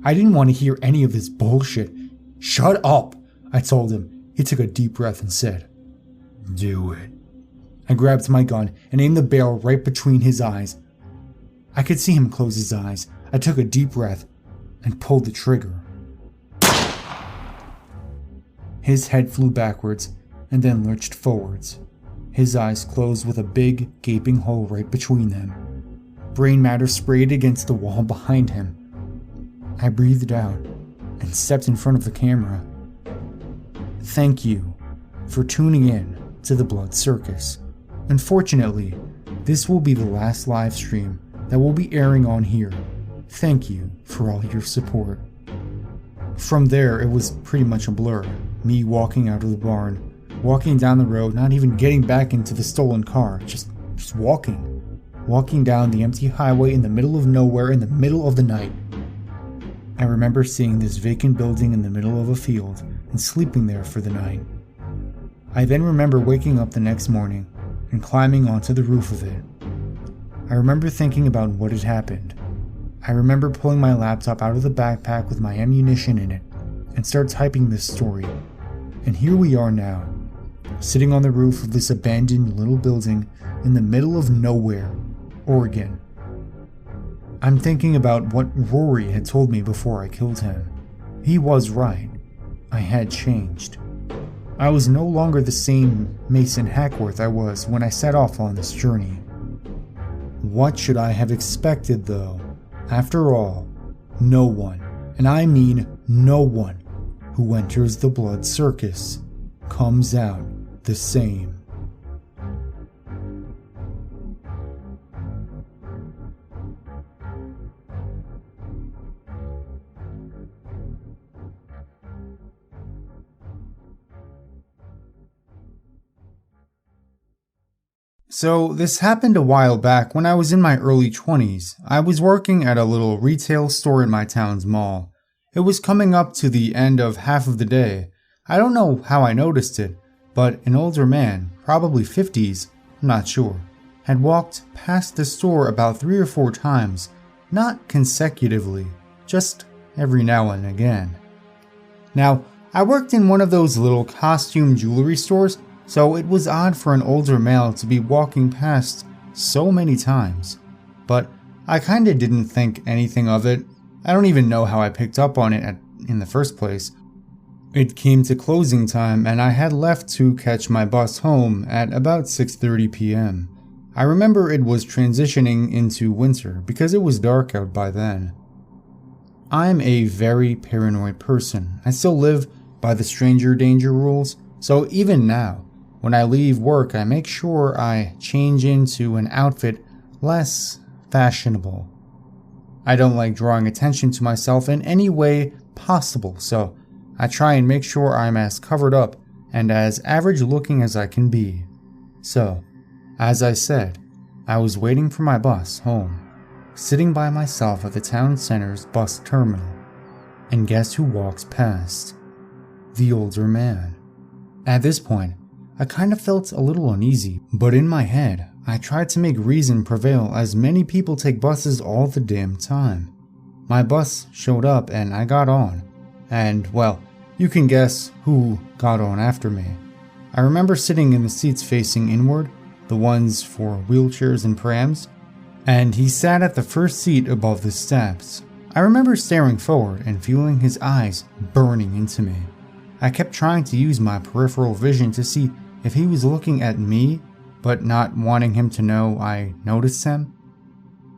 I didn't want to hear any of this bullshit. Shut up, I told him. He took a deep breath and said, Do it. I grabbed my gun and aimed the barrel right between his eyes. I could see him close his eyes. I took a deep breath and pulled the trigger. His head flew backwards and then lurched forwards. His eyes closed with a big, gaping hole right between them. Brain matter sprayed against the wall behind him. I breathed out and stepped in front of the camera. Thank you for tuning in to the Blood Circus. Unfortunately, this will be the last live stream that will be airing on here. Thank you for all your support. From there, it was pretty much a blur. Me walking out of the barn, walking down the road, not even getting back into the stolen car, just walking down the empty highway in the middle of nowhere in the middle of the night. I remember seeing this vacant building in the middle of a field and sleeping there for the night. I then remember waking up the next morning and climbing onto the roof of it. I remember thinking about what had happened. I remember pulling my laptop out of the backpack with my ammunition in it and start typing this story. And here we are now, sitting on the roof of this abandoned little building in the middle of nowhere, Oregon. I'm thinking about what Rory had told me before I killed him. He was right. I had changed. I was no longer the same Mason Hackworth I was when I set off on this journey. What should I have expected, though? After all, no one, and I mean no one, who enters the blood circus comes out the same. So this happened a while back when I was in my early 20s. I was working at a little retail store in my town's mall. It was coming up to the end of half of the day. I don't know how I noticed it, but an older man, probably 50s, I'm not sure, had walked past the store about 3 or 4 times, not consecutively, just every now and again. Now, I worked in one of those little costume jewelry stores, so it was odd for an older male to be walking past so many times. But I kinda didn't think anything of it. I don't even know how I picked up on it in the first place. It came to closing time and I had left to catch my bus home at about 6:30 p.m. I remember it was transitioning into winter because it was dark out by then. I'm a very paranoid person. I still live by the stranger danger rules, so even now, when I leave work, I make sure I change into an outfit less fashionable. I don't like drawing attention to myself in any way possible, so I try and make sure I'm as covered up and as average looking as I can be. So, as I said, I was waiting for my bus home, sitting by myself at the town center's bus terminal. And guess who walks past? The older man. At this point, I kind of felt a little uneasy, but in my head, I tried to make reason prevail as many people take buses all the damn time. My bus showed up and I got on, and well, you can guess who got on after me. I remember sitting in the seats facing inward, the ones for wheelchairs and prams, and he sat at the first seat above the steps. I remember staring forward and feeling his eyes burning into me. I kept trying to use my peripheral vision to see if he was looking at me, but not wanting him to know I noticed him.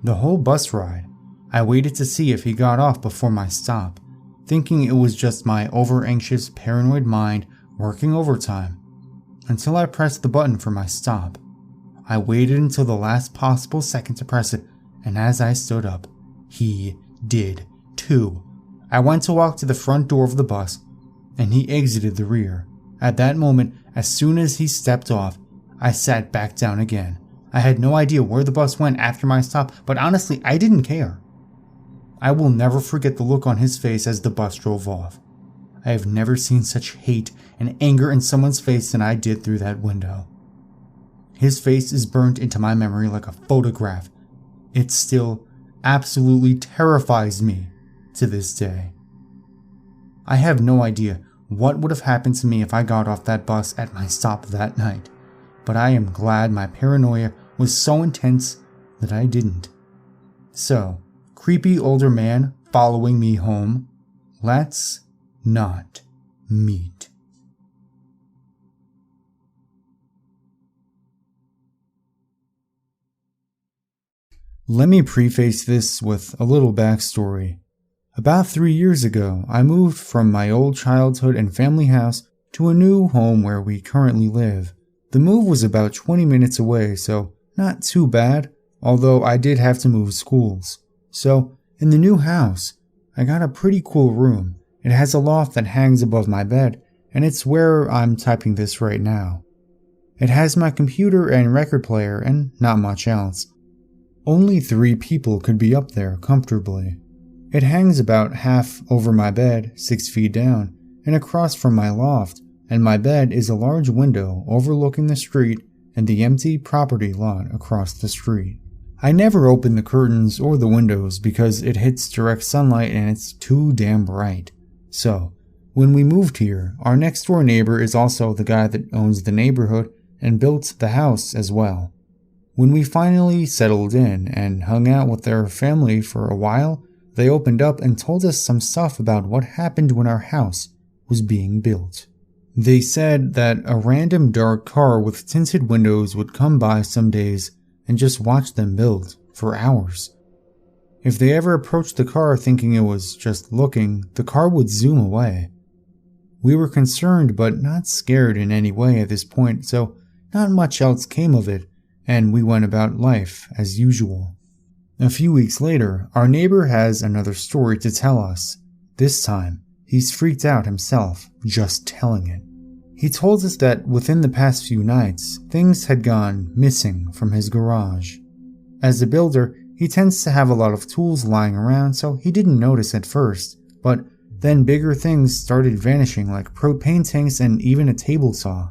The whole bus ride, I waited to see if he got off before my stop, thinking it was just my over-anxious, paranoid mind working overtime, until I pressed the button for my stop. I waited until the last possible second to press it, and as I stood up, he did too. I went to walk to the front door of the bus, and he exited the rear. At that moment, as soon as he stepped off, I sat back down again. I had no idea where the bus went after my stop, but honestly, I didn't care. I will never forget the look on his face as the bus drove off. I have never seen such hate and anger in someone's face than I did through that window. His face is burnt into my memory like a photograph. It still absolutely terrifies me to this day. I have no idea what would have happened to me if I got off that bus at my stop that night, but I am glad my paranoia was so intense that I didn't. So, creepy older man following me home, let's not meet. Let me preface this with a little backstory. About 3 years ago, I moved from my old childhood and family house to a new home where we currently live. The move was about 20 minutes away, so not too bad, although I did have to move schools. So, in the new house, I got a pretty cool room. It has a loft that hangs above my bed, and it's where I'm typing this right now. It has my computer and record player and not much else. Only 3 people could be up there comfortably. It hangs about half over my bed, 6 feet down, and across from my loft, and my bed is a large window overlooking the street and the empty property lot across the street. I never open the curtains or the windows because it hits direct sunlight and it's too damn bright. So, When we moved here, our next door neighbor is also the guy that owns the neighborhood and built the house as well. When we finally settled in and hung out with their family for a while, they opened up and told us some stuff about what happened when our house was being built. They said that a random dark car with tinted windows would come by some days and just watch them build for hours. If they ever approached the car thinking it was just looking, the car would zoom away. We were concerned but not scared in any way at this point, so not much else came of it, and we went about life as usual. A few weeks later, our neighbor has another story to tell us. This time, he's freaked out himself just telling it. He told us that within the past few nights, things had gone missing from his garage. As a builder, he tends to have a lot of tools lying around, so he didn't notice at first, but then bigger things started vanishing like propane tanks and even a table saw.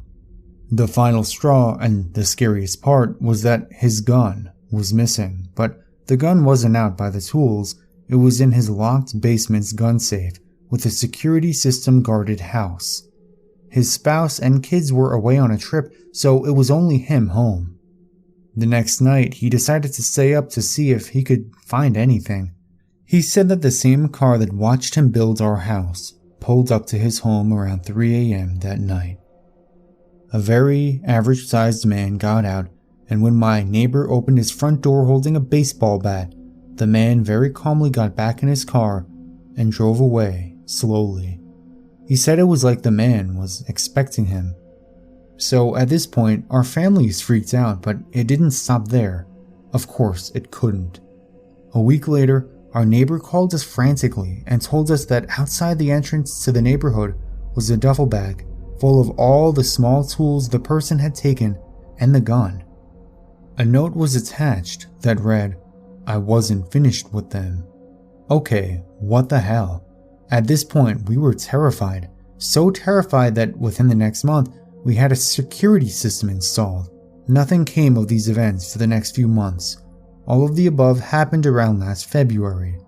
The final straw, and the scariest part, was that his gun was missing, but the gun wasn't out by the tools. It was in his locked basement's gun safe with a security system guarded house. His spouse and kids were away on a trip, so it was only him home. The next night, he decided to stay up to see if he could find anything. He said that the same car that watched him build our house pulled up to his home around 3 a.m. that night. A very average-sized man got out, and when my neighbor opened his front door holding a baseball bat, the man very calmly got back in his car and drove away slowly. He said it was like the man was expecting him. So at this point, our family is freaked out, but it didn't stop there. Of course, it couldn't. A week later, our neighbor called us frantically and told us that outside the entrance to the neighborhood was a duffel bag full of all the small tools the person had taken and the gun. A note was attached that read, "I wasn't finished with them." Okay, what the hell? At this point, we were terrified. So terrified that within the next month, we had a security system installed. Nothing came of these events for the next few months. All of the above happened around last February.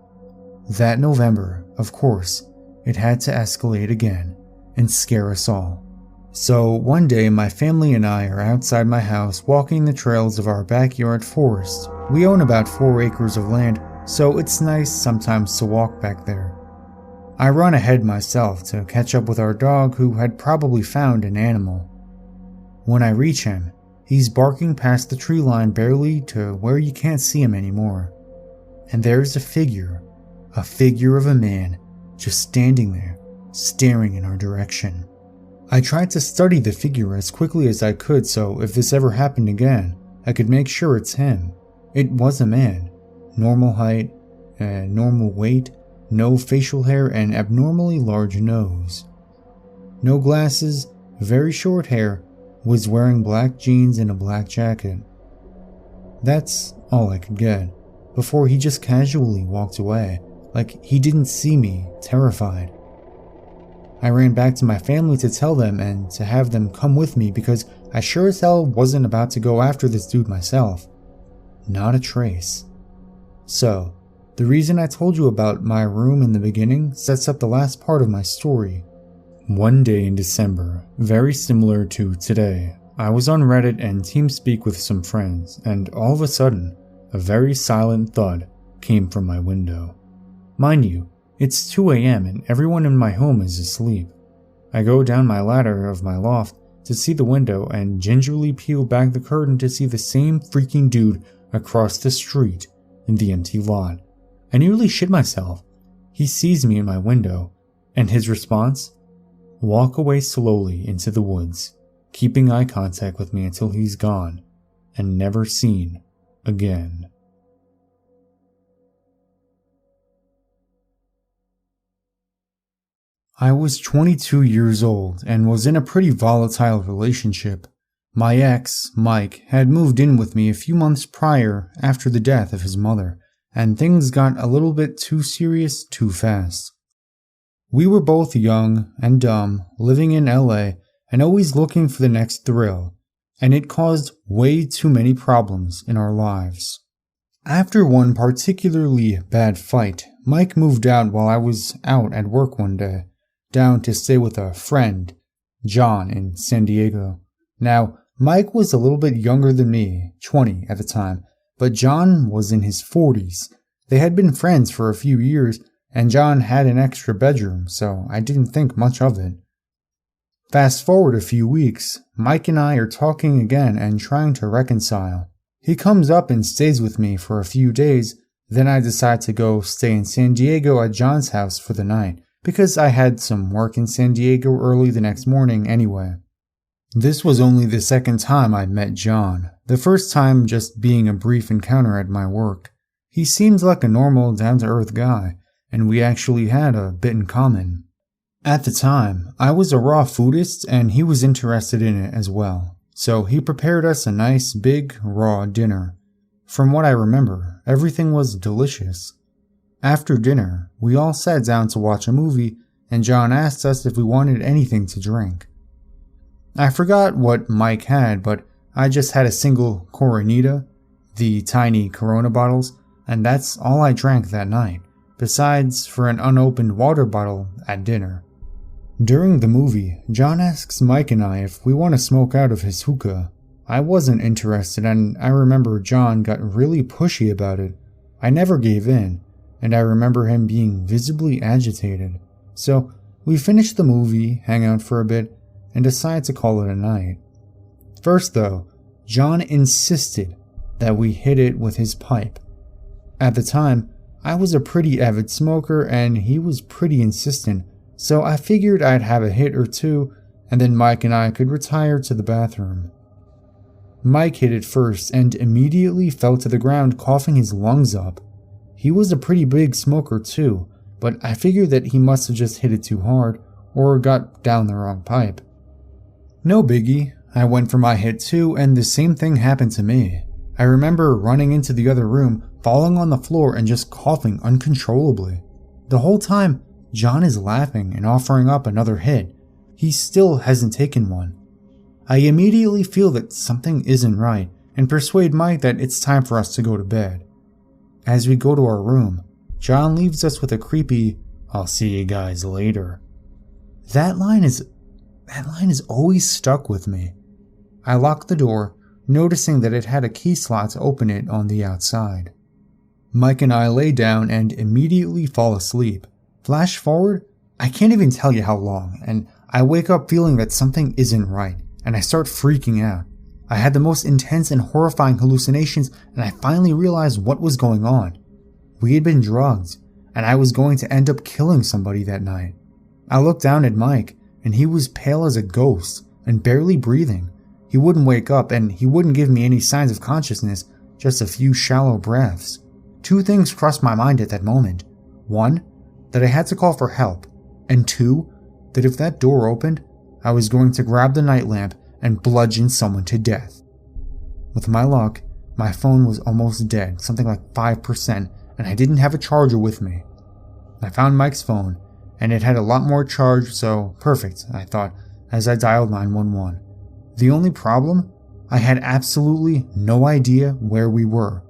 That November, of course, it had to escalate again and scare us all. So one day my family and I are outside my house walking the trails of our backyard forest. We own about 4 acres of land, so it's nice sometimes to walk back there. I run ahead myself to catch up with our dog who had probably found an animal. When I reach him, he's barking past the tree line barely to where you can't see him anymore. And there's a figure of a man just standing there, staring in our direction. I tried to study the figure as quickly as I could so if this ever happened again, I could make sure it's him. It was a man. Normal height, normal weight, no facial hair, and abnormally large nose. No glasses, very short hair, was wearing black jeans and a black jacket. That's all I could get, before he just casually walked away, like he didn't see me, terrified. I ran back to my family to tell them and to have them come with me because I sure as hell wasn't about to go after this dude myself. Not a trace. So, the reason I told you about my room in the beginning sets up the last part of my story. One day in December, very similar to today, I was on Reddit and TeamSpeak with some friends, and all of a sudden, a very silent thud came from my window. Mind you, it's 2 a.m. and everyone in my home is asleep. I go down my ladder of my loft to see the window and gingerly peel back the curtain to see the same freaking dude across the street in the empty lot. I nearly shit myself. He sees me in my window, and his response? Walk away slowly into the woods, keeping eye contact with me until he's gone and never seen again. I was 22 years old and was in a pretty volatile relationship. My ex, Mike, had moved in with me a few months prior after the death of his mother, and things got a little bit too serious too fast. We were both young and dumb, living in LA, and always looking for the next thrill, and it caused way too many problems in our lives. After one particularly bad fight, Mike moved out while I was out at work one day. down to stay with a friend, John, in San Diego. Now, Mike was a little bit younger than me, 20 at the time, but John was in his 40s. They had been friends for a few years, and John had an extra bedroom, so I didn't think much of it. Fast forward a few weeks, Mike and I are talking again and trying to reconcile. He comes up and stays with me for a few days, then I decide to go stay in San Diego at John's house for the night, because I had some work in San Diego early the next morning anyway. This was only the second time I'd met John, the first time just being a brief encounter at my work. He seemed like a normal, down-to-earth guy, and we actually had a bit in common. At the time, I was a raw foodist and he was interested in it as well, so he prepared us a nice, big, raw dinner. From what I remember, everything was delicious. After dinner, we all sat down to watch a movie, and John asked us if we wanted anything to drink. I forgot what Mike had, but I just had a single Coronita, the tiny Corona bottles, and that's all I drank that night, besides for an unopened water bottle at dinner. During the movie, John asks Mike and I if we want to smoke out of his hookah. I wasn't interested, and I remember John got really pushy about it. I never gave in, and I remember him being visibly agitated. So we finished the movie, hang out for a bit, and decide to call it a night. First though, John insisted that we hit it with his pipe. At the time, I was a pretty avid smoker and he was pretty insistent, so I figured I'd have a hit or two and then Mike and I could retire to the bathroom. Mike hit it first and immediately fell to the ground coughing his lungs up. He was a pretty big smoker too, but I figured that he must have just hit it too hard or got down the wrong pipe. No biggie, I went for my hit too and the same thing happened to me. I remember running into the other room, falling on the floor and just coughing uncontrollably. The whole time, John is laughing and offering up another hit. He still hasn't taken one. I immediately feel that something isn't right and persuade Mike that it's time for us to go to bed. As we go to our room, John leaves us with a creepy, "I'll see you guys later." That line is always stuck with me. I lock the door, noticing that it had a key slot to open it on the outside. Mike and I lay down and immediately fall asleep. Flash forward, I can't even tell you how long, and I wake up feeling that something isn't right, and I start freaking out. I had the most intense and horrifying hallucinations, and I finally realized what was going on. We had been drugged, and I was going to end up killing somebody that night. I looked down at Mike, and he was pale as a ghost and barely breathing. He wouldn't wake up, and he wouldn't give me any signs of consciousness, just a few shallow breaths. Two things crossed my mind at that moment. One, that I had to call for help, and two, that if that door opened, I was going to grab the nightlamp and bludgeon someone to death. With my luck, my phone was almost dead, something like 5%, and I didn't have a charger with me. I found Mike's phone, and it had a lot more charge, so perfect, I thought, as I dialed 911. The only problem? I had absolutely no idea where we were.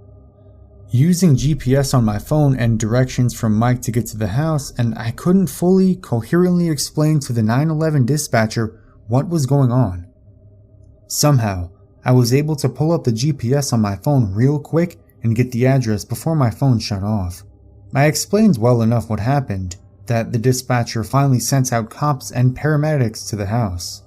Using GPS on my phone and directions from Mike to get to the house, and I couldn't fully, coherently explain to the 911 dispatcher what was going on. Somehow, I was able to pull up the GPS on my phone real quick and get the address before my phone shut off. I explained well enough what happened, that the dispatcher finally sent out cops and paramedics to the house.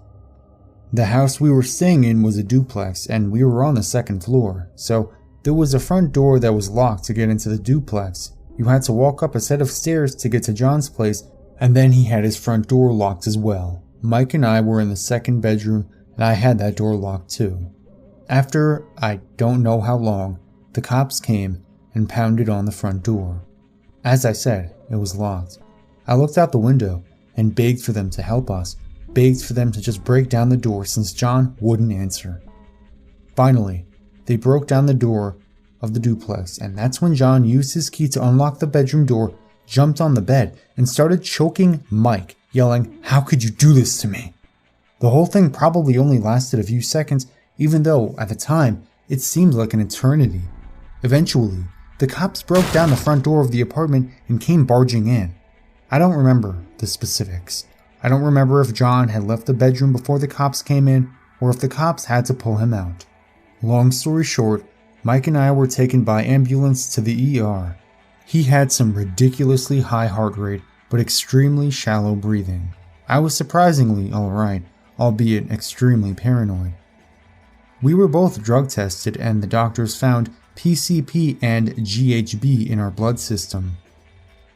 The house we were staying in was a duplex, and we were on the second floor, so there was a front door that was locked to get into the duplex. You had to walk up a set of stairs to get to John's place, and then he had his front door locked as well. Mike and I were in the second bedroom, and I had that door locked too. After, I don't know how long, the cops came and pounded on the front door. As I said, it was locked. I looked out the window and begged for them to help us, begged for them to just break down the door since John wouldn't answer. Finally, they broke down the door of the duplex, and that's when John used his key to unlock the bedroom door, jumped on the bed, and started choking Mike, yelling, "How could you do this to me?" The whole thing probably only lasted a few seconds, even though, at the time, it seemed like an eternity. Eventually, the cops broke down the front door of the apartment and came barging in. I don't remember the specifics. I don't remember if John had left the bedroom before the cops came in or if the cops had to pull him out. Long story short, Mike and I were taken by ambulance to the ER. He had some ridiculously high heart rate, but extremely shallow breathing. I was surprisingly alright, albeit extremely paranoid. We were both drug tested and the doctors found PCP and GHB in our blood system.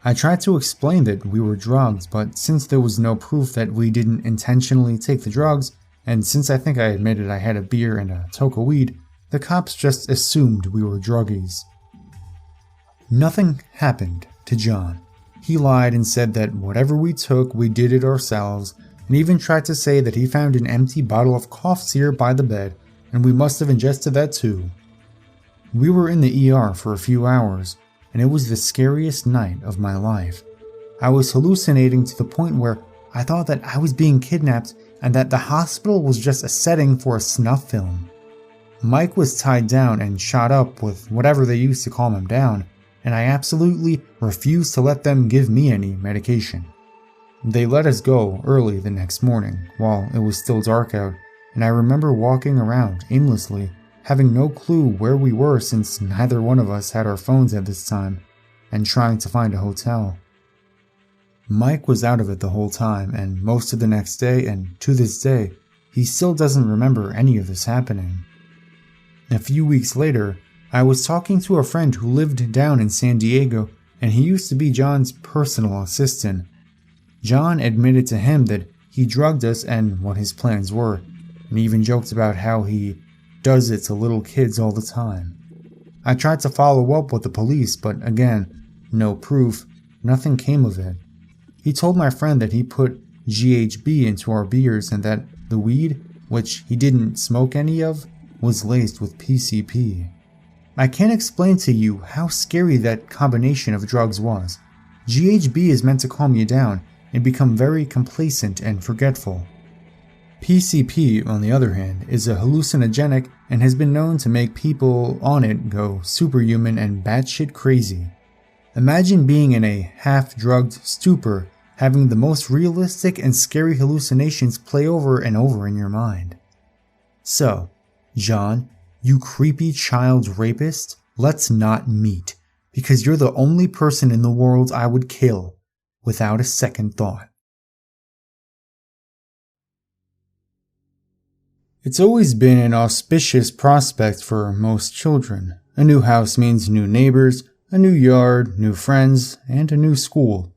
I tried to explain that we were drugged, but since there was no proof that we didn't intentionally take the drugs, and since I think I admitted I had a beer and a toke of weed, the cops just assumed we were druggies. Nothing happened to John. He lied and said that whatever we took, we did it ourselves, and even tried to say that he found an empty bottle of cough syrup by the bed, and we must have ingested that too. We were in the ER for a few hours, and it was the scariest night of my life. I was hallucinating to the point where I thought that I was being kidnapped and that the hospital was just a setting for a snuff film. Mike was tied down and shot up with whatever they used to calm him down, and I absolutely refused to let them give me any medication. They let us go early the next morning, while it was still dark out, and I remember walking around aimlessly, having no clue where we were since neither one of us had our phones at this time, and trying to find a hotel. Mike was out of it the whole time, and most of the next day, and to this day, he still doesn't remember any of this happening. A few weeks later, I was talking to a friend who lived down in San Diego, and he used to be John's personal assistant. John admitted to him that he drugged us and what his plans were, and even joked about how he does it to little kids all the time. I tried to follow up with the police, but again, no proof, nothing came of it. He told my friend that he put GHB into our beers and that the weed, which he didn't smoke any of, was laced with PCP. I can't explain to you how scary that combination of drugs was. GHB is meant to calm you down and become very complacent and forgetful. PCP, on the other hand, is a hallucinogenic and has been known to make people on it go superhuman and batshit crazy. Imagine being in a half-drugged stupor, having the most realistic and scary hallucinations play over and over in your mind. So, John, you creepy child rapist, let's not meet, because you're the only person in the world I would kill without a second thought. It's always been an auspicious prospect for most children. A new house means new neighbors, a new yard, new friends, and a new school.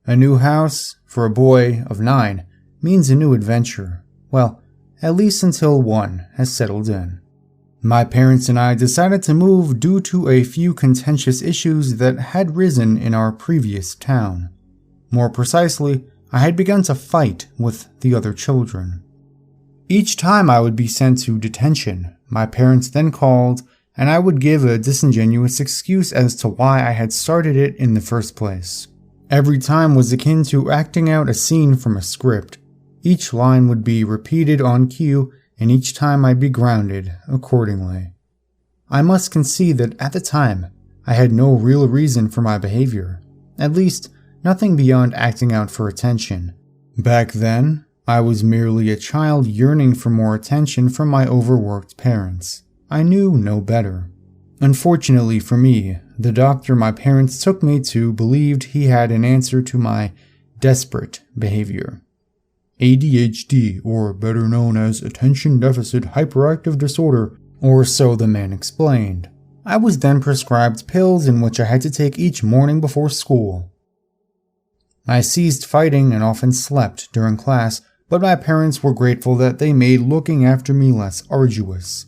A new house, for a boy of 9, means a new adventure. Well, at least until one has settled in. My parents and I decided to move due to a few contentious issues that had risen in our previous town. More precisely, I had begun to fight with the other children. Each time I would be sent to detention, my parents then called, and I would give a disingenuous excuse as to why I had started it in the first place. Every time was akin to acting out a scene from a script. Each line would be repeated on cue, and each time I'd be grounded accordingly. I must concede that at the time, I had no real reason for my behavior. At least, nothing beyond acting out for attention. Back then, I was merely a child yearning for more attention from my overworked parents. I knew no better. Unfortunately for me, the doctor my parents took me to believed he had an answer to my desperate behavior. ADHD, or better known as Attention Deficit Hyperactive Disorder, or so the man explained. I was then prescribed pills in which I had to take each morning before school. I ceased fighting and often slept during class, but my parents were grateful that they made looking after me less arduous.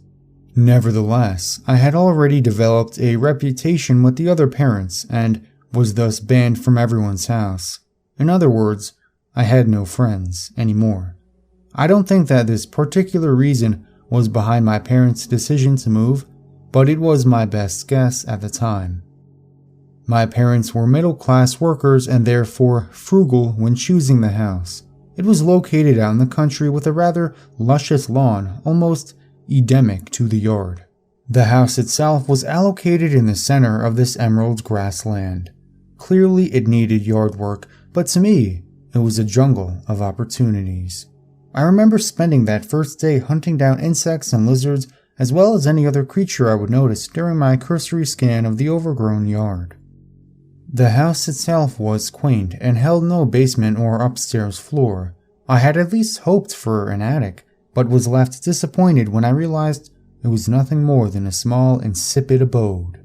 Nevertheless, I had already developed a reputation with the other parents and was thus banned from everyone's house. In other words, I had no friends anymore. I don't think that this particular reason was behind my parents' decision to move, but it was my best guess at the time. My parents were middle-class workers and therefore frugal when choosing the house. It was located out in the country with a rather luscious lawn, almost endemic to the yard. The house itself was allocated in the center of this emerald grassland. Clearly it needed yard work, but to me, it was a jungle of opportunities. I remember spending that first day hunting down insects and lizards, as well as any other creature I would notice during my cursory scan of the overgrown yard. The house itself was quaint and held no basement or upstairs floor. I had at least hoped for an attic, but was left disappointed when I realized it was nothing more than a small, insipid abode.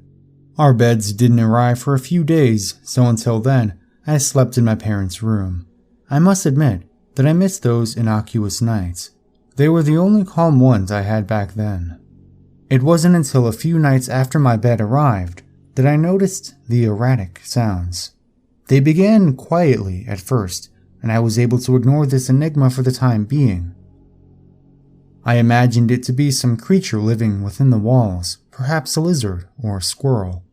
Our beds didn't arrive for a few days, so until then, I slept in my parents' room. I must admit that I missed those innocuous nights. They were the only calm ones I had back then. It wasn't until a few nights after my bed arrived that I noticed the erratic sounds. They began quietly at first, and I was able to ignore this enigma for the time being. I imagined it to be some creature living within the walls, perhaps a lizard or a squirrel.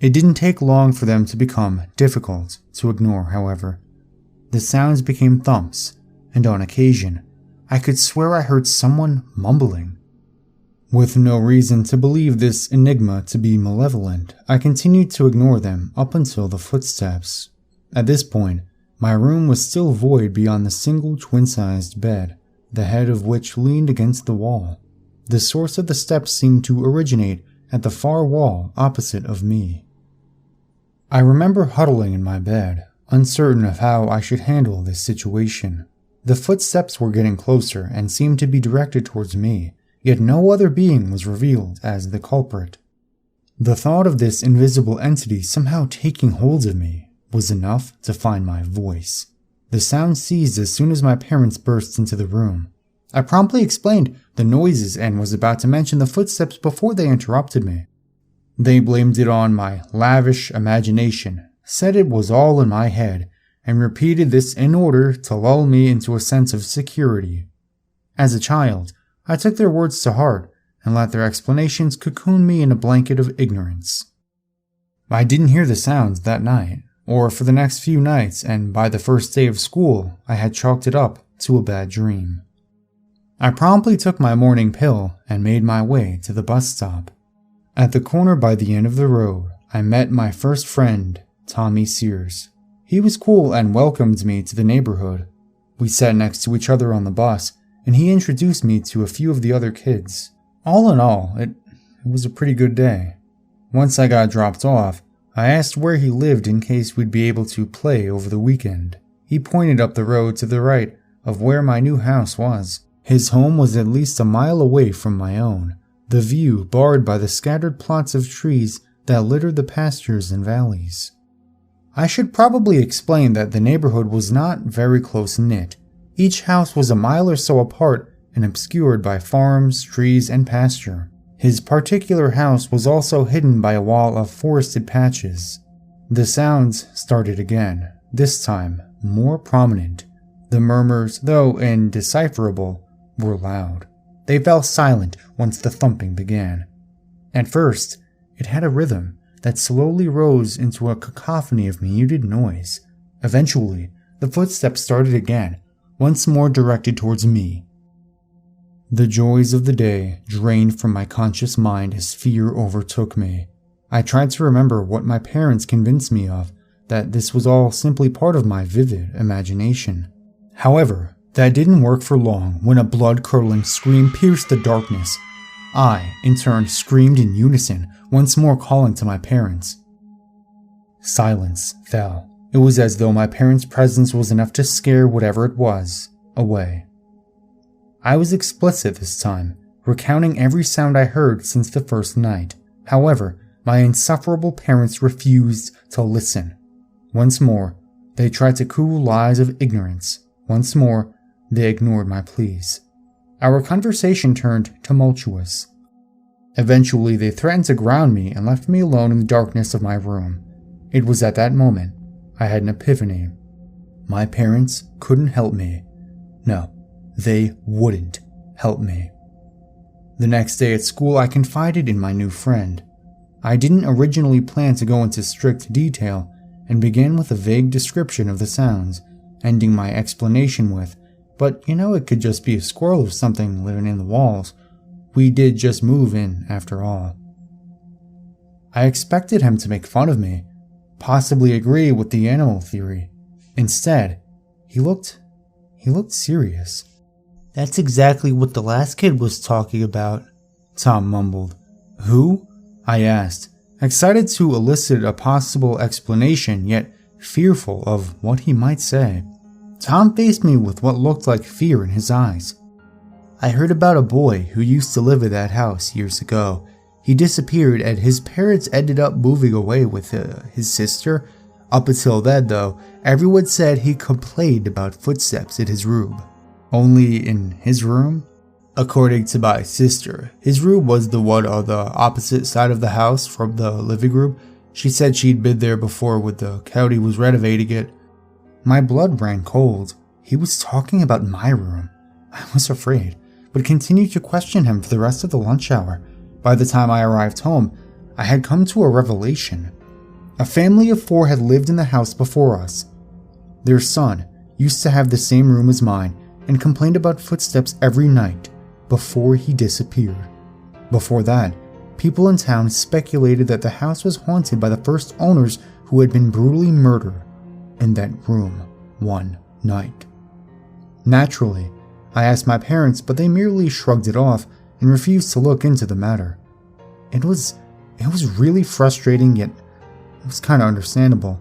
It didn't take long for them to become difficult to ignore, however. The sounds became thumps, and on occasion, I could swear I heard someone mumbling. With no reason to believe this enigma to be malevolent, I continued to ignore them up until the footsteps. At this point, my room was still void beyond the single twin-sized bed, the head of which leaned against the wall. The source of the steps seemed to originate at the far wall opposite of me. I remember huddling in my bed, uncertain of how I should handle this situation. The footsteps were getting closer and seemed to be directed towards me, yet no other being was revealed as the culprit. The thought of this invisible entity somehow taking hold of me was enough to find my voice. The sound ceased as soon as my parents burst into the room. I promptly explained the noises and was about to mention the footsteps before they interrupted me. They blamed it on my lavish imagination, said it was all in my head, and repeated this in order to lull me into a sense of security. As a child, I took their words to heart and let their explanations cocoon me in a blanket of ignorance. I didn't hear the sounds that night, or for the next few nights, and by the first day of school, I had chalked it up to a bad dream. I promptly took my morning pill and made my way to the bus stop. At the corner by the end of the road, I met my first friend, Tommy Sears. He was cool and welcomed me to the neighborhood. We sat next to each other on the bus, and he introduced me to a few of the other kids. All in all, it was a pretty good day. Once I got dropped off, I asked where he lived in case we'd be able to play over the weekend. He pointed up the road to the right of where my new house was. His home was at least a mile away from my own, the view barred by the scattered plots of trees that littered the pastures and valleys. I should probably explain that the neighborhood was not very close-knit. Each house was a mile or so apart and obscured by farms, trees, and pasture. His particular house was also hidden by a wall of forested patches. The sounds started again, this time more prominent. The murmurs, though indecipherable, were loud. They fell silent once the thumping began. At first, it had a rhythm that slowly rose into a cacophony of muted noise. Eventually, the footsteps started again, once more directed towards me. The joys of the day drained from my conscious mind as fear overtook me. I tried to remember what my parents convinced me of, that this was all simply part of my vivid imagination. However, that didn't work for long when a blood-curdling scream pierced the darkness. I, in turn, screamed in unison, once more calling to my parents. Silence fell. It was as though my parents' presence was enough to scare whatever it was away. I was explicit this time, recounting every sound I heard since the first night. However, my insufferable parents refused to listen. Once more, they tried to cool lies of ignorance. Once more, they ignored my pleas. Our conversation turned tumultuous. Eventually, they threatened to ground me and left me alone in the darkness of my room. It was at that moment I had an epiphany. My parents couldn't help me. No, they wouldn't help me. The next day at school, I confided in my new friend. I didn't originally plan to go into strict detail and began with a vague description of the sounds, ending my explanation with, "But it could just be a squirrel or something living in the walls. We did just move in, after all." I expected him to make fun of me, possibly agree with the animal theory, Instead, he looked serious. "That's exactly what the last kid was talking about," Tom mumbled. "Who?" I asked, excited to elicit a possible explanation, yet fearful of what he might say. Tom faced me with what looked like fear in his eyes. "I heard about a boy who used to live at that house years ago. He disappeared and his parents ended up moving away with his sister. Up until then, though, everyone said he complained about footsteps in his room." "Only in his room?" "According to my sister, his room was the one on the opposite side of the house from the living room. She said she'd been there before when the county was renovating it." My blood ran cold. He was talking about my room. I was afraid, but continued to question him for the rest of the lunch hour. By the time I arrived home, I had come to a revelation. A family of 4 had lived in the house before us. Their son used to have the same room as mine and complained about footsteps every night before he disappeared. Before that, people in town speculated that the house was haunted by the first owners who had been brutally murdered in that room one night. Naturally, I asked my parents, but they merely shrugged it off and refused to look into the matter. It was really frustrating, yet it was kind of understandable.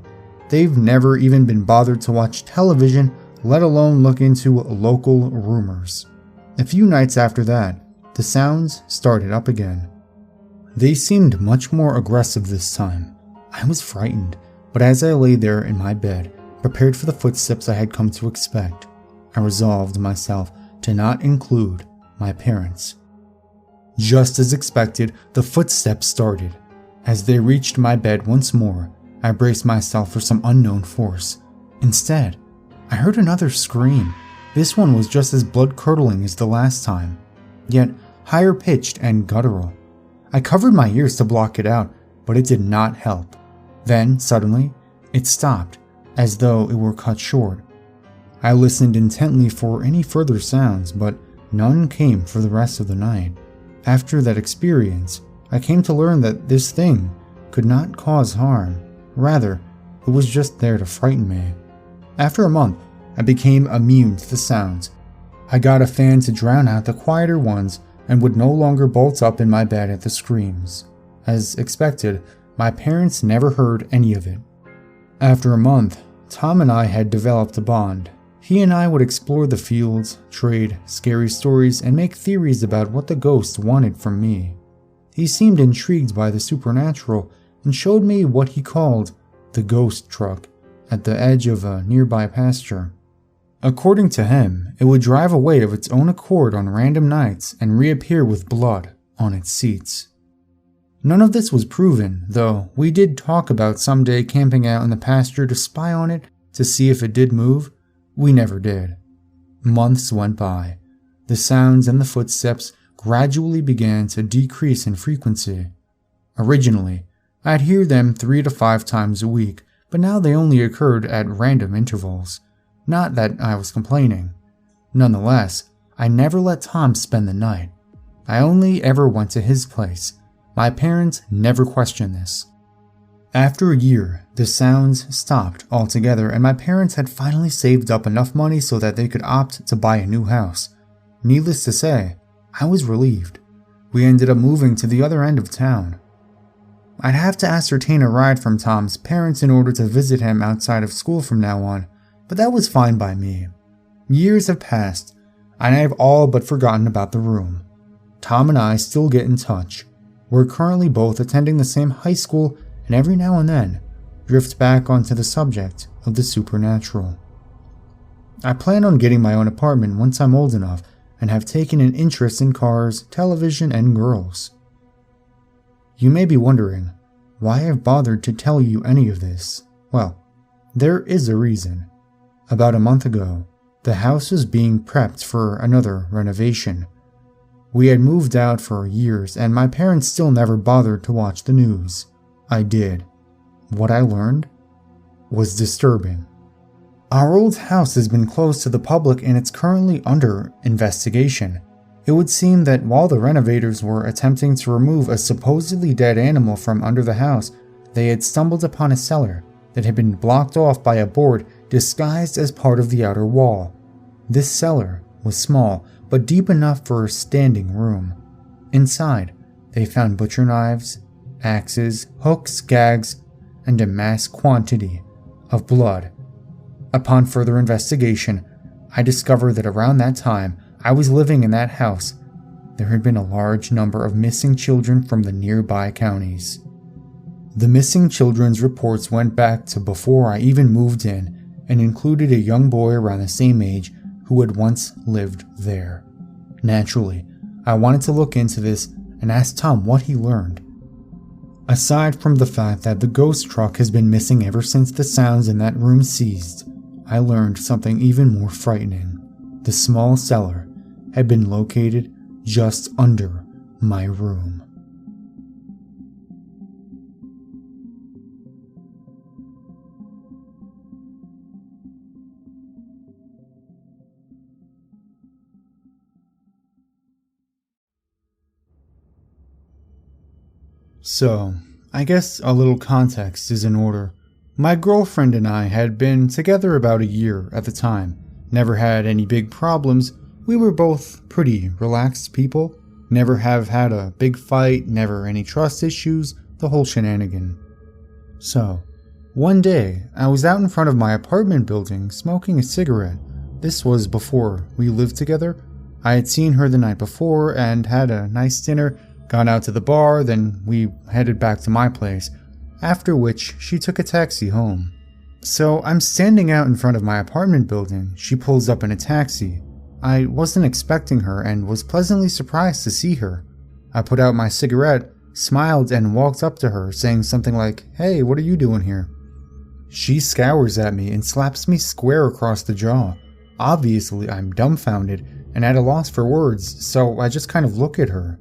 They've never even been bothered to watch television, let alone look into local rumors. A few nights after that, the sounds started up again. They seemed much more aggressive this time. I was frightened, but as I lay there in my bed, prepared for the footsteps I had come to expect, I resolved myself to not include my parents. Just as expected, the footsteps started. As they reached my bed once more, I braced myself for some unknown force. Instead, I heard another scream. This one was just as blood-curdling as the last time, yet higher pitched and guttural. I covered my ears to block it out, but it did not help. Then, suddenly, it stopped, as though it were cut short. I listened intently for any further sounds, but none came for the rest of the night. After that experience, I came to learn that this thing could not cause harm. Rather, it was just there to frighten me. After a month, I became immune to the sounds. I got a fan to drown out the quieter ones and would no longer bolt up in my bed at the screams. As expected, my parents never heard any of it. After a month, Tom and I had developed a bond. He and I would explore the fields, trade scary stories, and make theories about what the ghost wanted from me. He seemed intrigued by the supernatural and showed me what he called the ghost truck at the edge of a nearby pasture. According to him, it would drive away of its own accord on random nights and reappear with blood on its seats. None of this was proven, though we did talk about someday camping out in the pasture to spy on it to see if it did move. We never did. Months went by. The sounds and the footsteps gradually began to decrease in frequency. Originally, I'd hear them 3 to 5 times a week, but now they only occurred at random intervals. Not that I was complaining. Nonetheless, I never let Tom spend the night. I only ever went to his place. My parents never questioned this. After a year, the sounds stopped altogether, and my parents had finally saved up enough money so that they could opt to buy a new house. Needless to say, I was relieved. We ended up moving to the other end of town. I'd have to ascertain a ride from Tom's parents in order to visit him outside of school from now on, but that was fine by me. Years have passed, and I have all but forgotten about the room. Tom and I still get in touch. We're currently both attending the same high school, and every now and then, drift back onto the subject of the supernatural. I plan on getting my own apartment once I'm old enough and have taken an interest in cars, television, and girls. You may be wondering why I've bothered to tell you any of this. Well, there is a reason. About a month ago, the house was being prepped for another renovation. We had moved out for years, and my parents still never bothered to watch the news. I did. What I learned was disturbing. Our old house has been closed to the public and it's currently under investigation. It would seem that while the renovators were attempting to remove a supposedly dead animal from under the house, they had stumbled upon a cellar that had been blocked off by a board disguised as part of the outer wall. This cellar was small, but deep enough for a standing room. Inside, they found butcher knives, axes, hooks, gags, and a mass quantity of blood. Upon further investigation, I discovered that around that time I was living in that house, there had been a large number of missing children from the nearby counties. The missing children's reports went back to before I even moved in and included a young boy around the same age who had once lived there. Naturally, I wanted to look into this and ask Tom what he learned. Aside from the fact that the ghost truck has been missing ever since the sounds in that room ceased, I learned something even more frightening. The small cellar had been located just under my room. So, I guess a little context is in order. My girlfriend and I had been together about a year at the time, never had any big problems. We were both pretty relaxed people, never have had a big fight, never any trust issues, the whole shenanigan. So, one day, I was out in front of my apartment building smoking a cigarette. This was before we lived together. I had seen her the night before and had a nice dinner, gone out to the bar, then we headed back to my place, after which she took a taxi home. So I'm standing out in front of my apartment building. She pulls up in a taxi. I wasn't expecting her and was pleasantly surprised to see her. I put out my cigarette, smiled, and walked up to her, saying something like, "Hey, what are you doing here?" She scours at me and slaps me square across the jaw. Obviously, I'm dumbfounded and at a loss for words, so I just kind of look at her.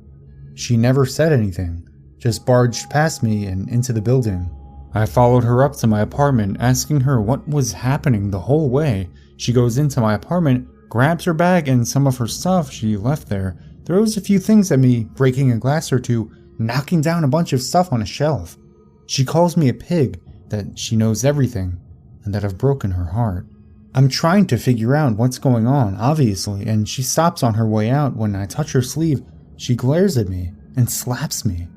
She never said anything, just barged past me and into the building. I followed her up to my apartment, asking her what was happening the whole way. She goes into my apartment, grabs her bag and some of her stuff she left there, throws a few things at me, breaking a glass or two, knocking down a bunch of stuff on a shelf. She calls me a pig, that she knows everything, and that I've broken her heart. I'm trying to figure out what's going on, obviously, and she stops on her way out. When I touch her sleeve, she glares at me and slaps me.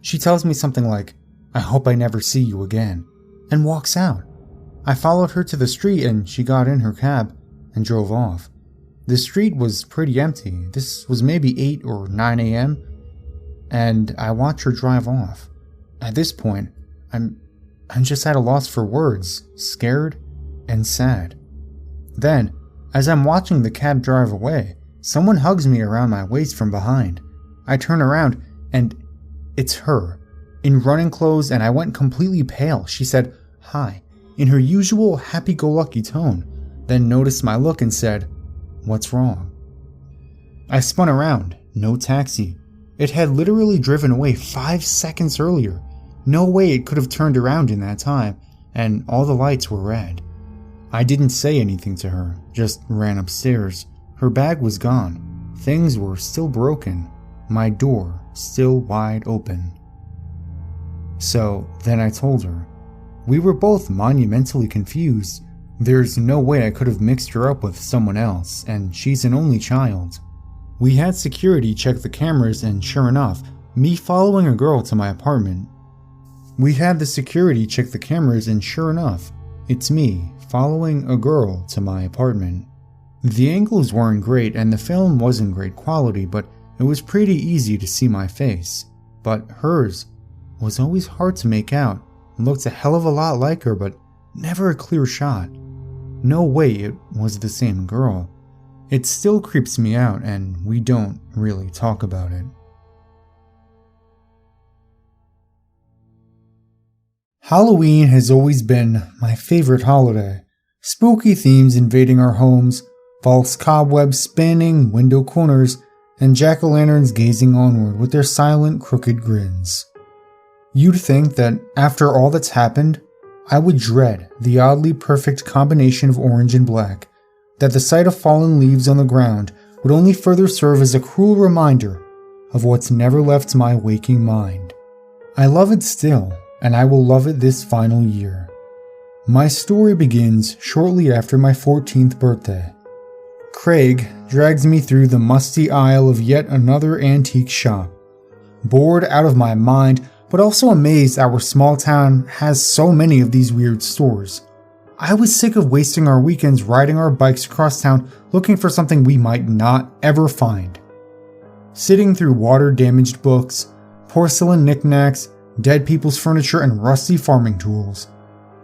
She tells me something like, "I hope I never see you again," and walks out. I followed her to the street and she got in her cab and drove off. The street was pretty empty. This was maybe 8 or 9 a.m. and I watched her drive off. At this point, I'm just at a loss for words, scared and sad. Then, as I'm watching the cab drive away, someone hugs me around my waist from behind. I turn around and it's her, in running clothes, and I went completely pale. She said, "Hi," in her usual happy-go-lucky tone, then noticed my look and said, "What's wrong?" I spun around. No taxi. It had literally driven away 5 seconds earlier. No way it could have turned around in that time, and all the lights were red. I didn't say anything to her, just ran upstairs. Her bag was gone. Things were still broken. My door still wide open. So then I told her. We were both monumentally confused. There's no way I could have mixed her up with someone else, and she's an only child. We had security check the cameras, and sure enough, me following a girl to my apartment. It's me following a girl to my apartment. The angles weren't great and the film wasn't great quality, but it was pretty easy to see my face. But hers was always hard to make out. It looked a hell of a lot like her, but never a clear shot. No way it was the same girl. It still creeps me out, and we don't really talk about it. Halloween has always been my favorite holiday. Spooky themes invading our homes, false cobwebs spanning window corners, and jack-o'-lanterns gazing onward with their silent, crooked grins. You'd think that after all that's happened, I would dread the oddly perfect combination of orange and black, that the sight of fallen leaves on the ground would only further serve as a cruel reminder of what's never left my waking mind. I love it still, and I will love it this final year. My story begins shortly after my 14th birthday. Craig drags me through the musty aisle of yet another antique shop. Bored out of my mind, but also amazed our small town has so many of these weird stores. I was sick of wasting our weekends riding our bikes across town looking for something we might not ever find. Sitting through water-damaged books, porcelain knickknacks, dead people's furniture, and rusty farming tools.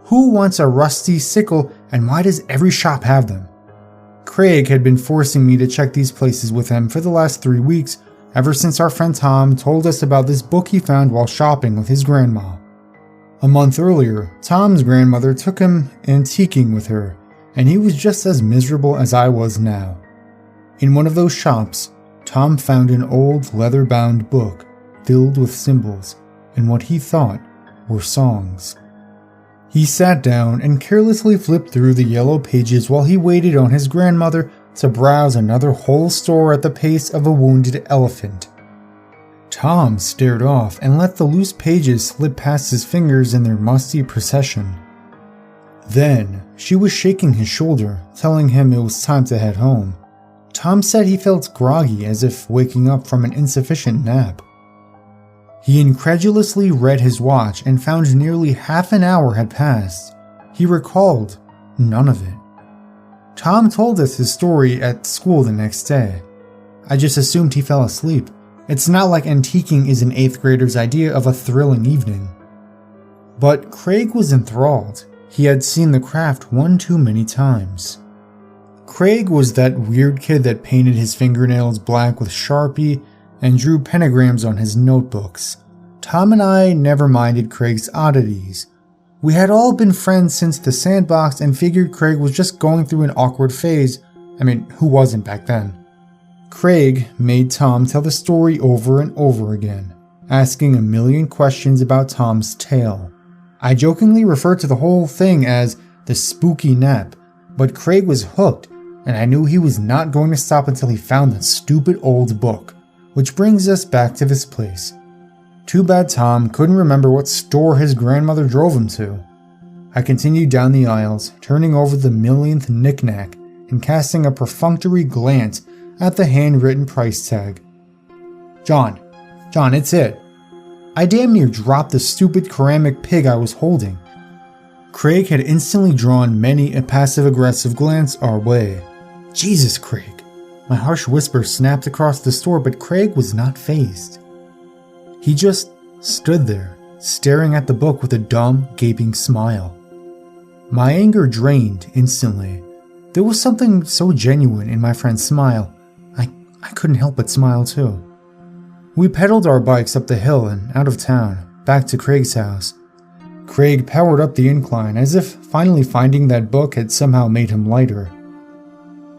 Who wants a rusty sickle, and why does every shop have them? Craig had been forcing me to check these places with him for the last 3 weeks, ever since our friend Tom told us about this book he found while shopping with his grandma. A month earlier, Tom's grandmother took him antiquing with her, and he was just as miserable as I was now. In one of those shops, Tom found an old leather-bound book filled with symbols and what he thought were songs. He sat down and carelessly flipped through the yellow pages while he waited on his grandmother to browse another whole store at the pace of a wounded elephant. Tom stared off and let the loose pages slip past his fingers in their musty procession. Then, she was shaking his shoulder, telling him it was time to head home. Tom said he felt groggy, as if waking up from an insufficient nap. He incredulously read his watch and found nearly half an hour had passed. He recalled none of it. Tom told us his story at school the next day. I just assumed he fell asleep. It's not like antiquing is an 8th grader's idea of a thrilling evening. But Craig was enthralled. He had seen the craft one too many times. Craig was that weird kid that painted his fingernails black with Sharpie and drew pentagrams on his notebooks. Tom and I never minded Craig's oddities. We had all been friends since the sandbox and figured Craig was just going through an awkward phase. I mean, who wasn't back then? Craig made Tom tell the story over and over again, asking a million questions about Tom's tale. I jokingly referred to the whole thing as the spooky nap, but Craig was hooked, and I knew he was not going to stop until he found that stupid old book. Which brings us back to this place. Too bad Tom couldn't remember what store his grandmother drove him to. I continued down the aisles, turning over the millionth knickknack and casting a perfunctory glance at the handwritten price tag. John, it's it. I damn near dropped the stupid ceramic pig I was holding. Craig had instantly drawn many a passive-aggressive glance our way. Jesus, Craig. My harsh whisper snapped across the store, but Craig was not fazed. He just stood there, staring at the book with a dumb, gaping smile. My anger drained instantly. There was something so genuine in my friend's smile. I couldn't help but smile too. We pedaled our bikes up the hill and out of town, back to Craig's house. Craig powered up the incline as if finally finding that book had somehow made him lighter.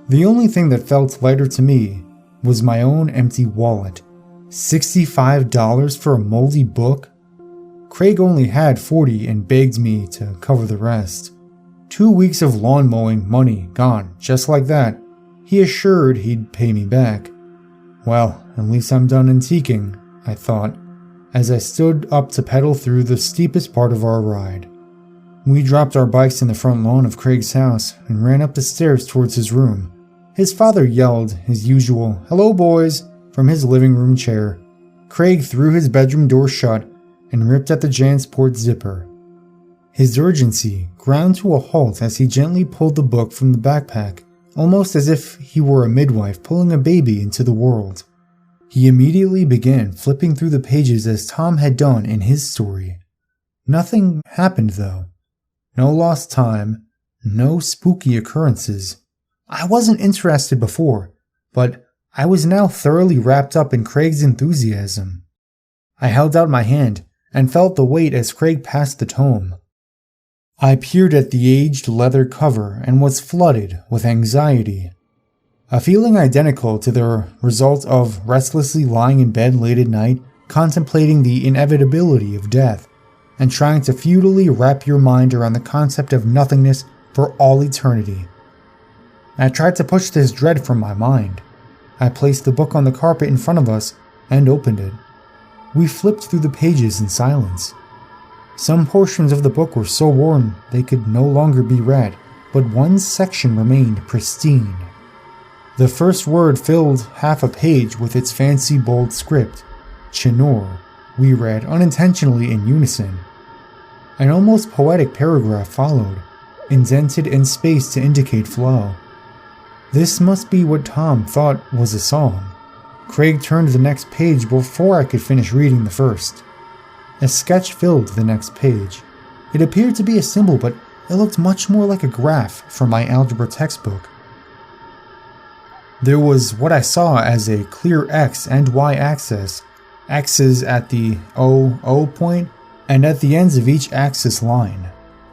The only thing that felt lighter to me was my own empty wallet. $65 for a moldy book? Craig only had $40 and begged me to cover the rest. 2 weeks of lawn mowing money gone just like that. He assured he'd pay me back. Well, at least I'm done antiquing, I thought, as I stood up to pedal through the steepest part of our ride. We dropped our bikes in the front lawn of Craig's house and ran up the stairs towards his room. His father yelled his usual, "Hello, boys," from his living room chair. Craig threw his bedroom door shut and ripped at the Jansport zipper. His urgency ground to a halt as he gently pulled the book from the backpack, almost as if he were a midwife pulling a baby into the world. He immediately began flipping through the pages as Tom had done in his story. Nothing happened though. No lost time, no spooky occurrences. I wasn't interested before, but I was now thoroughly wrapped up in Craig's enthusiasm. I held out my hand and felt the weight as Craig passed the tome. I peered at the aged leather cover and was flooded with anxiety. A feeling identical to the result of restlessly lying in bed late at night, contemplating the inevitability of death, and trying to futilely wrap your mind around the concept of nothingness for all eternity. I tried to push this dread from my mind. I placed the book on the carpet in front of us and opened it. We flipped through the pages in silence. Some portions of the book were so worn they could no longer be read, but one section remained pristine. The first word filled half a page with its fancy bold script. Chinor, we read unintentionally in unison. An almost poetic paragraph followed, indented and spaced to indicate flow. This must be what Tom thought was a song. Craig turned to the next page before I could finish reading the first. A sketch filled the next page. It appeared to be a symbol, but it looked much more like a graph from my algebra textbook. There was what I saw as a clear X and Y axis, X's at the O point, and at the ends of each axis line.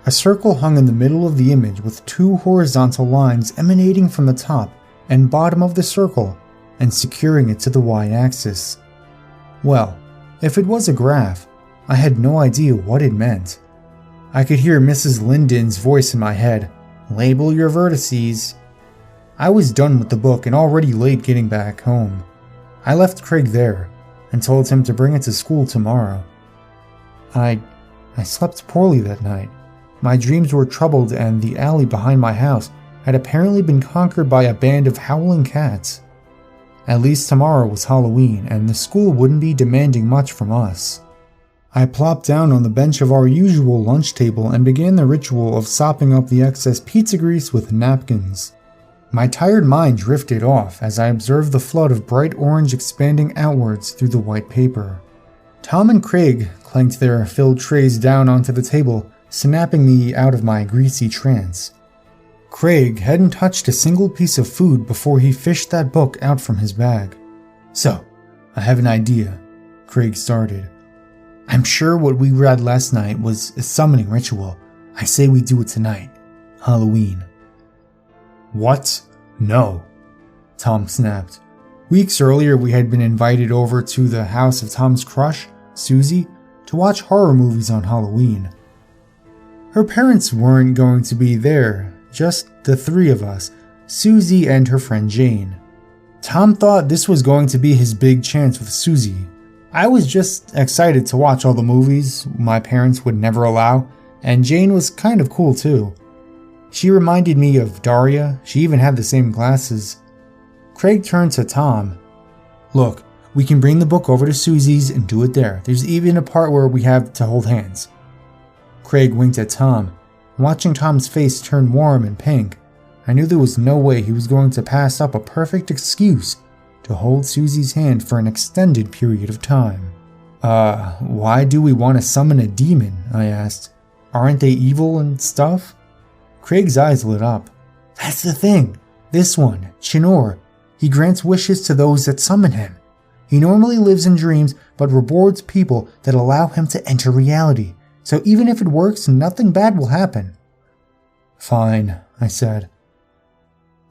A circle hung in the middle of the image with two horizontal lines emanating from the top and bottom of the circle and securing it to the Y-axis. Well, if it was a graph, I had no idea what it meant. I could hear Mrs. Linden's voice in my head, "Label your vertices." I was done with the book and already late getting back home. I left Craig there and told him to bring it to school tomorrow. I slept poorly that night. My dreams were troubled and the alley behind my house had apparently been conquered by a band of howling cats. At least tomorrow was Halloween and the school wouldn't be demanding much from us. I plopped down on the bench of our usual lunch table and began the ritual of sopping up the excess pizza grease with napkins. My tired mind drifted off as I observed the flood of bright orange expanding outwards through the white paper. Tom and Craig clanked their filled trays down onto the table, snapping me out of my greasy trance. Craig hadn't touched a single piece of food before he fished that book out from his bag. "So, I have an idea," Craig started. "I'm sure what we read last night was a summoning ritual. I say we do it tonight. Halloween." "What? No," Tom snapped. Weeks earlier we had been invited over to the house of Tom's crush, Susie, to watch horror movies on Halloween. Her parents weren't going to be there, just the three of us, Susie and her friend Jane. Tom thought this was going to be his big chance with Susie. I was just excited to watch all the movies my parents would never allow, and Jane was kind of cool too. She reminded me of Daria, she even had the same glasses. Craig turned to Tom. "Look, we can bring the book over to Susie's and do it there. There's even a part where we have to hold hands." Craig winked at Tom. Watching Tom's face turn warm and pink, I knew there was no way he was going to pass up a perfect excuse to hold Susie's hand for an extended period of time. Why do we want to summon a demon?" I asked. "Aren't they evil and stuff?" Craig's eyes lit up. "That's the thing. This one, Chinor, he grants wishes to those that summon him. He normally lives in dreams, but rewards people that allow him to enter reality. So even if it works, nothing bad will happen." "Fine," I said.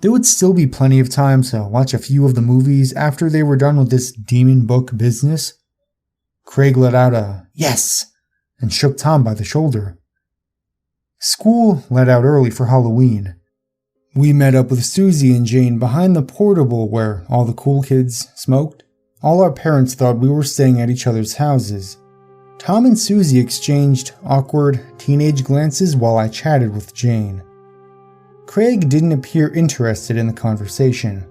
There would still be plenty of time to watch a few of the movies after they were done with this demon book business. Craig let out a "yes" and shook Tom by the shoulder. School let out early for Halloween. We met up with Susie and Jane behind the portable where all the cool kids smoked. All our parents thought we were staying at each other's houses. Tom and Susie exchanged awkward teenage glances while I chatted with Jane. Craig didn't appear interested in the conversation.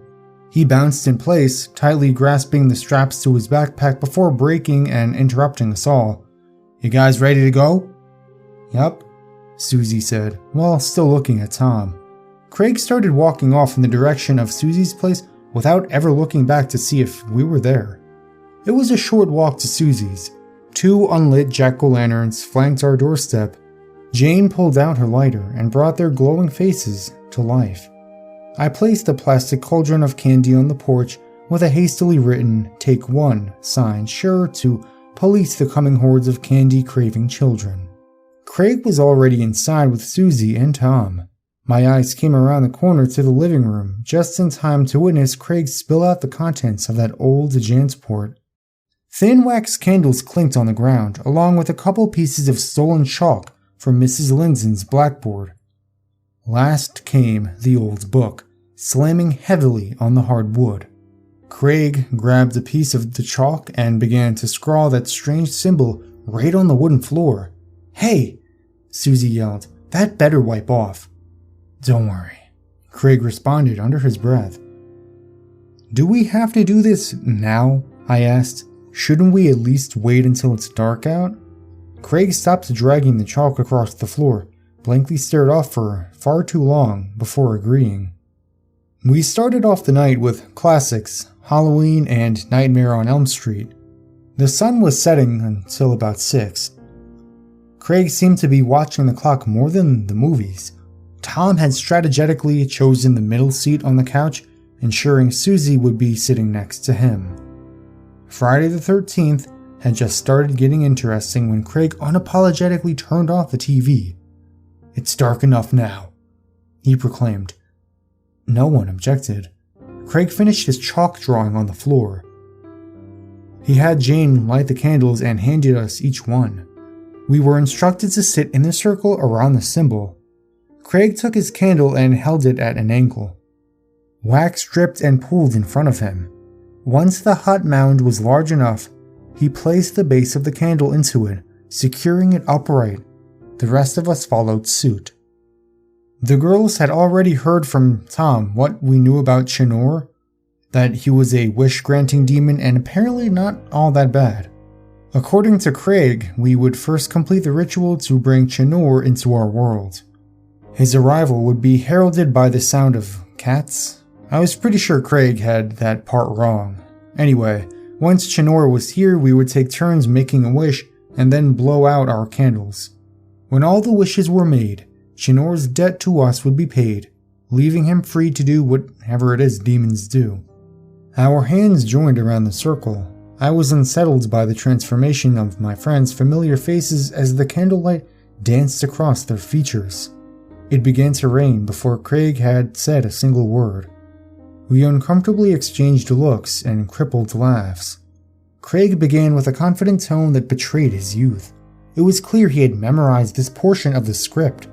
He bounced in place, tightly grasping the straps to his backpack before breaking and interrupting us all. "You guys ready to go?" "Yup," Susie said, while still looking at Tom. Craig started walking off in the direction of Susie's place without ever looking back to see if we were there. It was a short walk to Susie's. 2 unlit jack-o'-lanterns flanked our doorstep. Jane pulled out her lighter and brought their glowing faces to life. I placed a plastic cauldron of candy on the porch with a hastily written "Take One" sign sure to police the coming hordes of candy-craving children. Craig was already inside with Susie and Tom. My eyes came around the corner to the living room, just in time to witness Craig spill out the contents of that old Jansport. Thin wax candles clinked on the ground, along with a couple pieces of stolen chalk from Mrs. Lindsay's blackboard. Last came the old book, slamming heavily on the hard wood. Craig grabbed a piece of the chalk and began to scrawl that strange symbol right on the wooden floor. "Hey!" Susie yelled. "That better wipe off." "Don't worry," Craig responded under his breath. "Do we have to do this now?" I asked. "Shouldn't we at least wait until it's dark out?" Craig stopped dragging the chalk across the floor, blankly stared off for far too long before agreeing. We started off the night with classics, Halloween and Nightmare on Elm Street. The sun was setting until about 6. Craig seemed to be watching the clock more than the movies. Tom had strategically chosen the middle seat on the couch, ensuring Susie would be sitting next to him. Friday the 13th had just started getting interesting when Craig unapologetically turned off the TV. "It's dark enough now," he proclaimed. No one objected. Craig finished his chalk drawing on the floor. He had Jane light the candles and handed us each one. We were instructed to sit in a circle around the symbol. Craig took his candle and held it at an angle. Wax dripped and pooled in front of him. Once the hot mound was large enough, he placed the base of the candle into it, securing it upright. The rest of us followed suit. The girls had already heard from Tom what we knew about Chinor, that he was a wish-granting demon and apparently not all that bad. According to Craig, we would first complete the ritual to bring Chinor into our world. His arrival would be heralded by the sound of cats. I was pretty sure Craig had that part wrong. Anyway, once Chinor was here, we would take turns making a wish and then blow out our candles. When all the wishes were made, Chinor's debt to us would be paid, leaving him free to do whatever it is demons do. Our hands joined around the circle. I was unsettled by the transformation of my friends' familiar faces as the candlelight danced across their features. It began to rain before Craig had said a single word. We uncomfortably exchanged looks and crippled laughs. Craig began with a confident tone that betrayed his youth. It was clear he had memorized this portion of the script.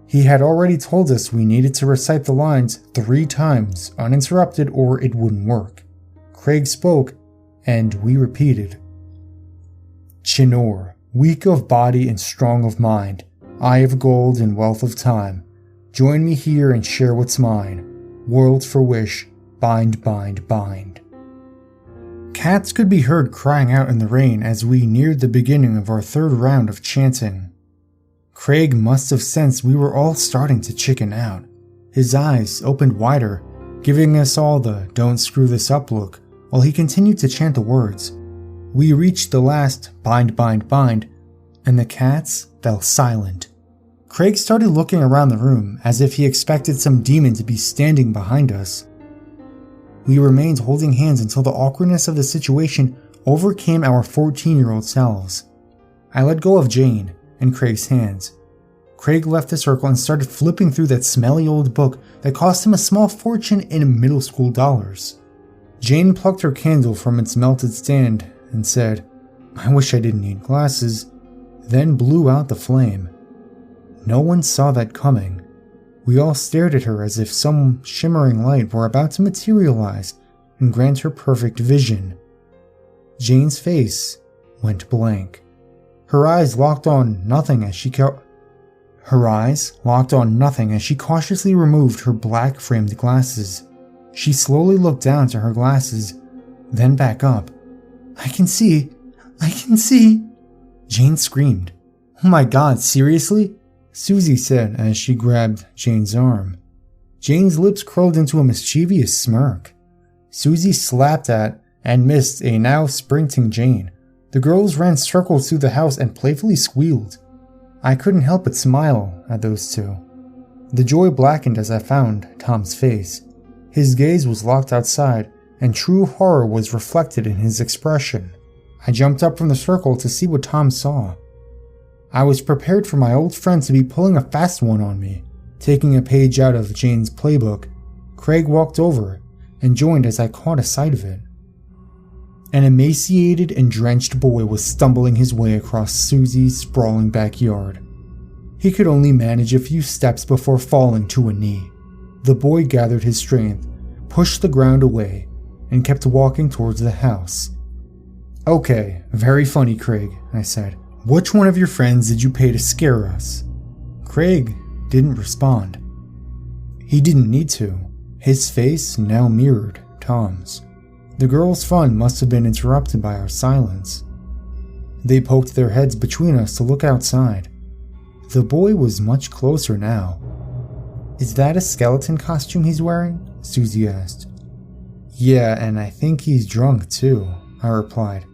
He had already told us we needed to recite the lines 3 times, uninterrupted, or it wouldn't work. Craig spoke, and we repeated. Chinor, weak of body and strong of mind, eye of gold and wealth of time, join me here and share what's mine. World for wish, bind, bind, bind. Cats could be heard crying out in the rain as we neared the beginning of our 3rd round of chanting. Craig must have sensed we were all starting to chicken out. His eyes opened wider, giving us all the "don't screw this up" look, while he continued to chant the words. We reached the last bind, bind, bind, and the cats fell silent. Craig started looking around the room as if he expected some demon to be standing behind us. We remained holding hands until the awkwardness of the situation overcame our 14-year-old selves. I let go of Jane and Craig's hands. Craig left the circle and started flipping through that smelly old book that cost him a small fortune in middle school dollars. Jane plucked her candle from its melted stand and said, "I wish I didn't need glasses," then blew out the flame. No one saw that coming. We all stared at her as if some shimmering light were about to materialize and grant her perfect vision. Jane's face went blank. Her eyes locked on nothing as she cautiously removed her black-framed glasses. She slowly looked down to her glasses, then back up. I can see! Jane screamed. "Oh my god, seriously?" Susie said as she grabbed Jane's arm. Jane's lips curled into a mischievous smirk. Susie slapped at and missed a now sprinting Jane. The girls ran circles through the house and playfully squealed. I couldn't help but smile at those two. The joy blackened as I found Tom's face. His gaze was locked outside, and true horror was reflected in his expression. I jumped up from the circle to see what Tom saw. I was prepared for my old friend to be pulling a fast one on me. Taking a page out of Jane's playbook, Craig walked over and joined as I caught a sight of it. An emaciated and drenched boy was stumbling his way across Susie's sprawling backyard. He could only manage a few steps before falling to a knee. The boy gathered his strength, pushed the ground away, and kept walking towards the house. "Okay, very funny, Craig," I said. Which one of your friends did you pay to scare us?" Craig didn't respond. He didn't need to. His face now mirrored Tom's. The girls' fun must have been interrupted by our silence. They poked their heads between us to look outside. The boy was much closer now. "Is that a skeleton costume he's wearing?" Susie asked. "Yeah, and I think he's drunk too," I replied.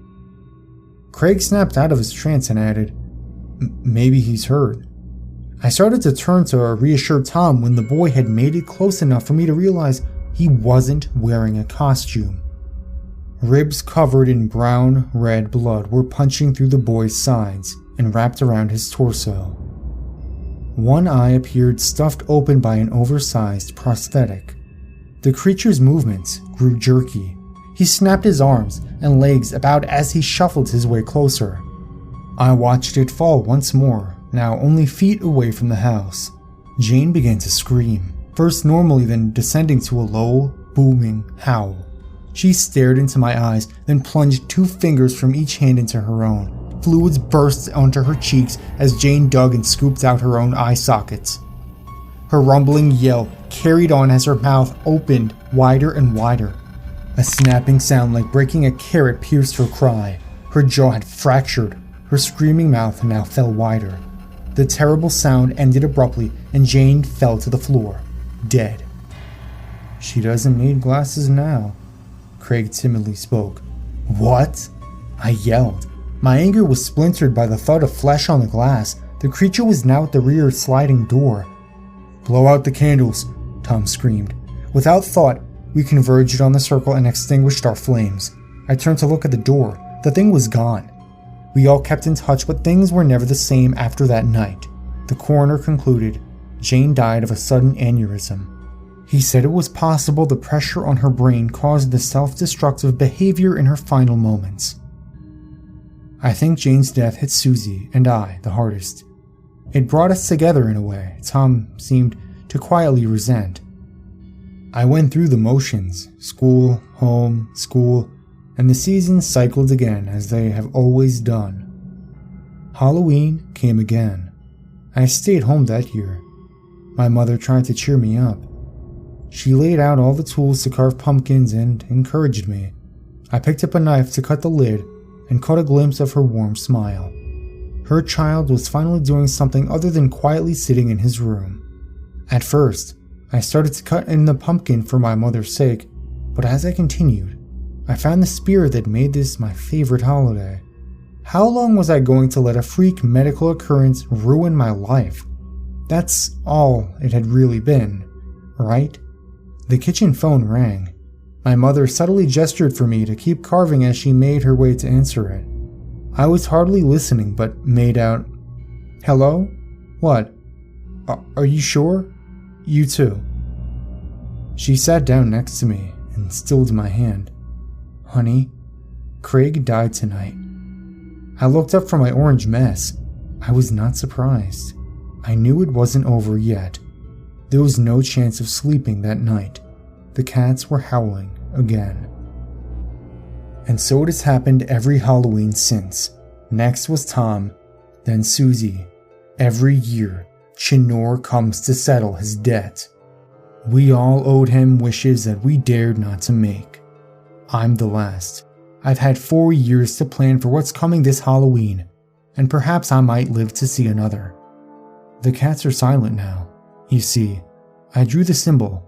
Craig snapped out of his trance and added, "Maybe he's hurt." I started to turn to reassure Tom when the boy had made it close enough for me to realize he wasn't wearing a costume. Ribs covered in brown, red blood were punching through the boy's sides and wrapped around his torso. One eye appeared stuffed open by an oversized prosthetic. The creature's movements grew jerky. He snapped his arms and legs about as he shuffled his way closer. I watched it fall once more, now only feet away from the house. Jane began to scream, first normally, then descending to a low, booming howl. She stared into my eyes, then plunged 2 fingers from each hand into her own. Fluids burst onto her cheeks as Jane dug and scooped out her own eye sockets. Her rumbling yell carried on as her mouth opened wider and wider. A snapping sound like breaking a carrot pierced her cry. Her jaw had fractured. Her screaming mouth now fell wider. The terrible sound ended abruptly and Jane fell to the floor, dead. "She doesn't need glasses now," Craig timidly spoke. "What?" I yelled. My anger was splintered by the thud of flesh on the glass. The creature was now at the rear sliding door. "Blow out the candles," Tom screamed. Without thought, we converged on the circle and extinguished our flames. I turned to look at the door. The thing was gone. We all kept in touch, but things were never the same after that night. The coroner concluded Jane died of a sudden aneurysm. He said it was possible the pressure on her brain caused the self-destructive behavior in her final moments. I think Jane's death hit Susie and I the hardest. It brought us together in a way Tom seemed to quietly resent. I went through the motions, school, home, school, and the seasons cycled again as they have always done. Halloween came again. I stayed home that year. My mother tried to cheer me up. She laid out all the tools to carve pumpkins and encouraged me. I picked up a knife to cut the lid and caught a glimpse of her warm smile. Her child was finally doing something other than quietly sitting in his room. At first, I started to cut in the pumpkin for my mother's sake, but as I continued, I found the spirit that made this my favorite holiday. How long was I going to let a freak medical occurrence ruin my life? That's all it had really been, right? The kitchen phone rang. My mother subtly gestured for me to keep carving as she made her way to answer it. I was hardly listening but made out, "Hello? What? Are you sure? You too." She sat down next to me and stilled my hand. "Honey, Craig died tonight." I looked up from my orange mess. I was not surprised. I knew it wasn't over yet. There was no chance of sleeping that night. The cats were howling again. And so it has happened every Halloween since. Next was Tom, then Susie. Every year, Chinor comes to settle his debt. We all owed him wishes that we dared not to make. I'm the last. I've had 4 years to plan for what's coming this Halloween, and perhaps I might live to see another. The cats are silent now. You see, I drew the symbol.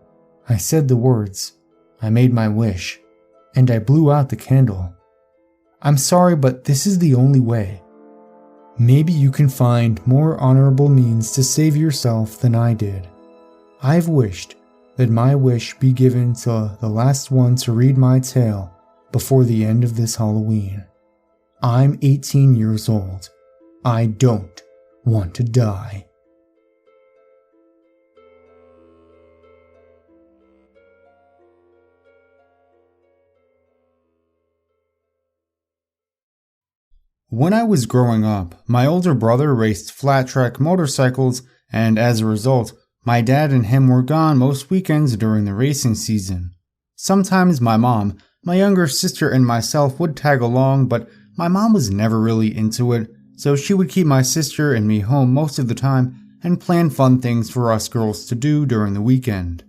I said the words. I made my wish, and I blew out the candle. I'm sorry, but this is the only way. Maybe you can find more honorable means to save yourself than I did. I've wished that my wish be given to the last one to read my tale before the end of this Halloween. I'm 18 years old. I don't want to die. When I was growing up, my older brother raced flat-track motorcycles, and as a result, my dad and him were gone most weekends during the racing season. Sometimes my mom, my younger sister, and myself would tag along, but my mom was never really into it, so she would keep my sister and me home most of the time and plan fun things for us girls to do during the weekend.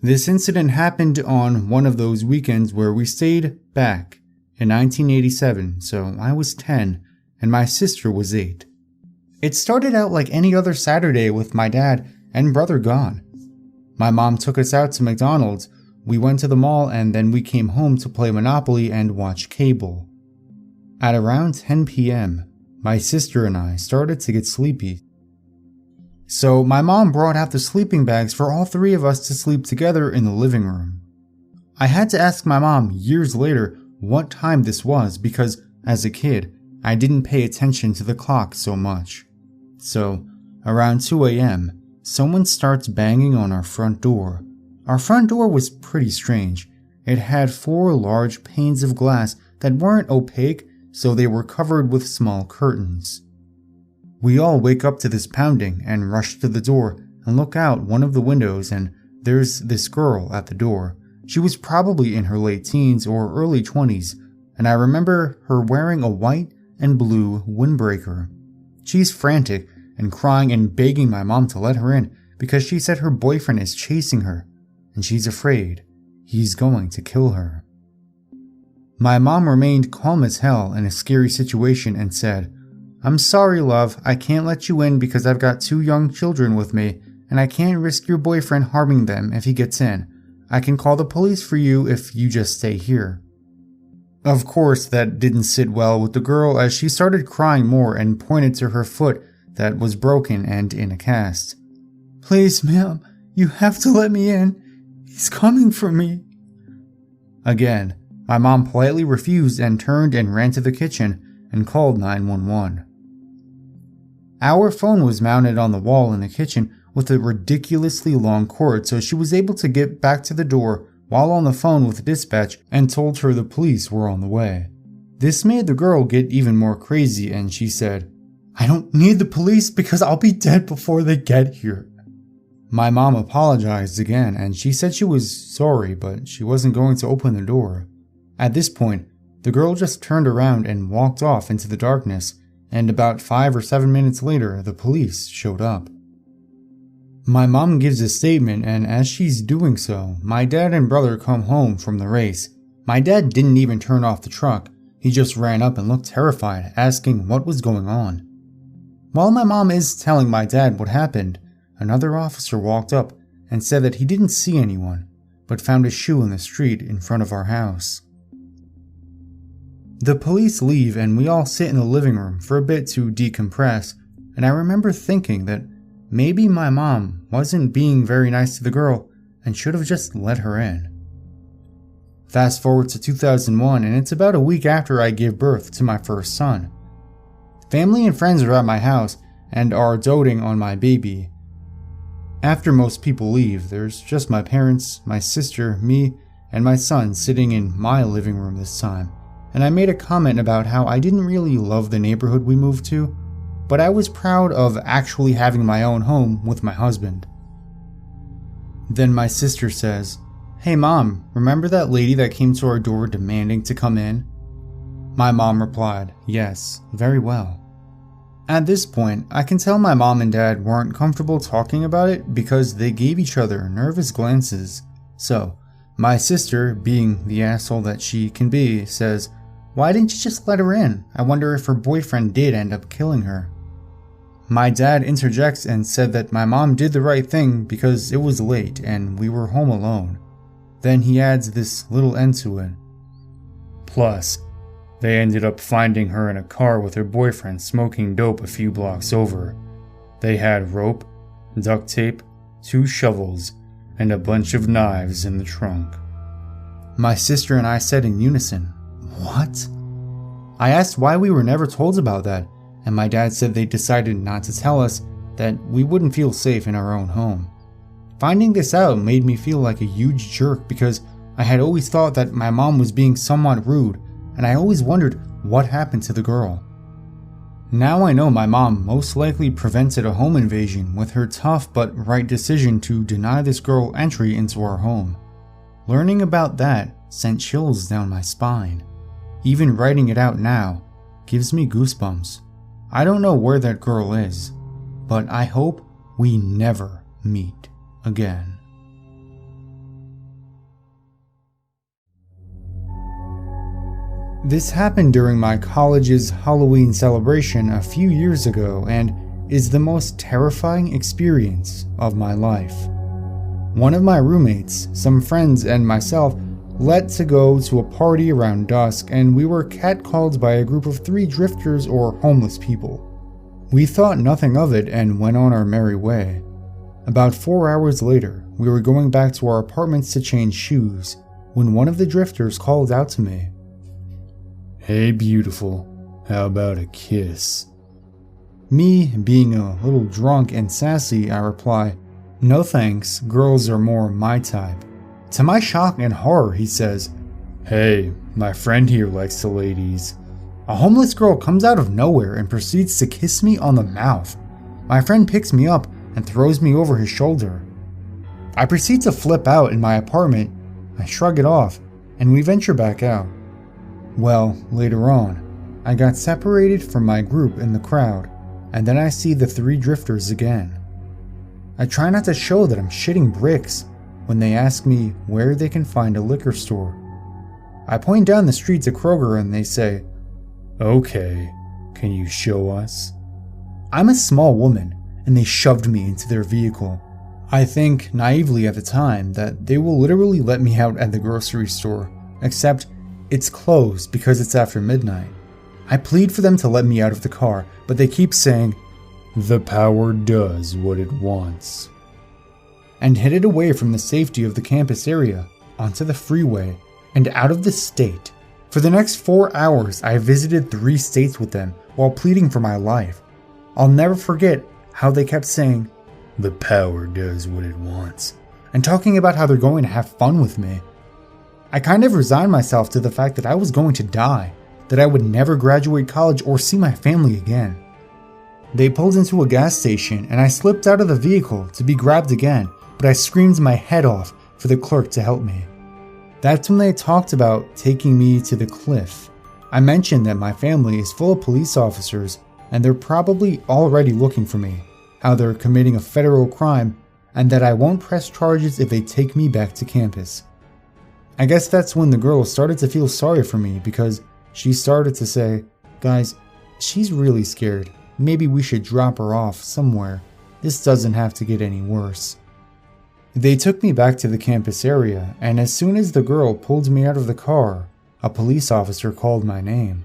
This incident happened on one of those weekends where we stayed back in 1987, so I was 10 and my sister was 8. It started out like any other Saturday with my dad and brother gone. My mom took us out to McDonald's, we went to the mall, and then we came home to play Monopoly and watch cable. At around 10 p.m., my sister and I started to get sleepy. So my mom brought out the sleeping bags for all 3 of us to sleep together in the living room. I had to ask my mom years later what time this was because, as a kid, I didn't pay attention to the clock so much. So, around 2 a.m., someone starts banging on our front door. Our front door was pretty strange. It had 4 large panes of glass that weren't opaque, so they were covered with small curtains. We all wake up to this pounding and rush to the door and look out one of the windows, and there's this girl at the door. She was probably in her late teens or early 20s, and I remember her wearing a white and blue windbreaker. She's frantic and crying and begging my mom to let her in because she said her boyfriend is chasing her and she's afraid he's going to kill her. My mom remained calm as hell in a scary situation and said, "I'm sorry, love, I can't let you in because I've got 2 young children with me and I can't risk your boyfriend harming them if he gets in. I can call the police for you if you just stay here." Of course, that didn't sit well with the girl as she started crying more and pointed to her foot that was broken and in a cast. "Please, ma'am, you have to let me in. He's coming for me." Again, my mom politely refused and turned and ran to the kitchen and called 911. Our phone was mounted on the wall in the kitchen with a ridiculously long cord, so she was able to get back to the door while on the phone with dispatch and told her the police were on the way. This made the girl get even more crazy and she said, "I don't need the police because I'll be dead before they get here." My mom apologized again and she said she was sorry, but she wasn't going to open the door. At this point, the girl just turned around and walked off into the darkness, and about 5 or 7 minutes later, the police showed up. My mom gives a statement, and as she's doing so, my dad and brother come home from the race. My dad didn't even turn off the truck. He just ran up and looked terrified, asking what was going on. While my mom is telling my dad what happened, another officer walked up and said that he didn't see anyone, but found a shoe in the street in front of our house. The police leave and we all sit in the living room for a bit to decompress, and I remember thinking that maybe my mom wasn't being very nice to the girl and should have just let her in. Fast forward to 2001, and it's about a week after I gave birth to my first son. Family and friends are at my house and are doting on my baby. After most people leave, there's just my parents, my sister, me, and my son sitting in my living room this time, and I made a comment about how I didn't really love the neighborhood we moved to, but I was proud of actually having my own home with my husband. Then my sister says, "Hey mom, remember that lady that came to our door demanding to come in?" My mom replied, "Yes, very well." At this point, I can tell my mom and dad weren't comfortable talking about it because they gave each other nervous glances. So, my sister, being the asshole that she can be, says, "Why didn't you just let her in? I wonder if her boyfriend did end up killing her." My dad interjects and said that my mom did the right thing because it was late and we were home alone. Then he adds this little end to it. "Plus, they ended up finding her in a car with her boyfriend smoking dope a few blocks over. They had rope, duct tape, 2 shovels, and a bunch of knives in the trunk." My sister and I said in unison, "What?" I asked why we were never told about that, and my dad said they decided not to tell us that we wouldn't feel safe in our own home. Finding this out made me feel like a huge jerk because I had always thought that my mom was being somewhat rude, and I always wondered what happened to the girl. Now I know my mom most likely prevented a home invasion with her tough but right decision to deny this girl entry into our home. Learning about that sent chills down my spine. Even writing it out now gives me goosebumps. I don't know where that girl is, but I hope we never meet again. This happened during my college's Halloween celebration a few years ago and is the most terrifying experience of my life. One of my roommates, some friends, and myself let to go to a party around dusk, and we were catcalled by a group of 3 drifters or homeless people. We thought nothing of it and went on our merry way. About 4 hours later, we were going back to our apartments to change shoes when one of the drifters called out to me. "Hey beautiful, how about a kiss?" Me, being a little drunk and sassy, I reply, "No thanks, girls are more my type." To my shock and horror, he says, "Hey, my friend here likes the ladies." A homeless girl comes out of nowhere and proceeds to kiss me on the mouth. My friend picks me up and throws me over his shoulder. I proceed to flip out in my apartment. I shrug it off, and we venture back out. Well, later on, I got separated from my group in the crowd, and then I see the 3 drifters again. I try not to show that I'm shitting bricks when they ask me where they can find a liquor store. I point down the street to Kroger and they say, "Okay, can you show us?" I'm a small woman, and they shoved me into their vehicle. I think, naively at the time, that they will literally let me out at the grocery store, except it's closed because it's after midnight. I plead for them to let me out of the car, but they keep saying, "The power does what it wants," and headed away from the safety of the campus area, onto the freeway, and out of the state. For the next 4 hours, I visited 3 states with them while pleading for my life. I'll never forget how they kept saying, "The power does what it wants," and talking about how they're going to have fun with me. I kind of resigned myself to the fact that I was going to die, that I would never graduate college or see my family again. They pulled into a gas station and I slipped out of the vehicle to be grabbed again, but I screamed my head off for the clerk to help me. That's when they talked about taking me to the cliff. I mentioned that my family is full of police officers and they're probably already looking for me, how they're committing a federal crime, and that I won't press charges if they take me back to campus. I guess that's when the girl started to feel sorry for me because she started to say, "Guys, she's really scared. Maybe we should drop her off somewhere. This doesn't have to get any worse." They took me back to the campus area, and as soon as the girl pulled me out of the car, a police officer called my name.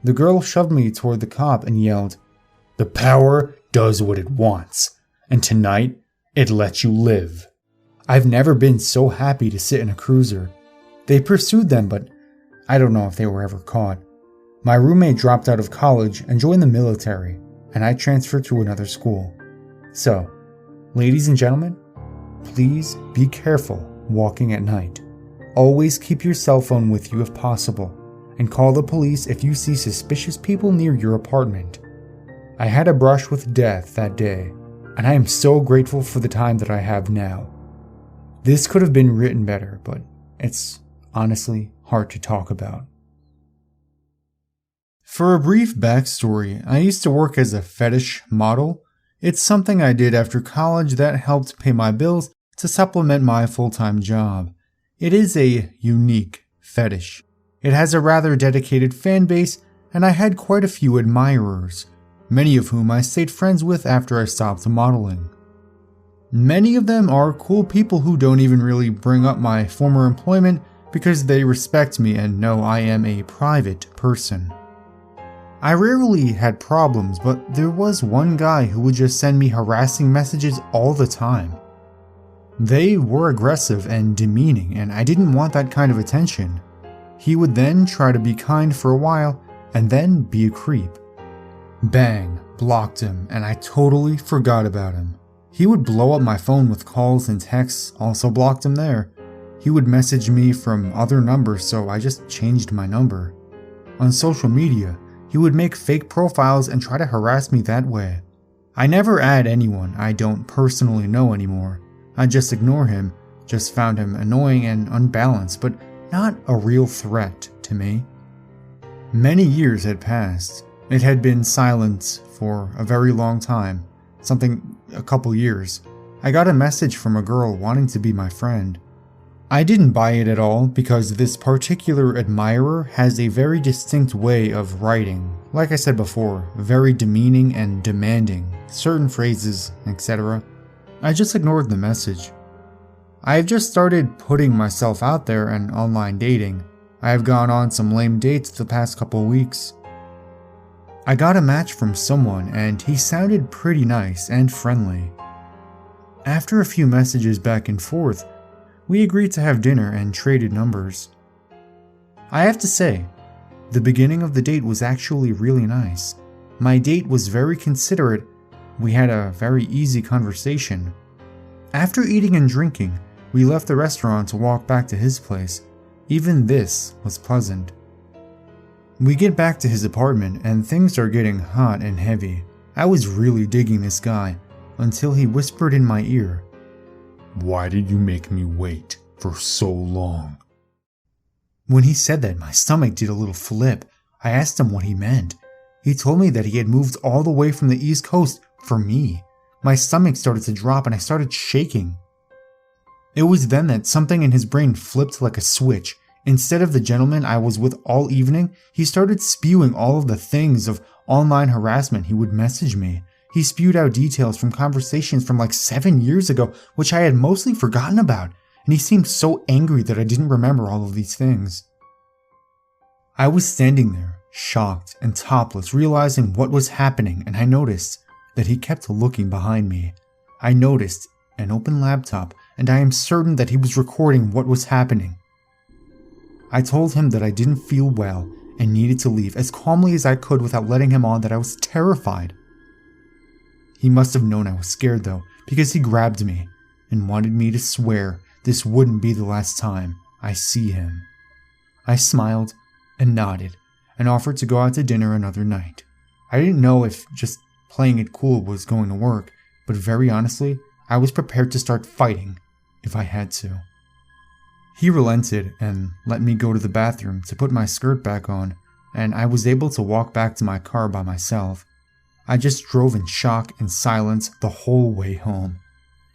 The girl shoved me toward the cop and yelled, "The power does what it wants, and tonight it lets you live." I've never been so happy to sit in a cruiser. They pursued them, but I don't know if they were ever caught. My roommate dropped out of college and joined the military, and I transferred to another school. So, ladies and gentlemen, please be careful walking at night. Always keep your cell phone with you if possible, and call the police if you see suspicious people near your apartment. I had a brush with death that day, and I am so grateful for the time that I have now. This could have been written better, but it's honestly hard to talk about. For a brief backstory, I used to work as a fetish model. It's something I did after college that helped pay my bills to supplement my full-time job. It is a unique fetish. It has a rather dedicated fan base, and I had quite a few admirers, many of whom I stayed friends with after I stopped modeling. Many of them are cool people who don't even really bring up my former employment because they respect me and know I am a private person. I rarely had problems, but there was one guy who would just send me harassing messages all the time. They were aggressive and demeaning, and I didn't want that kind of attention. He would then try to be kind for a while, and then be a creep. Bang, blocked him, and I totally forgot about him. He would blow up my phone with calls and texts, also blocked him there. He would message me from other numbers, so I just changed my number. On social media, he would make fake profiles and try to harass me that way. I never add anyone I don't personally know anymore. I just ignore him, just found him annoying and unbalanced, but not a real threat to me. Many years had passed, It had been silent for a very long time, a couple years. I got a message from a girl wanting to be my friend. I didn't buy it at all because this particular admirer has a very distinct way of writing. Like I said before, very demeaning and demanding, certain phrases, etc. I just ignored the message. I have just started putting myself out there and online dating. I have gone on some lame dates the past couple weeks. I got a match from someone and he sounded pretty nice and friendly. After a few messages back and forth, we agreed to have dinner and traded numbers. I have to say, the beginning of the date was actually really nice. My date was very considerate. We had a very easy conversation. After eating and drinking, we left the restaurant to walk back to his place. Even this was pleasant. We get back to his apartment and things are getting hot and heavy. I was really digging this guy until he whispered in my ear, "Why did you make me wait for so long?" When he said that, my stomach did a little flip. I asked him what he meant. He told me that he had moved all the way from the East Coast for me. My stomach started to drop and I started shaking. It was then that something in his brain flipped like a switch. Instead of the gentleman I was with all evening, he started spewing all of the things of online harassment he would message me. He spewed out details from conversations from like 7 years ago, which I had mostly forgotten about, and he seemed so angry that I didn't remember all of these things. I was standing there, shocked and topless, realizing what was happening, and I noticed that he kept looking behind me. I noticed an open laptop, and I am certain that he was recording what was happening. I told him that I didn't feel well and needed to leave as calmly as I could without letting him on that I was terrified. He must have known I was scared though, because he grabbed me and wanted me to swear this wouldn't be the last time I see him. I smiled and nodded and offered to go out to dinner another night. I didn't know if just playing it cool was going to work, but very honestly, I was prepared to start fighting if I had to. He relented and let me go to the bathroom to put my skirt back on, and I was able to walk back to my car by myself. I just drove in shock and silence the whole way home.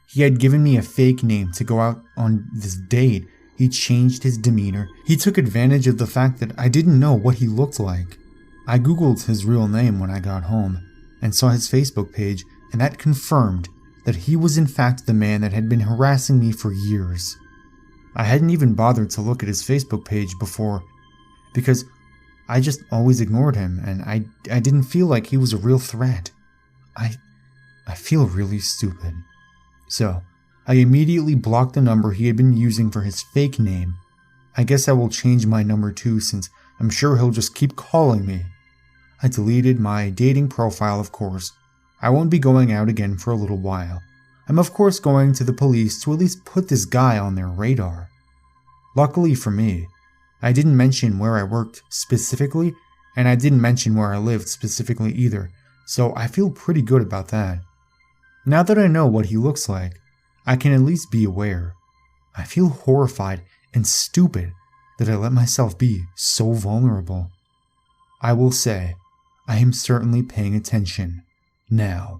He had given me a fake name to go out on this date. He changed his demeanor. He took advantage of the fact that I didn't know what he looked like. I googled his real name when I got home and saw his Facebook page, and that confirmed that he was in fact the man that had been harassing me for years. I hadn't even bothered to look at his Facebook page before because I just always ignored him and I didn't feel like he was a real threat. I feel really stupid. So, I immediately blocked the number he had been using for his fake name. I guess I will change my number too since I'm sure he'll just keep calling me. I deleted my dating profile, of course. I won't be going out again for a little while. I'm of course going to the police to at least put this guy on their radar. Luckily for me, I didn't mention where I worked specifically, and I didn't mention where I lived specifically either, so I feel pretty good about that. Now that I know what he looks like, I can at least be aware. I feel horrified and stupid that I let myself be so vulnerable. I will say, I am certainly paying attention now.